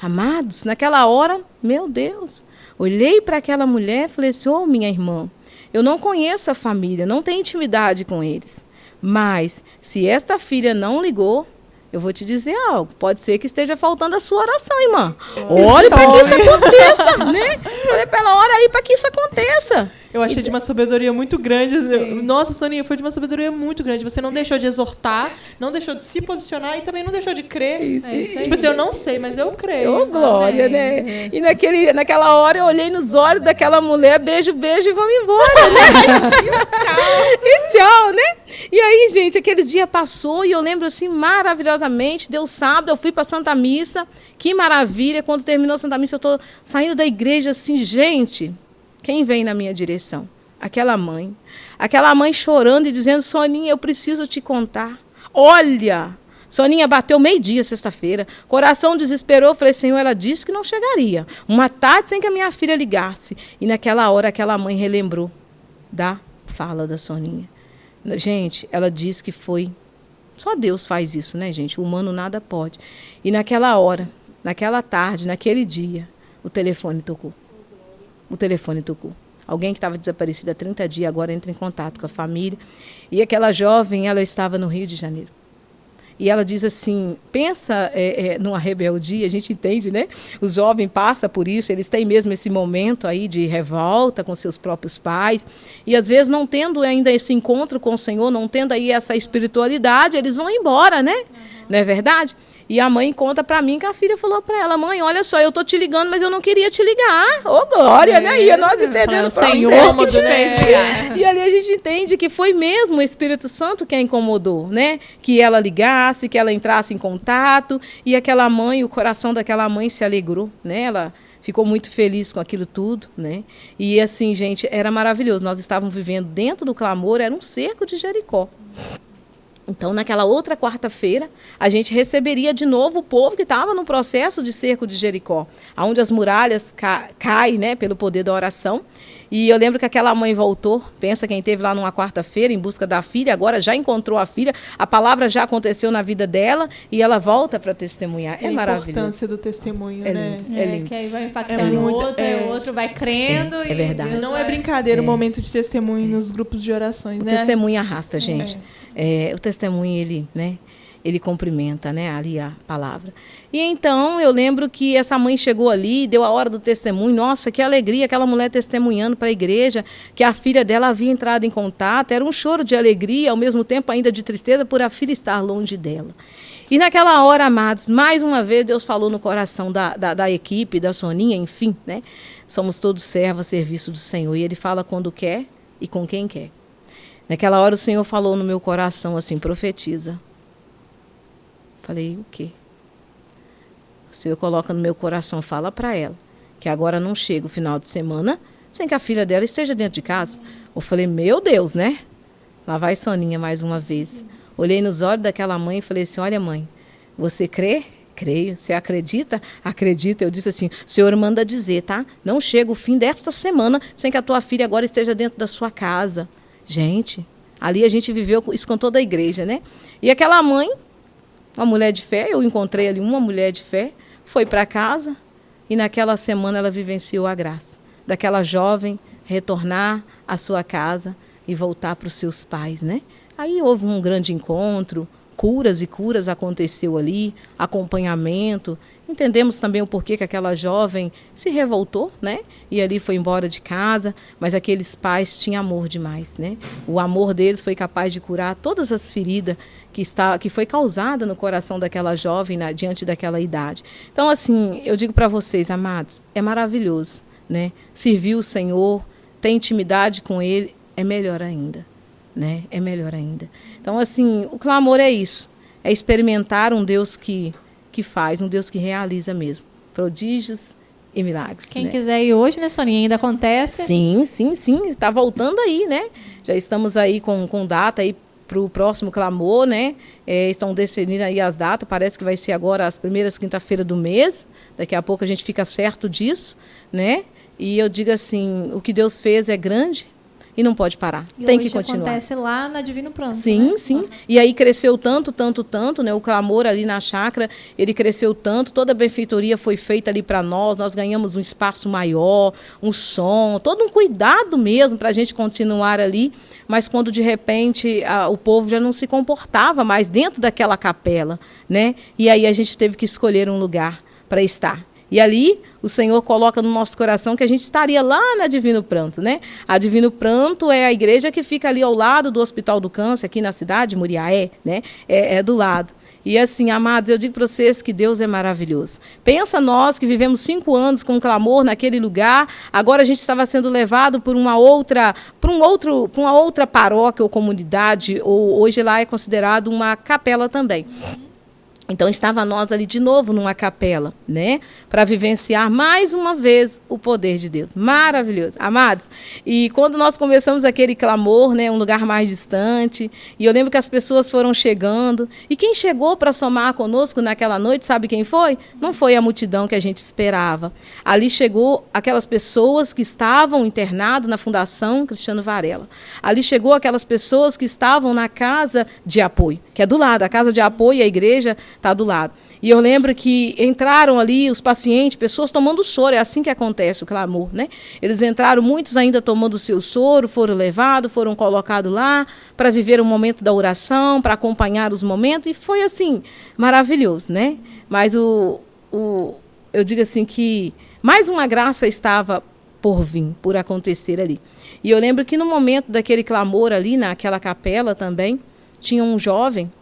Amados, naquela hora, meu Deus, olhei para aquela mulher e falei assim: ô, minha irmã, eu não conheço a família, não tenho intimidade com eles. Mas, se esta filha não ligou, eu vou te dizer algo. Pode ser que esteja faltando a sua oração, irmã. Ore para que isso aconteça, né? Olha pela hora aí para que isso aconteça. Eu achei de uma sabedoria muito grande. Nossa, Soninha, foi de uma sabedoria muito grande. Você não deixou de exortar, não deixou de se posicionar e também não deixou de crer. Isso tipo assim, eu não sei, mas eu creio. Ô, glória, né? E naquela hora eu olhei nos olhos daquela mulher, beijo, beijo e vamos embora, né? E tchau, né? E aí, gente, aquele dia passou e eu lembro assim maravilhosamente. Deu sábado, eu fui para Santa Missa. Que maravilha. Quando terminou a Santa Missa, eu estou saindo da igreja assim, gente. Quem vem na minha direção? Aquela mãe chorando e dizendo: Soninha, eu preciso te contar. Olha, Soninha bateu meio-dia sexta-feira, coração desesperou, eu falei: Senhor, ela disse que não chegaria. Uma tarde sem que a minha filha ligasse. E naquela hora aquela mãe relembrou da fala da Soninha. Gente, ela disse que foi... Só Deus faz isso, né, gente? O humano nada pode. E naquela hora, naquela tarde, naquele dia, o telefone tocou. O telefone tocou. Alguém que estava desaparecida há 30 dias agora entra em contato com a família. E aquela jovem, ela estava no Rio de Janeiro. E ela diz assim, pensa numa rebeldia, a gente entende, né? Os jovens passam por isso, eles têm mesmo esse momento aí de revolta com seus próprios pais. E às vezes não tendo ainda esse encontro com o Senhor, não tendo aí essa espiritualidade, eles vão embora, né? Não é verdade? E a mãe conta para mim que a filha falou para ela: mãe, olha só, eu tô te ligando, mas eu não queria te ligar. Ô, glória, né? E nós entendendo o Senhor que te fez ligar. E ali a gente entende que foi mesmo o Espírito Santo que a incomodou, né? Que ela ligasse, que ela entrasse em contato. E aquela mãe, o coração daquela mãe se alegrou, né? Ela ficou muito feliz com aquilo tudo, né? E assim, gente, era maravilhoso. Nós estávamos vivendo dentro do clamor, era um cerco de Jericó. Então, naquela outra quarta-feira, a gente receberia de novo o povo que estava no processo de cerco de Jericó, onde as muralhas caem, né, pelo poder da oração. E eu lembro que aquela mãe voltou, pensa quem esteve lá numa quarta-feira em busca da filha, agora já encontrou a filha, a palavra já aconteceu na vida dela e ela volta para testemunhar. É maravilhoso. A importância do testemunho, né? É lindo. Que aí vai impactando o outro, e o outro vai crendo. É verdade. Não é brincadeira o momento de testemunho nos grupos de orações, né? O testemunho arrasta, gente. O testemunho, ele, né? Ele cumprimenta, né, ali a palavra. E então eu lembro que essa mãe chegou ali, deu a hora do testemunho. Nossa, que alegria, aquela mulher testemunhando para a igreja que a filha dela havia entrado em contato. Era um choro de alegria, ao mesmo tempo ainda de tristeza por a filha estar longe dela. E naquela hora, amados, mais uma vez Deus falou no coração da equipe, da Soninha, enfim, né? Somos todos servos a serviço do Senhor. E Ele fala quando quer e com quem quer. Naquela hora o Senhor falou no meu coração assim: profetiza. Falei: o quê? O Senhor coloca no meu coração, fala para ela que agora não chega o final de semana sem que a filha dela esteja dentro de casa. Eu falei: meu Deus, né? Lá vai Soninha mais uma vez. Olhei nos olhos daquela mãe e falei assim: olha, mãe, você crê? Creio. Você acredita? Acredito. Eu disse assim: o Senhor manda dizer, tá? Não chega o fim desta semana sem que a tua filha agora esteja dentro da sua casa. Gente, ali a gente viveu isso com toda a igreja, né? E aquela mãe, uma mulher de fé, eu encontrei ali uma mulher de fé, foi para casa e naquela semana ela vivenciou a graça daquela jovem retornar à sua casa e voltar para os seus pais, né? Aí houve um grande encontro, curas e curas aconteceu ali, acompanhamento. Entendemos também o porquê que aquela jovem se revoltou, né? E ali foi embora de casa, mas aqueles pais tinham amor demais, né? O amor deles foi capaz de curar todas as feridas que foi causada no coração daquela jovem diante daquela idade. Então, assim, eu digo para vocês, amados, é maravilhoso, né? Servir o Senhor, ter intimidade com Ele, é melhor ainda, né? É melhor ainda. Então, assim, o clamor é isso, é experimentar um Deus que faz, um Deus que realiza mesmo prodígios e milagres. Quem né? quiser ir hoje, né, Soninha, ainda acontece? Sim, está voltando aí, né? Já estamos aí com data aí o próximo clamor, né? Estão decidindo aí as datas, parece que vai ser agora as primeiras quinta-feiras do mês, daqui a pouco a gente fica certo disso, né? E eu digo assim, o que Deus fez é grande e não pode parar, E tem hoje que continuar. acontece lá na Divino Pranto, Sim, né? sim. E aí cresceu tanto, né? O clamor ali na chácara, ele cresceu tanto, toda a benfeitoria foi feita ali para nós ganhamos um espaço maior, um som, todo um cuidado mesmo para a gente continuar ali, mas quando de repente o povo já não se comportava mais dentro daquela capela, né? E aí a gente teve que escolher um lugar para estar. E ali o Senhor coloca no nosso coração que a gente estaria lá na Divino Pranto, né? A Divino Pranto é a igreja que fica ali ao lado do Hospital do Câncer, aqui na cidade, Muriaé, né? É do lado. E assim, amados, eu digo para vocês que Deus é maravilhoso. Pensa nós que vivemos 5 anos com clamor naquele lugar, agora a gente estava sendo levado por uma outra paróquia ou comunidade, ou hoje lá é considerado uma capela também. Então, estava nós ali de novo numa capela, né? Para vivenciar mais uma vez o poder de Deus. Maravilhoso. Amados, e quando nós começamos aquele clamor, né? Um lugar mais distante, e eu lembro que as pessoas foram chegando, e quem chegou para somar conosco naquela noite, sabe quem foi? Não foi a multidão que a gente esperava. Ali chegou aquelas pessoas que estavam internadas na Fundação Cristiano Varela. Ali chegou aquelas pessoas que estavam na casa de apoio, que é do lado. A casa de apoio e a igreja está do lado. E eu lembro que entraram ali os pacientes, pessoas tomando soro, é assim que acontece o clamor, né? Eles entraram, muitos ainda tomando o seu soro, foram levados, foram colocados lá para viver o momento da oração, para acompanhar os momentos, e foi assim, maravilhoso, né? Mas eu digo assim que mais uma graça estava por vir, por acontecer ali. E eu lembro que no momento daquele clamor ali, naquela capela também, tinha um jovem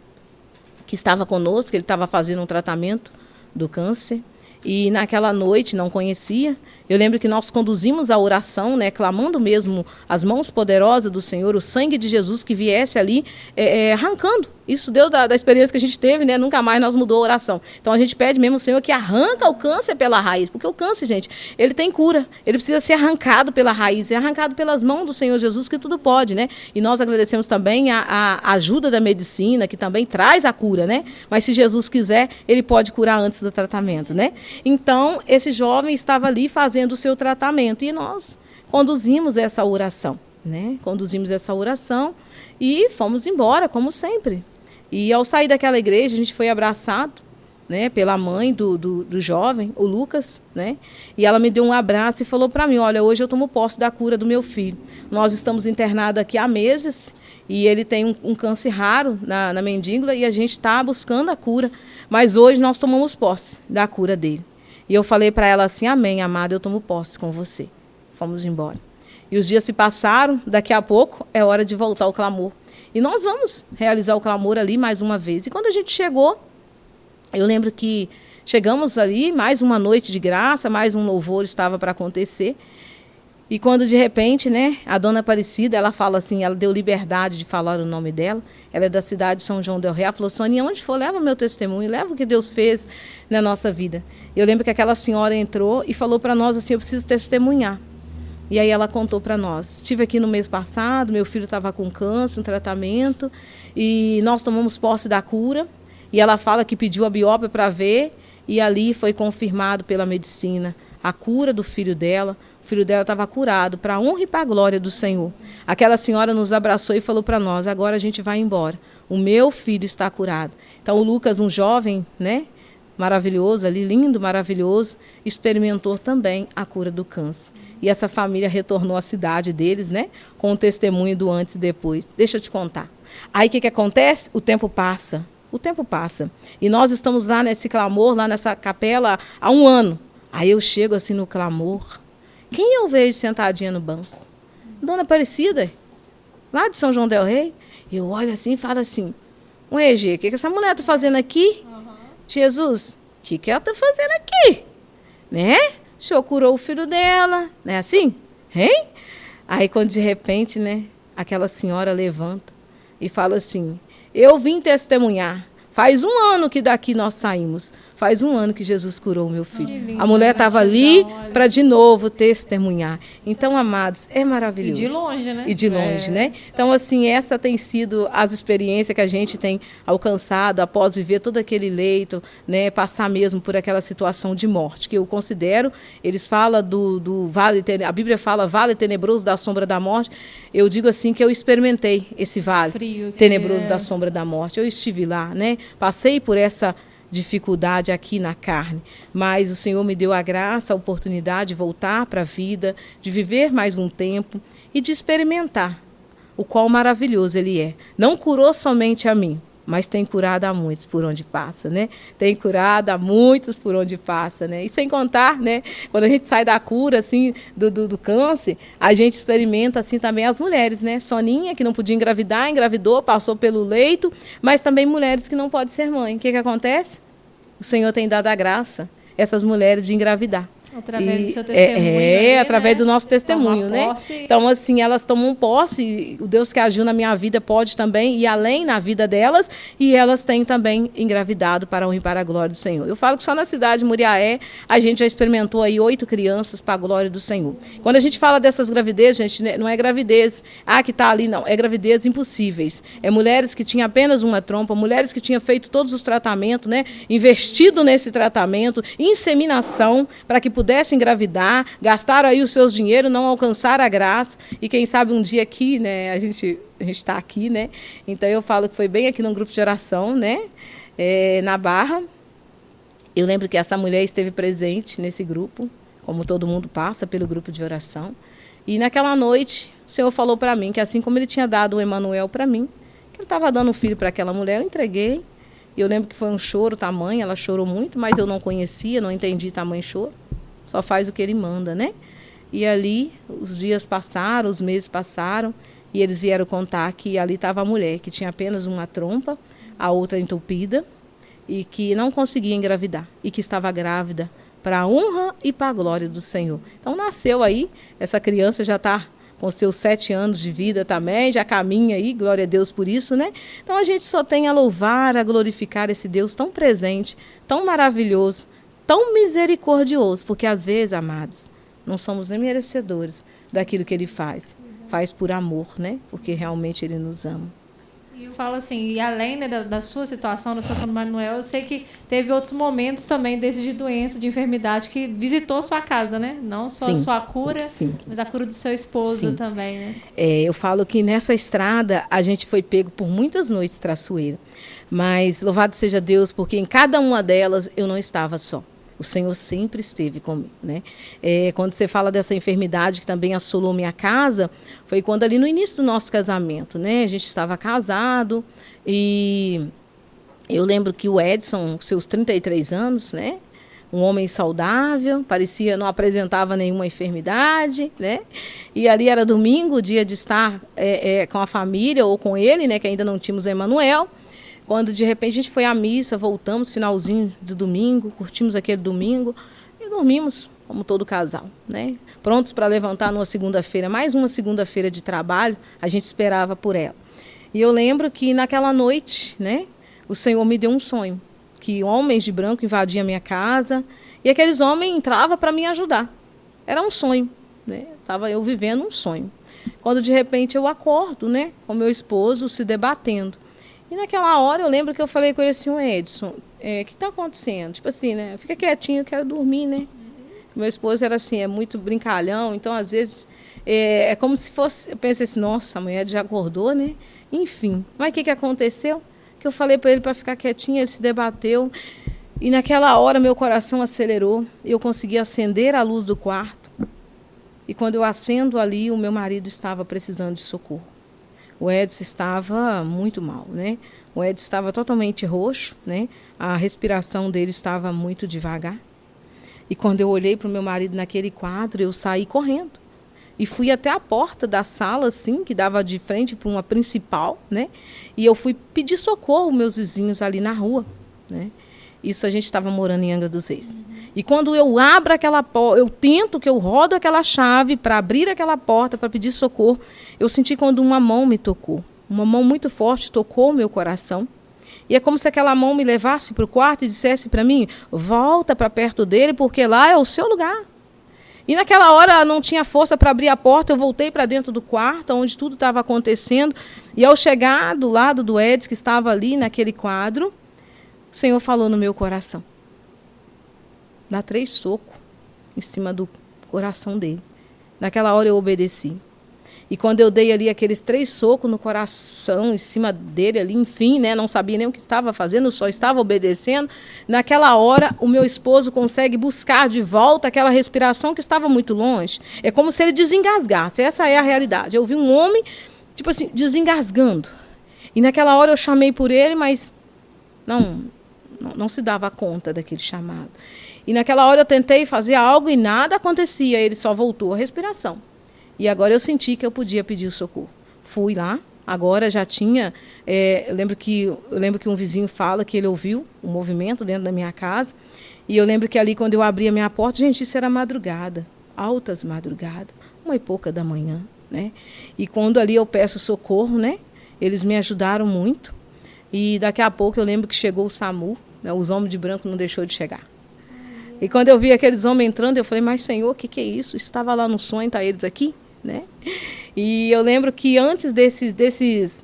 que estava conosco, ele estava fazendo um tratamento do câncer, e naquela noite não conhecia. Eu lembro que nós conduzimos a oração, né, clamando mesmo as mãos poderosas do Senhor, o sangue de Jesus que viesse ali arrancando. Isso deu da experiência que a gente teve, né? Nunca mais nós mudou a oração. Então a gente pede mesmo ao Senhor que arranca o câncer pela raiz, porque o câncer, gente, ele tem cura, ele precisa ser arrancado pela raiz, é arrancado pelas mãos do Senhor Jesus, que tudo pode, né? E nós agradecemos também a ajuda da medicina, que também traz a cura, né? Mas se Jesus quiser, ele pode curar antes do tratamento, né? Então, esse jovem estava ali fazendo o seu tratamento e nós conduzimos essa oração, né? Conduzimos essa oração e fomos embora, como sempre. E ao sair daquela igreja, a gente foi abraçado, né, pela mãe do jovem, o Lucas, né? E ela me deu um abraço e falou para mim, olha, hoje eu tomo posse da cura do meu filho. Nós estamos internados aqui há meses e ele tem um câncer raro na mandíbula e a gente está buscando a cura. Mas hoje nós tomamos posse da cura dele. E eu falei para ela assim, amém, amada, eu tomo posse com você. Fomos embora. E os dias se passaram, daqui a pouco é hora de voltar ao clamor. E nós vamos realizar o clamor ali mais uma vez. E quando a gente chegou, eu lembro que chegamos ali, mais uma noite de graça, mais um louvor estava para acontecer. E quando de repente, né, a dona Aparecida, ela fala assim, ela deu liberdade de falar o nome dela, ela é da cidade de São João del Rei, ela falou, Sônia, onde for, leva meu testemunho, leva o que Deus fez na nossa vida. Eu lembro que aquela senhora entrou e falou para nós assim, eu preciso testemunhar. E aí ela contou para nós, estive aqui no mês passado, meu filho estava com câncer, um tratamento, e nós tomamos posse da cura, e ela fala que pediu a biópsia para ver, e ali foi confirmado pela medicina a cura do filho dela. O filho dela estava curado, para a honra e para a glória do Senhor. Aquela senhora nos abraçou e falou para nós, agora a gente vai embora, o meu filho está curado. Então o Lucas, um jovem, né, maravilhoso ali, lindo, maravilhoso, experimentou também a cura do câncer. E essa família retornou à cidade deles, né, com o testemunho do antes e depois. Deixa eu te contar. Aí o que acontece? O tempo passa. O tempo passa. E nós estamos lá nesse clamor, lá nessa capela, há 1 ano. Aí eu chego assim no clamor. Quem eu vejo sentadinha no banco? Dona Aparecida, lá de São João del Rei. Eu olho assim e falo assim, ué, Gê, o que essa mulher está fazendo aqui? Jesus, o que ela está fazendo aqui? Né? O senhor curou o filho dela, não é assim? Hein? Aí quando de repente, né, aquela senhora levanta e fala assim, eu vim testemunhar Faz 1 ano que daqui nós saímos. Faz 1 ano que Jesus curou o meu filho. lindo, A mulher estava ali gratidão, para de novo testemunhar. Então, amados, é maravilhoso. E de longe, né? E de longe, né? Então, assim, essa tem sido as experiências que a gente tem alcançado após viver todo aquele leito, né? Passar mesmo por aquela situação de morte, que eu considero, eles falam do vale, a Bíblia fala vale tenebroso da sombra da morte. Eu digo assim que eu experimentei esse vale Frio, tenebroso da sombra da morte. Eu estive lá, né? Passei por essa dificuldade aqui na carne, mas o Senhor me deu a graça, a oportunidade de voltar para a vida, de viver mais um tempo e de experimentar o qual maravilhoso Ele é. Não curou somente a mim, mas tem curado a muitos por onde passa, né? Tem curado a muitos por onde passa, né? E sem contar, né? Quando a gente sai da cura, assim, do câncer, a gente experimenta, assim, também as mulheres, né? Soninha, que não podia engravidar, engravidou, passou pelo leito, mas também mulheres que não podem ser mãe. O que acontece? O Senhor tem dado a graça a essas mulheres de engravidar. Através do seu testemunho. Através do nosso testemunho, né? Posse. Então, assim, elas tomam posse, o Deus que agiu na minha vida pode também ir além na vida delas, e elas têm também engravidado para a honra e para a glória do Senhor. Eu falo que só na cidade de Muriaé, a gente já experimentou aí 8 crianças para a glória do Senhor. Quando a gente fala dessas gravidez, gente, não é gravidez, que está ali, não, é gravidez impossíveis. É mulheres que tinham apenas uma trompa, mulheres que tinham feito todos os tratamentos, né? Investido nesse tratamento, inseminação, para que pudessem engravidar, gastaram aí os seus dinheiros, não alcançaram a graça, e quem sabe um dia aqui, né, a gente está aqui, né, então eu falo que foi bem aqui num grupo de oração, né, na Barra. Eu lembro que essa mulher esteve presente nesse grupo, como todo mundo passa pelo grupo de oração, e naquela noite o Senhor falou para mim que assim como Ele tinha dado o Emanuel para mim, que Ele estava dando um filho para aquela mulher, eu entreguei. E eu lembro que foi um choro tamanho, ela chorou muito, mas eu não conhecia, não entendi tamanho choro. Só faz o que Ele manda, né? E ali, os dias passaram, os meses passaram, e eles vieram contar que ali estava a mulher, que tinha apenas uma trompa, a outra entupida, e que não conseguia engravidar, e que estava grávida, para a honra e para a glória do Senhor. Então, nasceu aí, essa criança já está com seus 7 anos de vida também, já caminha aí, glória a Deus por isso, né? Então, a gente só tem a louvar, a glorificar esse Deus tão presente, tão maravilhoso, tão misericordioso, porque às vezes, amados, não somos nem merecedores daquilo que Ele faz. Faz por amor, né? Porque realmente Ele nos ama. E eu falo assim, e além, né, da sua situação, da situação do Manuel, eu sei que teve outros momentos também desses de doença, de enfermidade, que visitou a sua casa, né? Não só a sua cura, mas a cura do seu esposo também, né? Eu falo que nessa estrada a gente foi pego por muitas noites traiçoeiras. Mas louvado seja Deus, porque em cada uma delas eu não estava só. O Senhor sempre esteve comigo, né? Quando você fala dessa enfermidade que também assolou minha casa, foi quando ali no início do nosso casamento, né? A gente estava casado e eu lembro que o Edson, com seus 33 anos, né? Um homem saudável, parecia, não apresentava nenhuma enfermidade, né? E ali era domingo, dia de estar com a família ou com ele, né? Que ainda não tínhamos Emanuel. Quando, de repente, a gente foi à missa, voltamos, finalzinho do domingo, curtimos aquele domingo e dormimos, como todo casal, né? Prontos para levantar numa segunda-feira, mais uma segunda-feira de trabalho, a gente esperava por ela. E eu lembro que naquela noite, né, o Senhor me deu um sonho, que homens de branco invadiam a minha casa e aqueles homens entravam para me ajudar. Era um sonho, né? Estava eu vivendo um sonho. Quando, de repente, eu acordo, né, com meu esposo se debatendo. E naquela hora eu lembro que eu falei com ele assim, Edson, o que está acontecendo? Tipo assim, né? Fica quietinho, eu quero dormir, né? Meu esposo era assim, é muito brincalhão, então às vezes é como se fosse, eu pensei assim, nossa, a mulher já acordou, né? Enfim, mas o que aconteceu? Que eu falei para ele para ficar quietinho, ele se debateu. E naquela hora meu coração acelerou, eu consegui acender a luz do quarto. E quando eu acendo ali, o meu marido estava precisando de socorro. O Edson estava muito mal, né? O Edson estava totalmente roxo, né? A respiração dele estava muito devagar. E quando eu olhei para o meu marido naquele quadro, eu saí correndo. E fui até a porta da sala, assim, que dava de frente para uma principal, né? E eu fui pedir socorro aos meus vizinhos ali na rua, né? Isso a gente estava morando em Angra dos Reis. E quando eu abro aquela porta, eu rodo aquela chave para abrir aquela porta, para pedir socorro, eu senti quando uma mão me tocou. Uma mão muito forte tocou o meu coração. E é como se aquela mão me levasse para o quarto e dissesse para mim, volta para perto dele, porque lá é o seu lugar. E naquela hora não tinha força para abrir a porta, eu voltei para dentro do quarto, onde tudo estava acontecendo. E ao chegar do lado do Edson, que estava ali naquele quadro, o Senhor falou no meu coração. Dá 3 socos em cima do coração dele. Naquela hora eu obedeci. E quando eu dei ali aqueles 3 socos no coração, em cima dele ali, enfim, né, não sabia nem o que estava fazendo, só estava obedecendo. Naquela hora, o meu esposo consegue buscar de volta aquela respiração que estava muito longe. É como se ele desengasgasse. Essa é a realidade. Eu vi um homem, tipo assim, desengasgando. E naquela hora eu chamei por ele, mas não se dava conta daquele chamado. E naquela hora eu tentei fazer algo e nada acontecia. Ele só voltou a respiração. E agora eu senti que eu podia pedir o socorro. Fui lá, agora já tinha... eu lembro que um vizinho fala que ele ouviu o movimento dentro da minha casa. E eu lembro que ali, quando eu abri a minha porta, gente, isso era madrugada, altas madrugadas, 1h pouca da manhã, né? E quando ali eu peço socorro, né? Eles me ajudaram muito. E daqui a pouco eu lembro que chegou o SAMU, né? Os homens de branco não deixou de chegar. E quando eu vi aqueles homens entrando, eu falei, mas Senhor, o que é isso? Estava lá no sonho, tá eles aqui? Né? E eu lembro que antes desses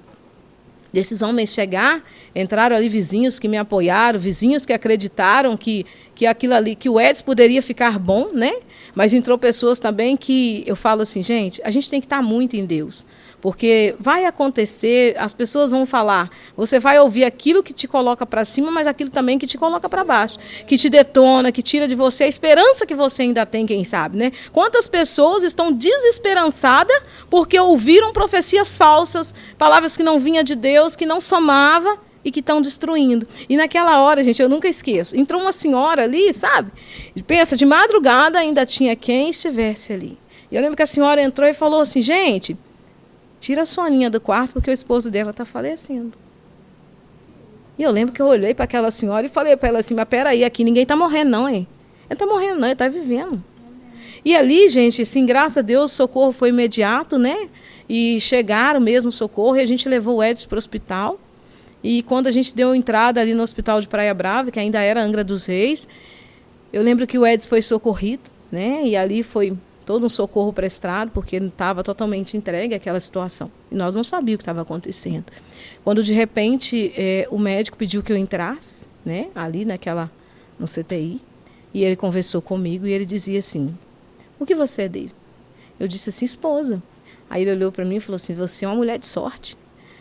homens chegar, entraram ali vizinhos que me apoiaram, vizinhos que acreditaram que aquilo ali, que o Edson poderia ficar bom, né? Mas entrou pessoas também que eu falo assim, gente, a gente tem que estar muito em Deus. Porque vai acontecer, as pessoas vão falar, você vai ouvir aquilo que te coloca para cima, mas aquilo também que te coloca para baixo, que te detona, que tira de você a esperança que você ainda tem, quem sabe, né? Quantas pessoas estão desesperançadas porque ouviram profecias falsas, palavras que não vinham de Deus, que não somava e que estão destruindo. E naquela hora, gente, eu nunca esqueço, entrou uma senhora ali, sabe? Pensa, de madrugada ainda tinha quem estivesse ali. E eu lembro que a senhora entrou e falou assim, gente, tira a Soninha do quarto porque o esposo dela está falecendo. E eu lembro que eu olhei para aquela senhora e falei para ela assim, mas peraí, aqui ninguém está morrendo não, hein? Ele está morrendo não, ele está vivendo. E ali, gente, assim, graças a Deus, o socorro foi imediato, né? E chegaram mesmo o socorro e a gente levou o Edson para o hospital. E quando a gente deu entrada ali no hospital de Praia Brava, que ainda era Angra dos Reis, eu lembro que o Edson foi socorrido, né? E ali foi todo um socorro prestado, porque ele estava totalmente entregue àquela situação. E nós não sabíamos o que estava acontecendo. Quando, de repente, o médico pediu que eu entrasse, né, ali no CTI, e ele conversou comigo e ele dizia assim, o que você é dele? Eu disse assim, esposa. Aí ele olhou para mim e falou assim, você é uma mulher de sorte.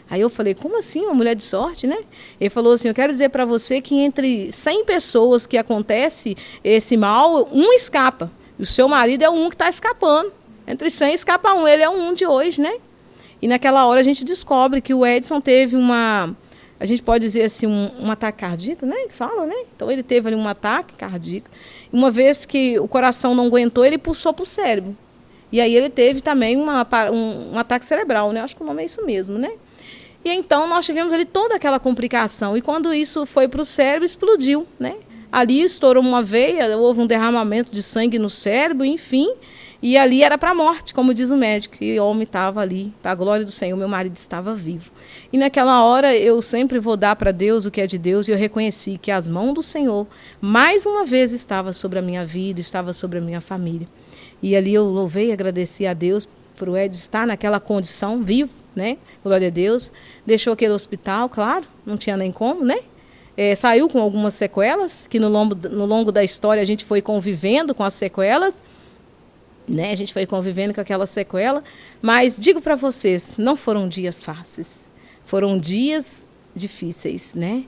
Aí eu falei, como assim, uma mulher de sorte, né? Ele falou assim, eu quero dizer para você que entre 100 pessoas que acontece esse mal, um escapa. E o seu marido é um que está escapando. Entre 100 escapa um, ele é um de hoje, né? E naquela hora a gente descobre que o Edson teve a gente pode dizer assim, um ataque cardíaco, né? Que fala, né? Então ele teve ali um ataque cardíaco. Uma vez que o coração não aguentou, ele pulsou para o cérebro. E aí ele teve também um ataque cerebral, né? Acho que o nome é isso mesmo, né? E então nós tivemos ali toda aquela complicação. E quando isso foi para o cérebro, explodiu, né? Ali estourou uma veia, houve um derramamento de sangue no cérebro, enfim. E ali era para a morte, como diz o médico. E o homem estava ali, para a glória do Senhor, meu marido estava vivo. E naquela hora eu sempre vou dar para Deus o que é de Deus. E eu reconheci que as mãos do Senhor, mais uma vez, estavam sobre a minha vida, estava sobre a minha família. E ali eu louvei e agradeci a Deus por o Edson estar naquela condição, vivo, né? Glória a Deus. Deixou aquele hospital, claro, não tinha nem como, né? Saiu com algumas sequelas, que no longo da história a gente foi convivendo com as sequelas, né? A gente foi convivendo com aquela sequela, mas digo para vocês, não foram dias fáceis, foram dias difíceis, né?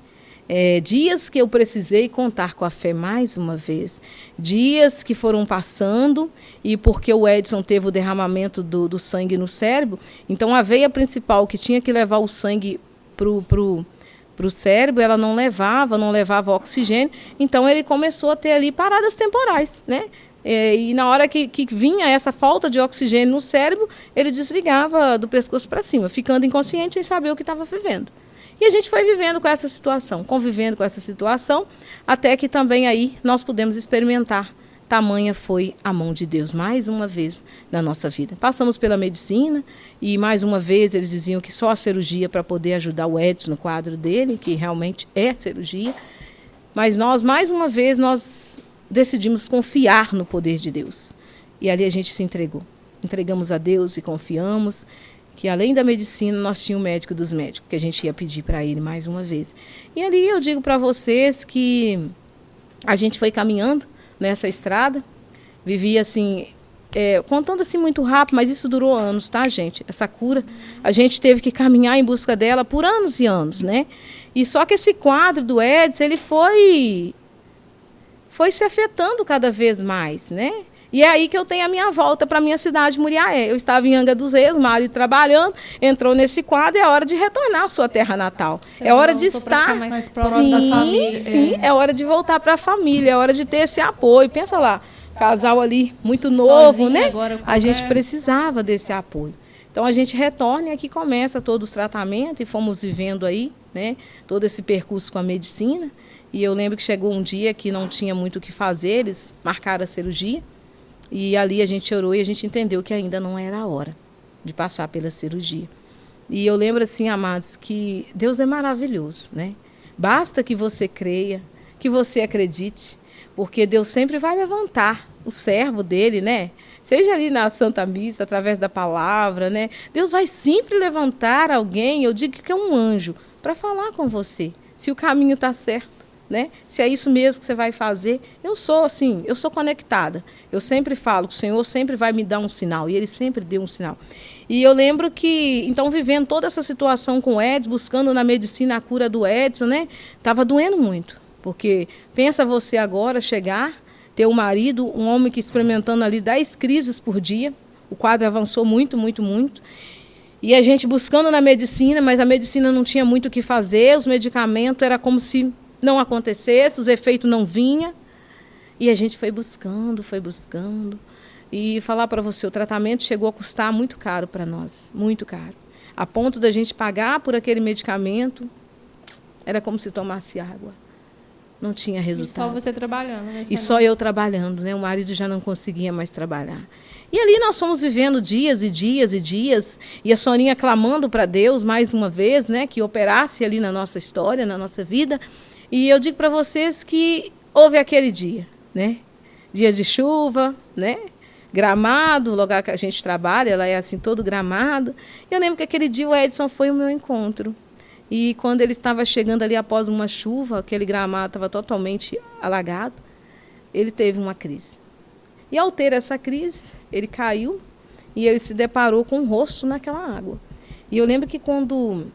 Dias que eu precisei contar com a fé mais uma vez, dias que foram passando e porque o Edson teve o derramamento do sangue no cérebro, então a veia principal que tinha que levar o sangue para o cérebro, ela não levava oxigênio, então ele começou a ter ali paradas temporais, né? E na hora que vinha essa falta de oxigênio no cérebro, ele desligava do pescoço para cima, ficando inconsciente sem saber o que estava vivendo. E a gente foi vivendo com essa situação, convivendo com essa situação, até que também aí nós pudemos experimentar tamanha foi a mão de Deus, mais uma vez, na nossa vida. Passamos pela medicina e, mais uma vez, eles diziam que só a cirurgia para poder ajudar o Edson no quadro dele, que realmente é cirurgia. Mas nós, mais uma vez, nós decidimos confiar no poder de Deus. E ali a gente se entregou. Entregamos a Deus e confiamos que, além da medicina, nós tínhamos o médico dos médicos, que a gente ia pedir para ele mais uma vez. E ali eu digo para vocês que a gente foi caminhando nessa estrada, vivia assim, contando assim muito rápido, mas isso durou anos, tá, gente? Essa cura, a gente teve que caminhar em busca dela por anos e anos, né? E só que esse quadro do Edson, ele foi se afetando cada vez mais, né? E é aí que eu tenho a minha volta para a minha cidade, Muriaé. Eu estava em Angra dos Reis, o marido trabalhando, entrou nesse quadro, é hora de retornar à sua terra natal. É hora de estar mais próximo da família. Sim, é hora de voltar para a família, é hora de ter esse apoio. Pensa lá, casal ali muito novo, sozinha, né? Agora, a gente precisava desse apoio. Então a gente retorna e aqui começa todos os tratamentos e fomos vivendo aí, né, todo esse percurso com a medicina. E eu lembro que chegou um dia que não tinha muito o que fazer, eles marcaram a cirurgia. E ali a gente orou e a gente entendeu que ainda não era a hora de passar pela cirurgia. E eu lembro assim, amados, que Deus é maravilhoso, né? Basta que você creia, que você acredite, porque Deus sempre vai levantar o servo dele, né? Seja ali na Santa Missa, através da palavra, né? Deus vai sempre levantar alguém, eu digo que é um anjo, para falar com você, se o caminho está certo. Né? Se é isso mesmo que você vai fazer, eu sou assim, eu sou conectada. Eu sempre falo que o Senhor sempre vai me dar um sinal, e Ele sempre deu um sinal. E eu lembro que, então, vivendo toda essa situação com o Edson, buscando na medicina a cura do Edson, né? Estava doendo muito, porque pensa você agora chegar, ter um marido, um homem que experimentando ali 10 crises por dia, o quadro avançou muito, muito, muito. E a gente buscando na medicina, mas a medicina não tinha muito o que fazer, os medicamentos era como se não acontecesse, os efeitos não vinham. E a gente foi buscando. E falar para você, o tratamento chegou a custar muito caro para nós, muito caro. A ponto da gente pagar por aquele medicamento, era como se tomasse água. Não tinha resultado. E só você trabalhando, né? E só eu trabalhando, né? O marido já não conseguia mais trabalhar. E ali nós fomos vivendo dias e dias e dias, e a Soninha clamando para Deus mais uma vez, né? Que operasse ali na nossa história, na nossa vida. E eu digo para vocês que houve aquele dia, né? Dia de chuva, né? Gramado, o lugar que a gente trabalha, ela é assim, todo gramado. Eu lembro que aquele dia o Edson foi o meu encontro. E quando ele estava chegando ali após uma chuva, aquele gramado estava totalmente alagado, ele teve uma crise. E ao ter essa crise, ele caiu e ele se deparou com o rosto naquela água. E eu lembro que quando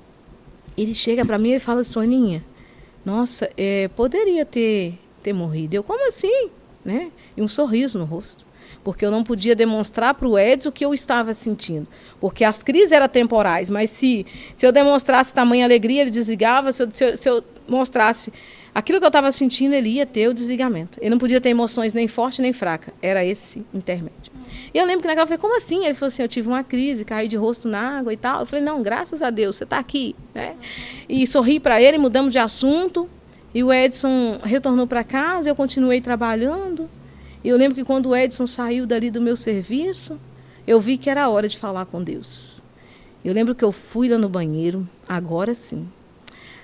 ele chega para mim, ele fala, Soninha, nossa, poderia ter morrido. Eu, como assim? Né? E um sorriso no rosto. Porque eu não podia demonstrar para o Edson o que eu estava sentindo. Porque as crises eram temporais, mas se eu demonstrasse tamanha alegria, ele desligava. Se eu mostrasse aquilo que eu estava sentindo, ele ia ter o desligamento. Ele não podia ter emoções nem forte nem fraca. Era esse intermédio. E eu lembro que naquela eu falei, como assim? Ele falou assim, eu tive uma crise, caí de rosto na água e tal. Eu falei, não, graças a Deus, você está aqui. Né? E sorri para ele, mudamos de assunto. E o Edson retornou para casa, eu continuei trabalhando. E eu lembro que quando o Edson saiu dali do meu serviço, eu vi que era hora de falar com Deus. Eu lembro que eu fui lá no banheiro, agora sim.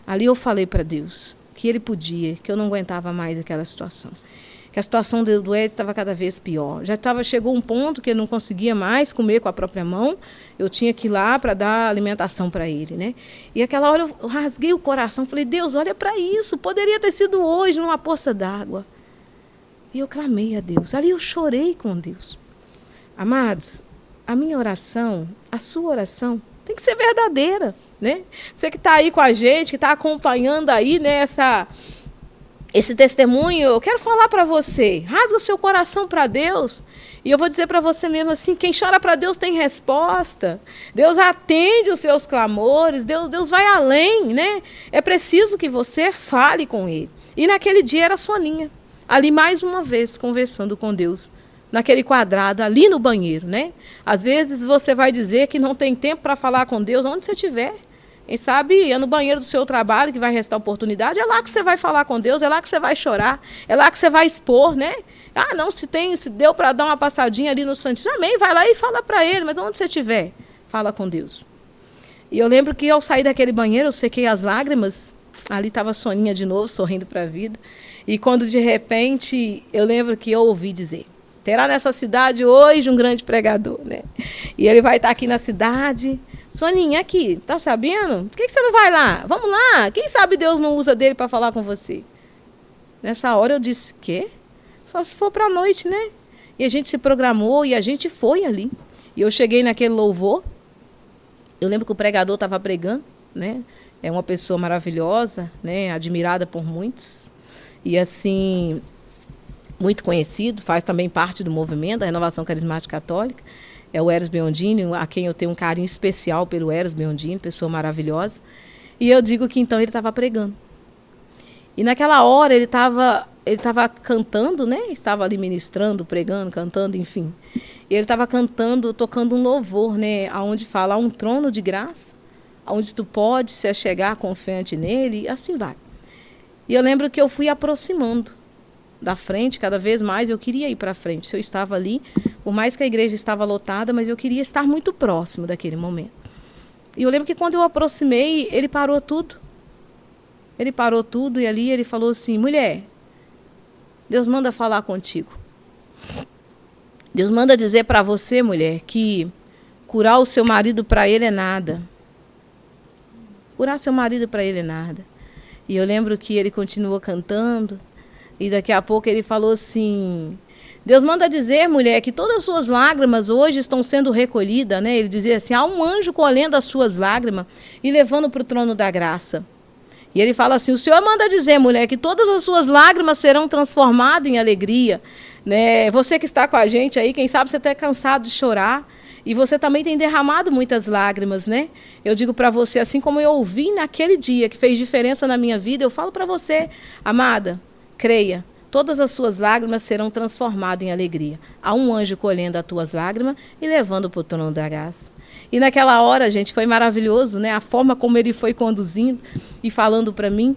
Ali eu falei para Deus que Ele podia, que eu não aguentava mais aquela situação. Que a situação do Edson estava cada vez pior. Chegou um ponto que ele não conseguia mais comer com a própria mão. Eu tinha que ir lá para dar alimentação para ele, né? E aquela hora eu rasguei o coração, falei, Deus, olha para isso, poderia ter sido hoje numa poça d'água. E eu clamei a Deus. Ali eu chorei com Deus. Amados, a minha oração, a sua oração, tem que ser verdadeira, né? Você que está aí com a gente, que está acompanhando aí, né, esse testemunho, eu quero falar para você. Rasga o seu coração para Deus. E eu vou dizer para você mesmo assim, quem chora para Deus tem resposta. Deus atende os seus clamores. Deus vai além, né? É preciso que você fale com Ele. E naquele dia era a Soninha. Ali mais uma vez, conversando com Deus, naquele quadrado, ali no banheiro, né? Às vezes você vai dizer que não tem tempo para falar com Deus onde você estiver. Quem sabe é no banheiro do seu trabalho que vai restar oportunidade, é lá que você vai falar com Deus, é lá que você vai chorar, é lá que você vai expor, né? Ah, não, se deu para dar uma passadinha ali no Santíssimo, amém, vai lá e fala para ele, mas onde você estiver, fala com Deus. E eu lembro que ao sair daquele banheiro, eu sequei as lágrimas, ali estava a Soninha de novo, sorrindo para a vida, e quando de repente, eu lembro que eu ouvi dizer, terá nessa cidade hoje um grande pregador, né? E ele vai estar aqui na cidade. Soninha, aqui, tá sabendo? Por que você não vai lá? Vamos lá. Quem sabe Deus não usa dele para falar com você? Nessa hora eu disse, quê? Só se for para a noite, né? E a gente se programou e a gente foi ali. E eu cheguei naquele louvor. Eu lembro que o pregador estava pregando, né? É uma pessoa maravilhosa, né? Admirada por muitos. E assim, muito conhecido, faz também parte do movimento da Renovação Carismática Católica. É o Eros Biondini, a quem eu tenho um carinho especial pelo Eros Biondini, pessoa maravilhosa. E eu digo que então ele estava pregando. E naquela hora ele estava cantando, né? Estava ali ministrando, pregando, cantando, enfim. E ele estava cantando, tocando um louvor, né? Onde fala, há um trono de graça, onde tu pode se achegar confiante nele, e assim vai. E eu lembro que eu fui aproximando da frente, cada vez mais eu queria ir para frente. Se eu estava ali, por mais que a igreja estava lotada, mas eu queria estar muito próximo daquele momento. E eu lembro que quando eu aproximei, ele parou tudo. Ele parou tudo e ali ele falou assim, mulher, Deus manda falar contigo. Deus manda dizer para você, mulher, que curar o seu marido para ele é nada. Curar seu marido para ele é nada. E eu lembro que ele continuou cantando. E daqui a pouco ele falou assim, Deus manda dizer, mulher, que todas as suas lágrimas hoje estão sendo recolhidas, né? Ele dizia assim, há um anjo colhendo as suas lágrimas e levando para o trono da graça. E ele fala assim, o Senhor manda dizer, mulher, que todas as suas lágrimas serão transformadas em alegria. Né? Você que está com a gente aí, quem sabe você está cansado de chorar. E você também tem derramado muitas lágrimas, né? Eu digo para você, assim como eu ouvi naquele dia que fez diferença na minha vida, eu falo para você, amada, creia, todas as suas lágrimas serão transformadas em alegria. Há um anjo colhendo as tuas lágrimas e levando para o trono da graça. E naquela hora, gente, foi maravilhoso, né? A forma como ele foi conduzindo e falando para mim.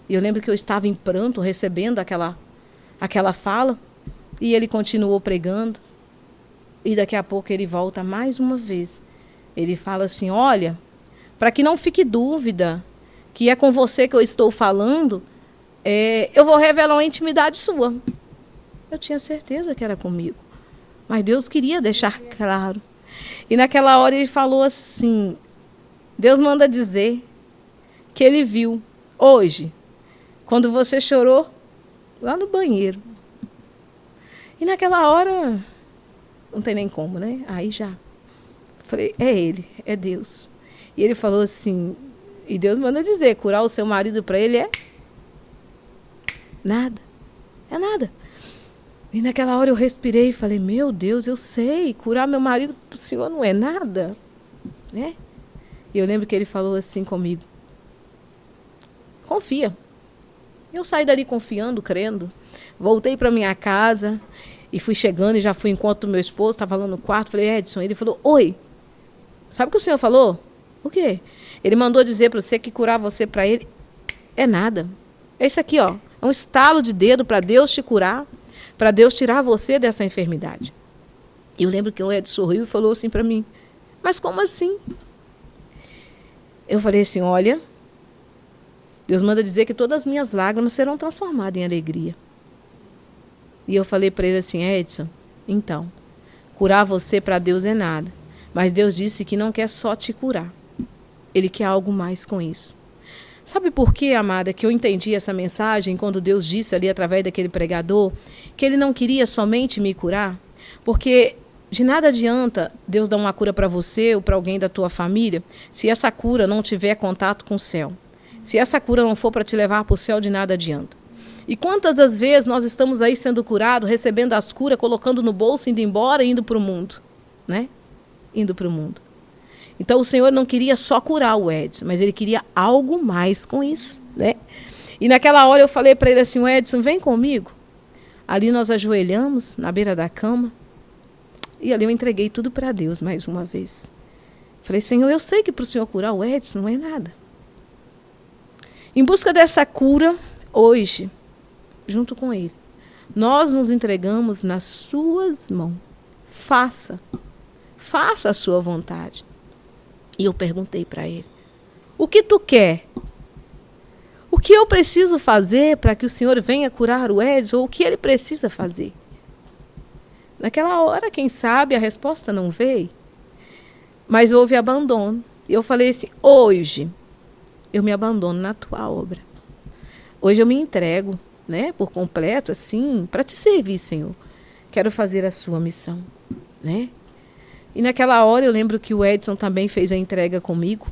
E eu lembro que eu estava em pranto, recebendo aquela fala. E ele continuou pregando. E daqui a pouco ele volta mais uma vez. Ele fala assim, olha, para que não fique dúvida que é com você que eu estou falando, eu vou revelar uma intimidade sua. Eu tinha certeza que era comigo. Mas Deus queria deixar claro. E naquela hora ele falou assim, Deus manda dizer que ele viu hoje, quando você chorou lá no banheiro. E naquela hora, não tem nem como, né? Aí já. Falei, é ele, é Deus. E ele falou assim, e Deus manda dizer, curar o seu marido para ele é nada. É nada. E naquela hora eu respirei e falei, meu Deus, eu sei, curar meu marido para o Senhor não é nada. Né? E eu lembro que ele falou assim comigo, confia. Eu saí dali confiando, crendo. Voltei para minha casa e fui chegando e já fui em encontro do meu esposo, estava lá no quarto, falei, Edson, ele falou, oi, sabe o que o senhor falou? O quê? Ele mandou dizer para você que curar você para ele é nada. É isso aqui, ó, é um estalo de dedo para Deus te curar, para Deus tirar você dessa enfermidade. E eu lembro que o Edson sorriu e falou assim para mim, mas como assim? Eu falei assim, olha, Deus manda dizer que todas as minhas lágrimas serão transformadas em alegria. E eu falei para ele assim, Edson, então, curar você para Deus é nada. Mas Deus disse que não quer só te curar. Ele quer algo mais com isso. Sabe por quê, amada, que eu entendi essa mensagem quando Deus disse ali através daquele pregador que ele não queria somente me curar? Porque de nada adianta Deus dar uma cura para você ou para alguém da tua família se essa cura não tiver contato com o céu. Se essa cura não for para te levar para o céu, de nada adianta. E quantas das vezes nós estamos aí sendo curados, recebendo as curas, colocando no bolso, indo embora e indo para o mundo, né? Indo para o mundo. Então o Senhor não queria só curar o Edson, mas Ele queria algo mais com isso, né? E naquela hora eu falei para ele assim, Edson, vem comigo. Ali nós ajoelhamos na beira da cama e ali eu entreguei tudo para Deus mais uma vez. Falei, Senhor, eu sei que para o Senhor curar o Edson não é nada. Em busca dessa cura, hoje, junto com ele, nós nos entregamos nas suas mãos. Faça a sua vontade. E eu perguntei para ele, o que tu quer? O que eu preciso fazer para que o Senhor venha curar o Edson? Ou o que ele precisa fazer? Naquela hora, quem sabe, a resposta não veio. Mas houve abandono. E eu falei assim, hoje eu me abandono na tua obra. Hoje eu me entrego, né, por completo, assim, para te servir, Senhor. Quero fazer a sua missão, né? E naquela hora eu lembro que o Edson também fez a entrega comigo.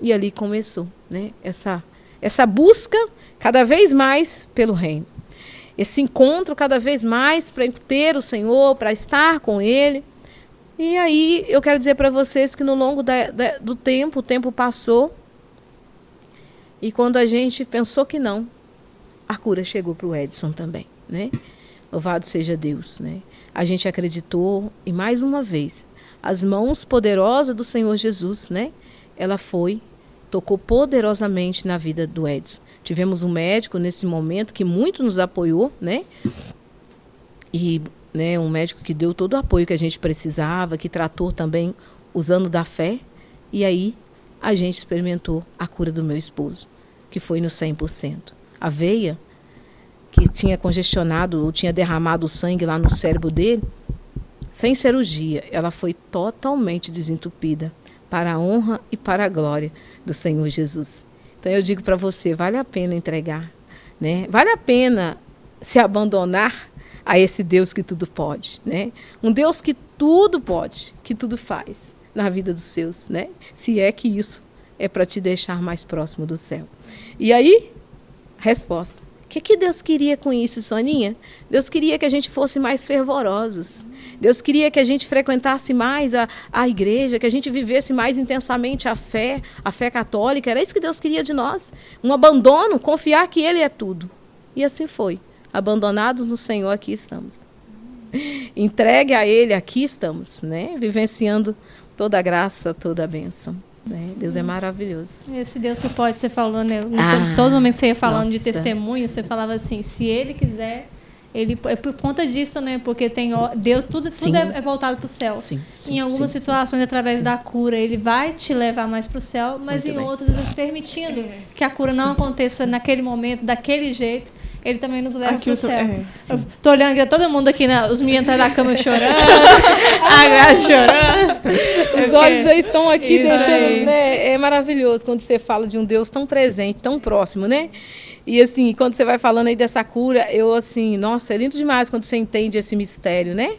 E ali começou, né, essa busca cada vez mais pelo reino. Esse encontro cada vez mais para ter o Senhor, para estar com Ele. E aí eu quero dizer para vocês que no longo do tempo, o tempo passou. E quando a gente pensou que não, a cura chegou para o Edson também, né? Louvado seja Deus, né? A gente acreditou e mais uma vez, as mãos poderosas do Senhor Jesus, né? Ela tocou poderosamente na vida do Edson. Tivemos um médico nesse momento que muito nos apoiou, né? E, né, um médico que deu todo o apoio que a gente precisava, que tratou também usando da fé. E aí a gente experimentou a cura do meu esposo, que foi no 100%. A veia que tinha congestionado ou tinha derramado o sangue lá no cérebro dele, sem cirurgia, ela foi totalmente desentupida para a honra e para a glória do Senhor Jesus. Então eu digo para você, vale a pena entregar, né? Vale a pena se abandonar a esse Deus que tudo pode, né? Um Deus que tudo pode, que tudo faz na vida dos seus, né? Se é que isso é para te deixar mais próximo do céu. E aí, resposta. O que Deus queria com isso, Soninha? Deus queria que a gente fosse mais fervorosos. Deus queria que a gente frequentasse mais a igreja, que a gente vivesse mais intensamente a fé católica. Era isso que Deus queria de nós. Um abandono, confiar que Ele é tudo. E assim foi. Abandonados no Senhor, aqui estamos. Entregue a Ele, aqui estamos, né? Vivenciando toda a graça, toda a bênção. Deus é maravilhoso. Esse Deus que pode, você falou, né? Todo momento que você ia falando de testemunho, você falava assim, se Ele quiser, Ele é por conta disso, né? Porque tem Deus, tudo é voltado para o céu. Em algumas situações, através da cura, Ele vai te levar mais para o céu, mas muito em outras, às vezes, permitindo que a cura não aconteça naquele momento, daquele jeito. Ele também nos leva para o céu. Eu tô olhando aqui, todo mundo aqui, os meninos atrás da cama chorando, a Graça chorando. Os olhos já estão aqui deixando, né? É maravilhoso quando você fala de um Deus tão presente, tão próximo, né? E assim, quando você vai falando aí dessa cura, eu assim, nossa, é lindo demais quando você entende esse mistério, né?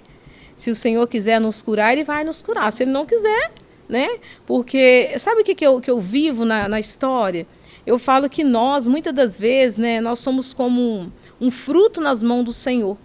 Se o Senhor quiser nos curar, Ele vai nos curar. Se Ele não quiser, né? Porque, sabe o que eu vivo na história? Eu falo que nós, muitas das vezes, né, nós somos como um fruto nas mãos do Senhor.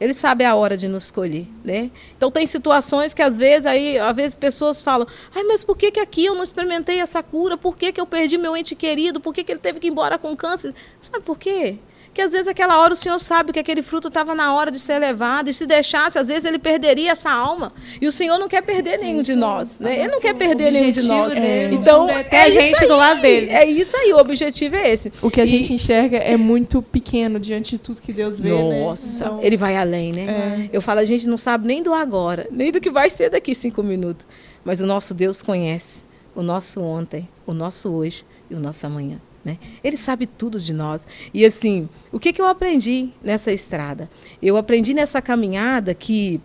Ele sabe a hora de nos escolher, né? Então tem situações que às vezes pessoas falam, mas por que aqui eu não experimentei essa cura? Por que eu perdi meu ente querido? Por que ele teve que ir embora com câncer? Sabe por quê? Porque às vezes aquela hora o Senhor sabe que aquele fruto estava na hora de ser levado, e se deixasse, às vezes ele perderia essa alma. E o Senhor não quer perder nenhum de nós, né? Ele não quer perder nenhum de nós. Então, é a gente do lado dele. É isso aí, o objetivo é esse. O que a gente enxerga é muito pequeno diante de tudo que Deus vê, Nossa, né? Então, Ele vai além, né? Eu falo, a gente não sabe nem do agora, nem do que vai ser daqui 5 minutos. Mas o nosso Deus conhece o nosso ontem, o nosso hoje e o nosso amanhã. Né? Ele sabe tudo de nós. E assim, o que eu aprendi nessa estrada? Eu aprendi nessa caminhada que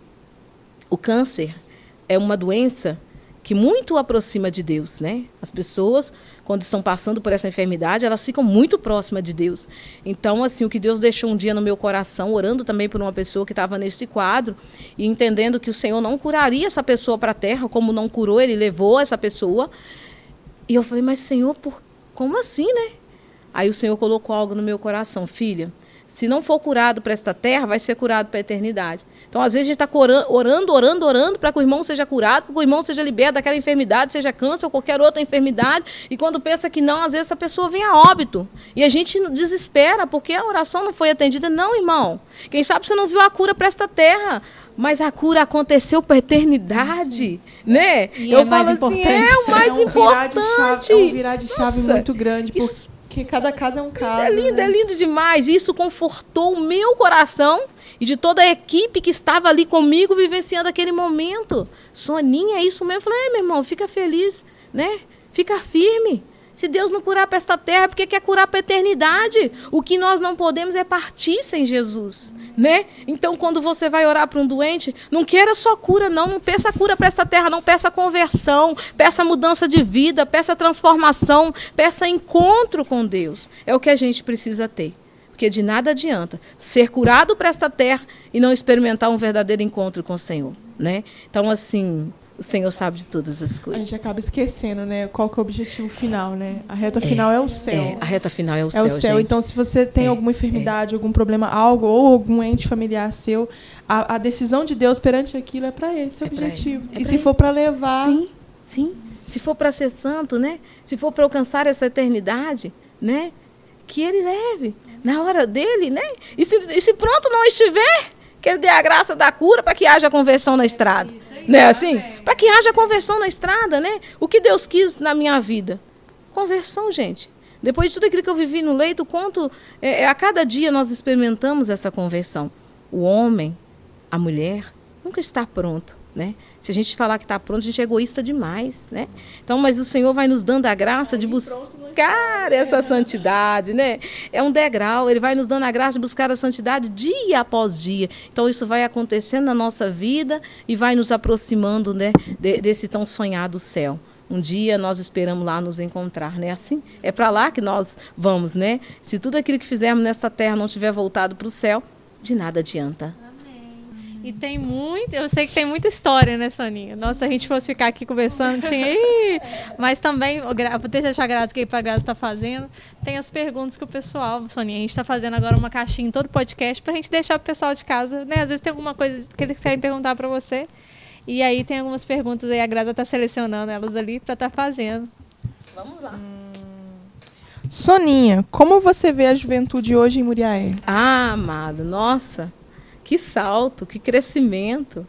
o câncer é uma doença que muito aproxima de Deus, né? As pessoas, quando estão passando por essa enfermidade, elas ficam muito próximas de Deus. Então, assim, o que Deus deixou um dia no meu coração, orando também por uma pessoa que estava nesse quadro, e entendendo que o Senhor não curaria essa pessoa para a terra, como não curou, Ele levou essa pessoa. E eu falei, mas Senhor, como assim, né? Aí o Senhor colocou algo no meu coração. Filha, se não for curado para esta terra, vai ser curado para a eternidade. Então, às vezes, a gente está orando para que o irmão seja curado, para que o irmão seja liberto daquela enfermidade, seja câncer ou qualquer outra enfermidade. E quando pensa que não, às vezes essa pessoa vem a óbito. E a gente desespera porque a oração não foi atendida. Não, irmão. Quem sabe você não viu a cura para esta terra, mas a cura aconteceu para a eternidade. né? E Eu é mais falo importante. assim, é o mais importante. É um virar de chave Nossa, muito grande, isso- porque cada caso é um caso. é lindo demais. Isso confortou o meu coração e de toda a equipe que estava ali comigo vivenciando aquele momento. Soninha, é isso mesmo. Eu falei, meu irmão, fica feliz, né? Fica firme. Se Deus não curar para esta terra, porque quer curar para a eternidade. O que nós não podemos é partir sem Jesus, né? Então, quando você vai orar para um doente, não queira só cura, não. Não peça cura para esta terra, não. Peça conversão, peça mudança de vida, peça transformação, peça encontro com Deus. É o que a gente precisa ter. Porque de nada adianta ser curado para esta terra e não experimentar um verdadeiro encontro com o Senhor, né? Então, assim, o Senhor sabe de todas as A coisas. gente acaba esquecendo, né? Qual que é o objetivo final, né? A reta final é o céu. A reta final é o É céu, o céu. gente. Então, se você tem alguma enfermidade, algum problema, algo, ou algum ente familiar seu, a decisão de Deus perante aquilo é para esse objetivo. esse. É E pra se esse. for para levar... Sim, sim. Se for para ser santo, né? Se for para alcançar essa eternidade, né? Que ele leve na hora dele, né? E se pronto não estiver, que ele dê a graça da cura para que haja conversão na estrada. Né? Assim? Para que haja conversão na estrada, né? O que Deus quis na minha vida? Conversão, gente. Depois de tudo aquilo que eu vivi no leito, quanto a cada dia nós experimentamos essa conversão. O homem, a mulher, nunca está pronto, né? Se a gente falar que está pronto, a gente é egoísta demais, né? Então, mas o Senhor vai nos dando a graça de buscar essa santidade, né? É um degrau, Ele vai nos dando a graça de buscar a santidade dia após dia. Então, isso vai acontecendo na nossa vida e vai nos aproximando, né, desse tão sonhado céu. Um dia nós esperamos lá nos encontrar, né? Assim, é para lá que nós vamos, né? Se tudo aquilo que fizermos nesta terra não tiver voltado para o céu, de nada adianta. E tem muito, eu sei que tem muita história, né, Soninha? Nossa, se a gente fosse ficar aqui conversando, tinha. Mas também, vou deixar a Grazi que a Grazi está fazendo. Tem as perguntas que o pessoal, Soninha, a gente está fazendo agora uma caixinha em todo podcast para a gente deixar o pessoal de casa, né? Às vezes tem alguma coisa que eles querem perguntar para você. E aí tem algumas perguntas aí, a Grazi está selecionando elas ali para estar fazendo. Vamos lá. Soninha, como você vê a juventude hoje em Muriaé? Ah, amado, nossa, que salto, que crescimento.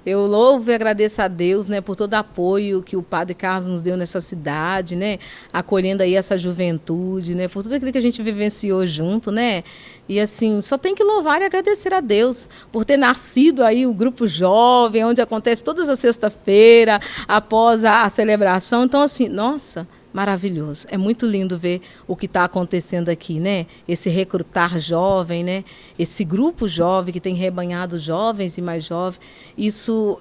Eu louvo e agradeço a Deus, né, por todo o apoio que o Padre Carlos nos deu nessa cidade, né, acolhendo aí essa juventude, né, por tudo aquilo que a gente vivenciou junto, né. E assim, só tem que louvar e agradecer a Deus por ter nascido aí o grupo jovem, onde acontece todas as sexta-feira, após a celebração. Então, assim, nossa, maravilhoso. É muito lindo ver o que está acontecendo aqui, né? Esse recrutar jovem, né? Esse grupo jovem que tem rebanhado jovens e mais jovens. Isso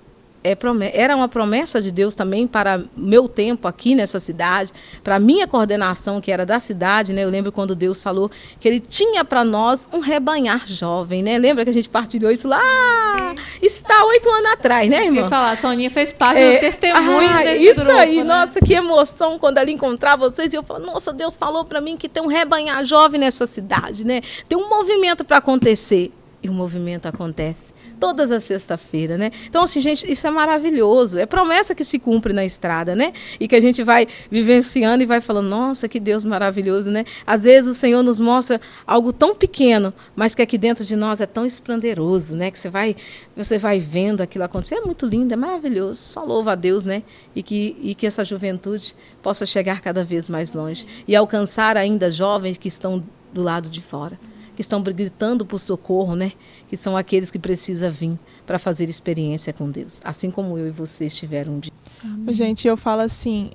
era uma promessa de Deus também para meu tempo aqui nessa cidade, para a minha coordenação, que era da cidade, né? Eu lembro quando Deus falou que Ele tinha para nós um rebanhar jovem, né? Lembra que a gente partilhou isso lá? Isso está 8 anos atrás, né, irmã? Eu ia falar, a Soninha fez parte do testemunho desse isso grupo, aí, né? nossa, que emoção quando ela encontrar vocês. E eu falo, nossa, Deus falou para mim que tem um rebanhar jovem nessa cidade, né? Tem um movimento para acontecer. E o movimento acontece todas as sextas-feiras, né? Então, assim, gente, isso é maravilhoso. É promessa que se cumpre na estrada, né? E que a gente vai vivenciando e vai falando, nossa, que Deus maravilhoso, né? Às vezes o Senhor nos mostra algo tão pequeno, mas que aqui dentro de nós é tão esplendoroso, né? Que você vai vendo aquilo acontecer. É muito lindo, é maravilhoso. Só louva a Deus, né? E que essa juventude possa chegar cada vez mais longe e alcançar ainda jovens que estão do lado de fora, que estão gritando por socorro, né? Que são aqueles que precisam vir para fazer experiência com Deus, assim como eu e você estiveram um dia. Gente, eu falo assim,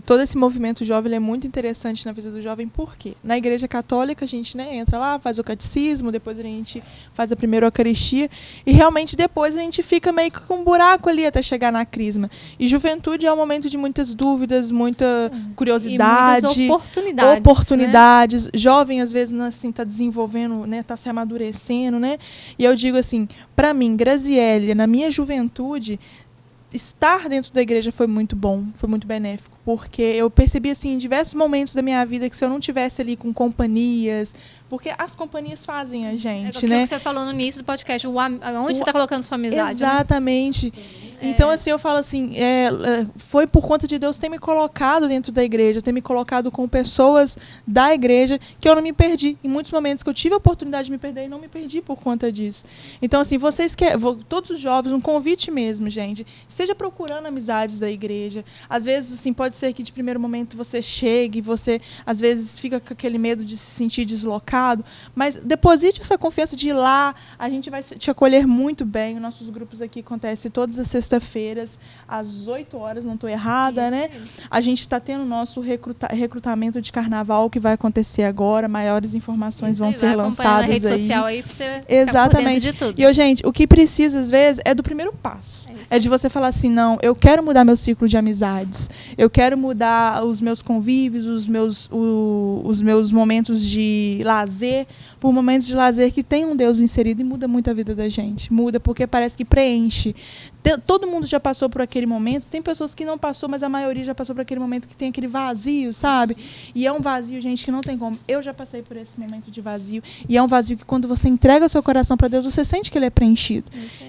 todo esse movimento jovem ele é muito interessante na vida do jovem, por quê? Na Igreja Católica a gente, né, entra lá, faz o catecismo, depois a gente faz a primeira Eucaristia e realmente depois a gente fica meio que com um buraco ali até chegar na crisma. E juventude é um momento de muitas dúvidas, muita curiosidade, e muitas oportunidades, né? Jovem às vezes assim está desenvolvendo, né, está se amadurecendo, né? E eu digo assim, para mim, Graziele, na minha juventude, estar dentro da igreja foi muito bom, foi muito benéfico, porque eu percebi assim em diversos momentos da minha vida que se eu não tivesse ali com companhias, porque as companhias fazem a gente, né? É o que você falou no início do podcast, onde você está colocando sua amizade. Exatamente. Né? Então, assim, eu falo assim, foi por conta de Deus ter me colocado dentro da igreja, ter me colocado com pessoas da igreja, que eu não me perdi. Em muitos momentos que eu tive a oportunidade de me perder, e não me perdi por conta disso. Então, assim, vocês todos os jovens, um convite mesmo, gente, esteja procurando amizades da igreja. Às vezes, assim, pode ser que de primeiro momento você chegue, você, às vezes, fica com aquele medo de se sentir deslocado, mas deposite essa confiança de ir lá, a gente vai te acolher muito bem. Nossos grupos aqui acontecem todas as sextas-feiras, às 8 horas, não estou errada, né? A gente está tendo o nosso recrutamento de carnaval, que vai acontecer agora, maiores informações vão ser lançadas na rede aí. social aí pra você Exatamente. Ficar por dentro de tudo. E, gente, o que precisa, às vezes, é do primeiro passo. É de você falar assim, não, eu quero mudar meu ciclo de amizades, eu quero mudar os meus convívios, os meus momentos de lazer, por momentos de lazer que tem um Deus inserido, e muda muito a vida da gente. Muda porque parece que preenche. Todo mundo já passou por aquele momento, tem pessoas que não passou, mas a maioria já passou por aquele momento que tem aquele vazio, sabe? E é um vazio, gente, que não tem como. Eu já passei por esse momento de vazio, e é um vazio que quando você entrega o seu coração para Deus, você sente que ele é preenchido.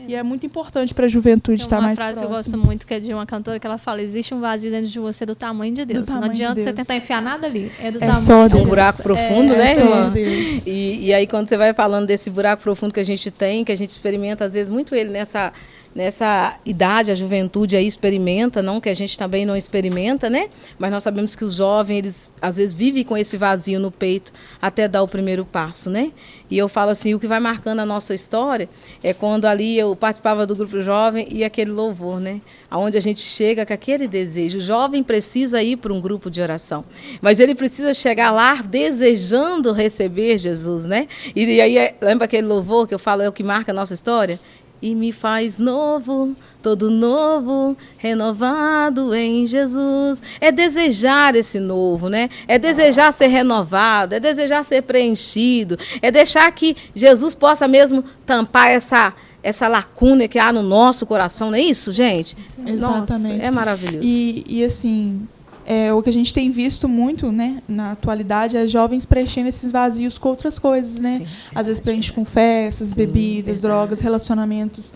E é muito importante para a juventude estar mais próxima. Tem uma frase que eu gosto muito, que é de uma cantora, que ela fala, existe um vazio dentro de você do tamanho de Deus. Não adianta você tentar enfiar nada ali, é do tamanho só de Deus. Um buraco profundo, né, irmã? Deus. E aí, quando você vai falando desse buraco profundo que a gente tem, que a gente experimenta, às vezes, muito ele nessa idade, a juventude aí experimenta, não que a gente também não experimenta, né? Mas nós sabemos que os jovens, eles às vezes vivem com esse vazio no peito até dar o primeiro passo, né? E eu falo assim, o que vai marcando a nossa história é quando ali eu participava do grupo jovem e aquele louvor, né? Aonde a gente chega com aquele desejo. O jovem precisa ir para um grupo de oração, mas ele precisa chegar lá desejando receber Jesus, né? E aí, lembra aquele louvor que eu falo, é o que marca a nossa história? E me faz novo, todo novo, renovado em Jesus. É desejar esse novo, né? É desejar ser renovado, é desejar ser preenchido, é deixar que Jesus possa mesmo tampar essa lacuna que há no nosso coração, não é isso, gente? Exatamente. Nossa, é maravilhoso. E assim, o que a gente tem visto muito, né, na atualidade, é jovens preenchendo esses vazios com outras coisas, né? Sim, às vezes preenche com festas, bebidas, drogas, relacionamentos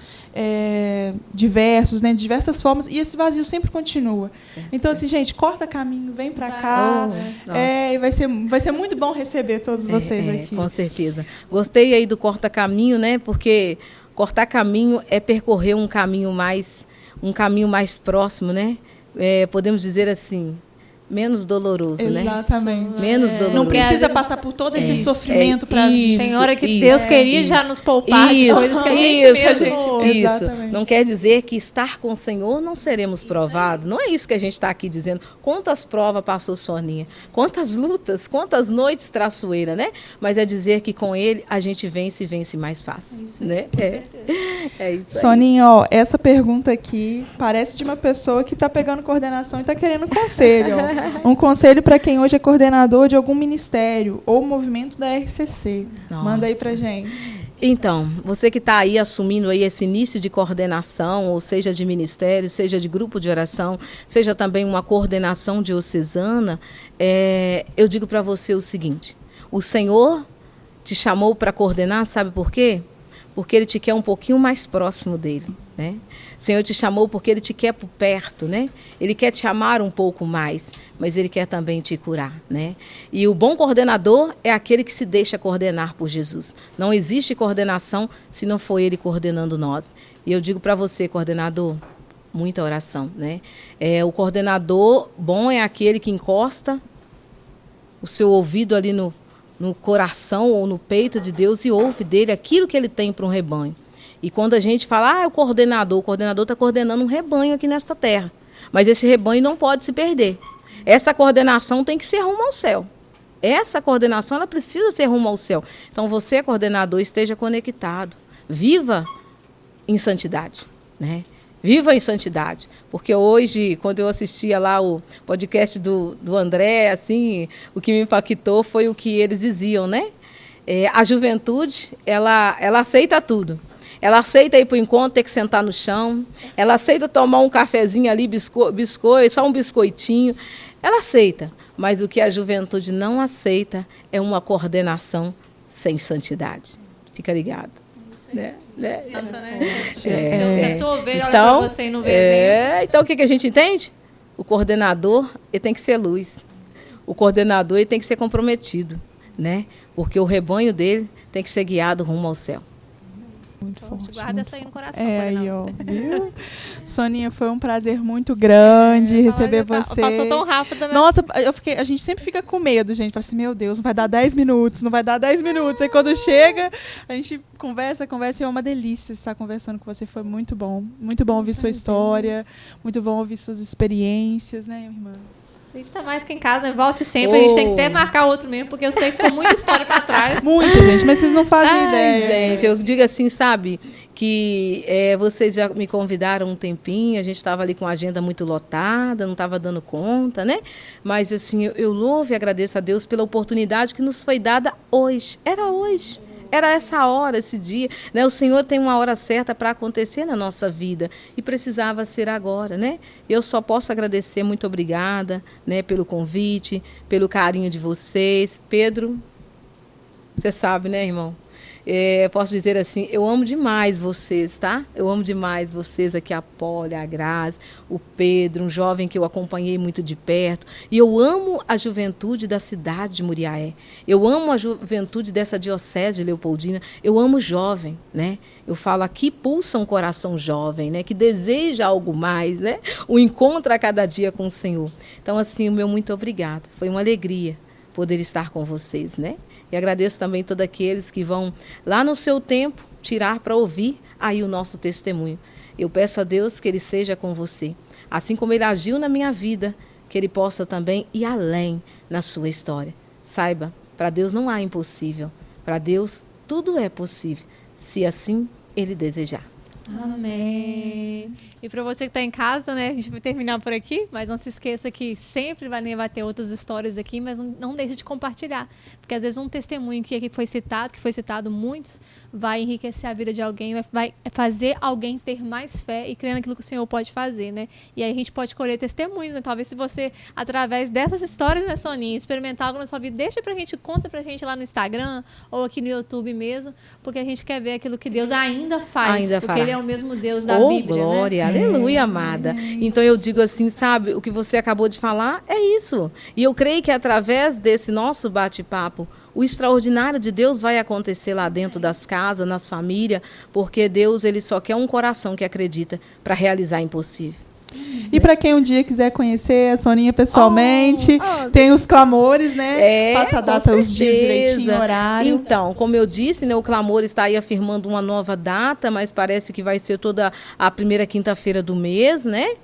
diversos, né, de diversas formas, e esse vazio sempre continua. Então, assim, gente, corta caminho, vem pra cá. E vai ser muito bom receber todos vocês aqui. Com certeza. Gostei aí do corta caminho, né? Porque cortar caminho é percorrer um caminho mais próximo, né? Podemos dizer assim, menos doloroso, né? Exatamente. Menos doloroso. Não precisa passar por todo esse sofrimento para vir. Tem hora que Deus queria já nos poupar de coisas que a gente mesmo... Isso. Não quer dizer que estar com o Senhor não seremos provados. Não é isso que a gente está aqui dizendo. Quantas provas passou Soninha? Quantas lutas, quantas noites traçoeira, né? Mas é dizer que com Ele a gente vence e vence mais fácil. Isso, né? É isso aí. Soninha, ó, essa pergunta aqui parece de uma pessoa que está pegando coordenação e está querendo conselho. Ó. Um conselho para quem hoje é coordenador de algum ministério ou movimento da RCC. Nossa. Manda aí para gente. Então, você que está aí assumindo aí esse início de coordenação, ou seja de ministério, seja de grupo de oração, seja também uma coordenação diocesana, eu digo para você o seguinte, o Senhor te chamou para coordenar, sabe por quê? Porque Ele te quer um pouquinho mais próximo dEle, né? O Senhor te chamou porque Ele te quer por perto, né? Ele quer te amar um pouco mais, mas Ele quer também te curar, né? E o bom coordenador é aquele que se deixa coordenar por Jesus. Não existe coordenação se não for Ele coordenando nós. E eu digo para você, coordenador, muita oração, né? O coordenador bom é aquele que encosta o seu ouvido ali no coração ou no peito de Deus e ouve dele aquilo que Ele tem para um rebanho. E quando a gente fala, o coordenador está coordenando um rebanho aqui nesta terra. Mas esse rebanho não pode se perder. Essa coordenação tem que ser rumo ao céu. Essa coordenação ela precisa ser rumo ao céu. Então, você, coordenador, esteja conectado. Viva em santidade, né? Viva em santidade. Porque hoje, quando eu assistia lá o podcast do André, assim, o que me impactou foi o que eles diziam, né? A juventude, ela aceita tudo. Ela aceita ir para o encontro, ter que sentar no chão. Ela aceita tomar um cafezinho ali, biscoito, só um biscoitinho. Ela aceita. Mas o que a juventude não aceita é uma coordenação sem santidade. Fica ligado. Né? né? Adianta, né? Se a sua ovelha olha pra você e não vê então o que a gente entende? O coordenador ele tem que ser luz. O coordenador ele tem que ser comprometido, né? Porque o rebanho dele tem que ser guiado rumo ao céu. Muito Então, forte. guarda essa aí no coração. Aí, ó, viu? Soninha, foi um prazer muito grande receber você. Passou tão rápido, né? Nossa, a gente sempre fica com medo, gente. Fala assim, meu Deus, não vai dar 10 minutos, não vai dar 10 minutos. Aí quando chega, a gente conversa e é uma delícia estar conversando com você. Foi muito bom. Muito bom ouvir sua história, muito bom ouvir suas experiências, né, irmã? A gente tá mais que em casa, né? Volte sempre. A gente tem que até marcar outro mesmo, porque eu sei que ficou muita história pra trás. Muita, gente, mas vocês não fazem ideia. Gente, eu digo assim, sabe, que vocês já me convidaram um tempinho, a gente estava ali com a agenda muito lotada, não estava dando conta, né? Mas assim, eu louvo e agradeço a Deus pela oportunidade que nos foi dada hoje. Era hoje. Era essa hora, esse dia, né? O Senhor tem uma hora certa para acontecer na nossa vida e precisava ser agora, né? Eu só posso agradecer, muito obrigada, né, pelo convite, pelo carinho de vocês. Pedro, você sabe, né, irmão? Posso dizer assim, eu amo demais vocês, tá? Eu amo demais vocês aqui, a Pólia, a Grazi, o Pedro, um jovem que eu acompanhei muito de perto. E eu amo a juventude da cidade de Muriaé. Eu amo a juventude dessa diocese de Leopoldina. Eu amo o jovem, né? Eu falo aqui, pulsa um coração jovem, né? Que deseja algo mais, né? O encontro a cada dia com o Senhor. Então, assim, o meu muito obrigado. Foi uma alegria poder estar com vocês, né? E agradeço também todos aqueles que vão lá no seu tempo tirar para ouvir aí o nosso testemunho. Eu peço a Deus que Ele seja com você. Assim como Ele agiu na minha vida, que Ele possa também ir além na sua história. Saiba, para Deus não há impossível. Para Deus tudo é possível, se assim Ele desejar. Amém. E para você que está em casa, né, a gente vai terminar por aqui, mas não se esqueça que sempre vai ter outras histórias aqui, mas não deixe de compartilhar, porque às vezes um testemunho que aqui foi citado muitos, vai enriquecer a vida de alguém, vai fazer alguém ter mais fé e crer naquilo que o Senhor pode fazer, né? E aí a gente pode colher testemunhos, né? Talvez se você, através dessas histórias, né, Soninha, experimentar algo na sua vida, deixa pra gente, conta pra gente lá no Instagram ou aqui no YouTube mesmo, porque a gente quer ver aquilo que Deus ainda faz, porque Ele é o mesmo Deus da Bíblia, glória, né? Aleluia, amada. Então eu digo assim, sabe, o que você acabou de falar é isso. E eu creio que através desse nosso bate-papo, o extraordinário de Deus vai acontecer lá dentro das casas, nas famílias, porque Deus ele só quer um coração que acredita para realizar impossível. E para quem um dia quiser conhecer a Soninha pessoalmente, tem os clamores, né? Passa a data, os dias direitinho, o horário. Então, como eu disse, né, o Clamor está aí afirmando uma nova data, mas parece que vai ser toda a primeira quinta-feira do mês, né?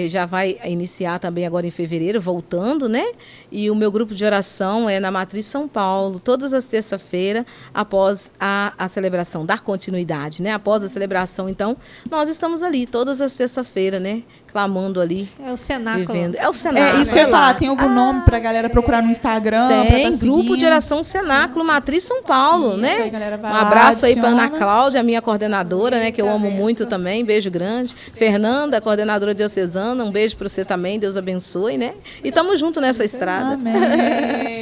Já vai iniciar também agora em fevereiro, voltando, né? E o meu grupo de oração é na Matriz São Paulo, todas as terça-feiras, após a celebração, dar continuidade, né? Após a celebração, então, nós estamos ali todas as terça-feiras, né? Clamando ali. É o cenáculo. Vivendo. É o cenáculo. Isso que eu ia falar. Tem algum nome pra galera procurar no Instagram? Tem, Grupo de Oração Cenáculo Matriz São Paulo, isso, né? Aí, galera, vai um lá, abraço aí para Ana adiciona. Cláudia, minha coordenadora, né? Que eu amo muito também. Beijo grande. Fernanda, coordenadora diocesana. Um beijo para você também. Deus abençoe, né? E estamos juntos nessa estrada. Amém.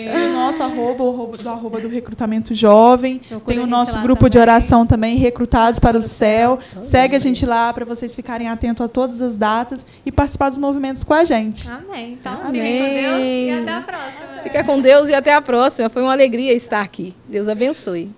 E o nosso arroba do Recrutamento Jovem. Tem o nosso grupo de oração também, Recrutados para o Céu. Segue a gente lá para vocês ficarem atentos a todas as datas e participar dos movimentos com a gente. Amém. Então, Amém. fiquem com Deus e até a próxima. Fica com Deus e até a próxima. Foi uma alegria estar aqui. Deus abençoe.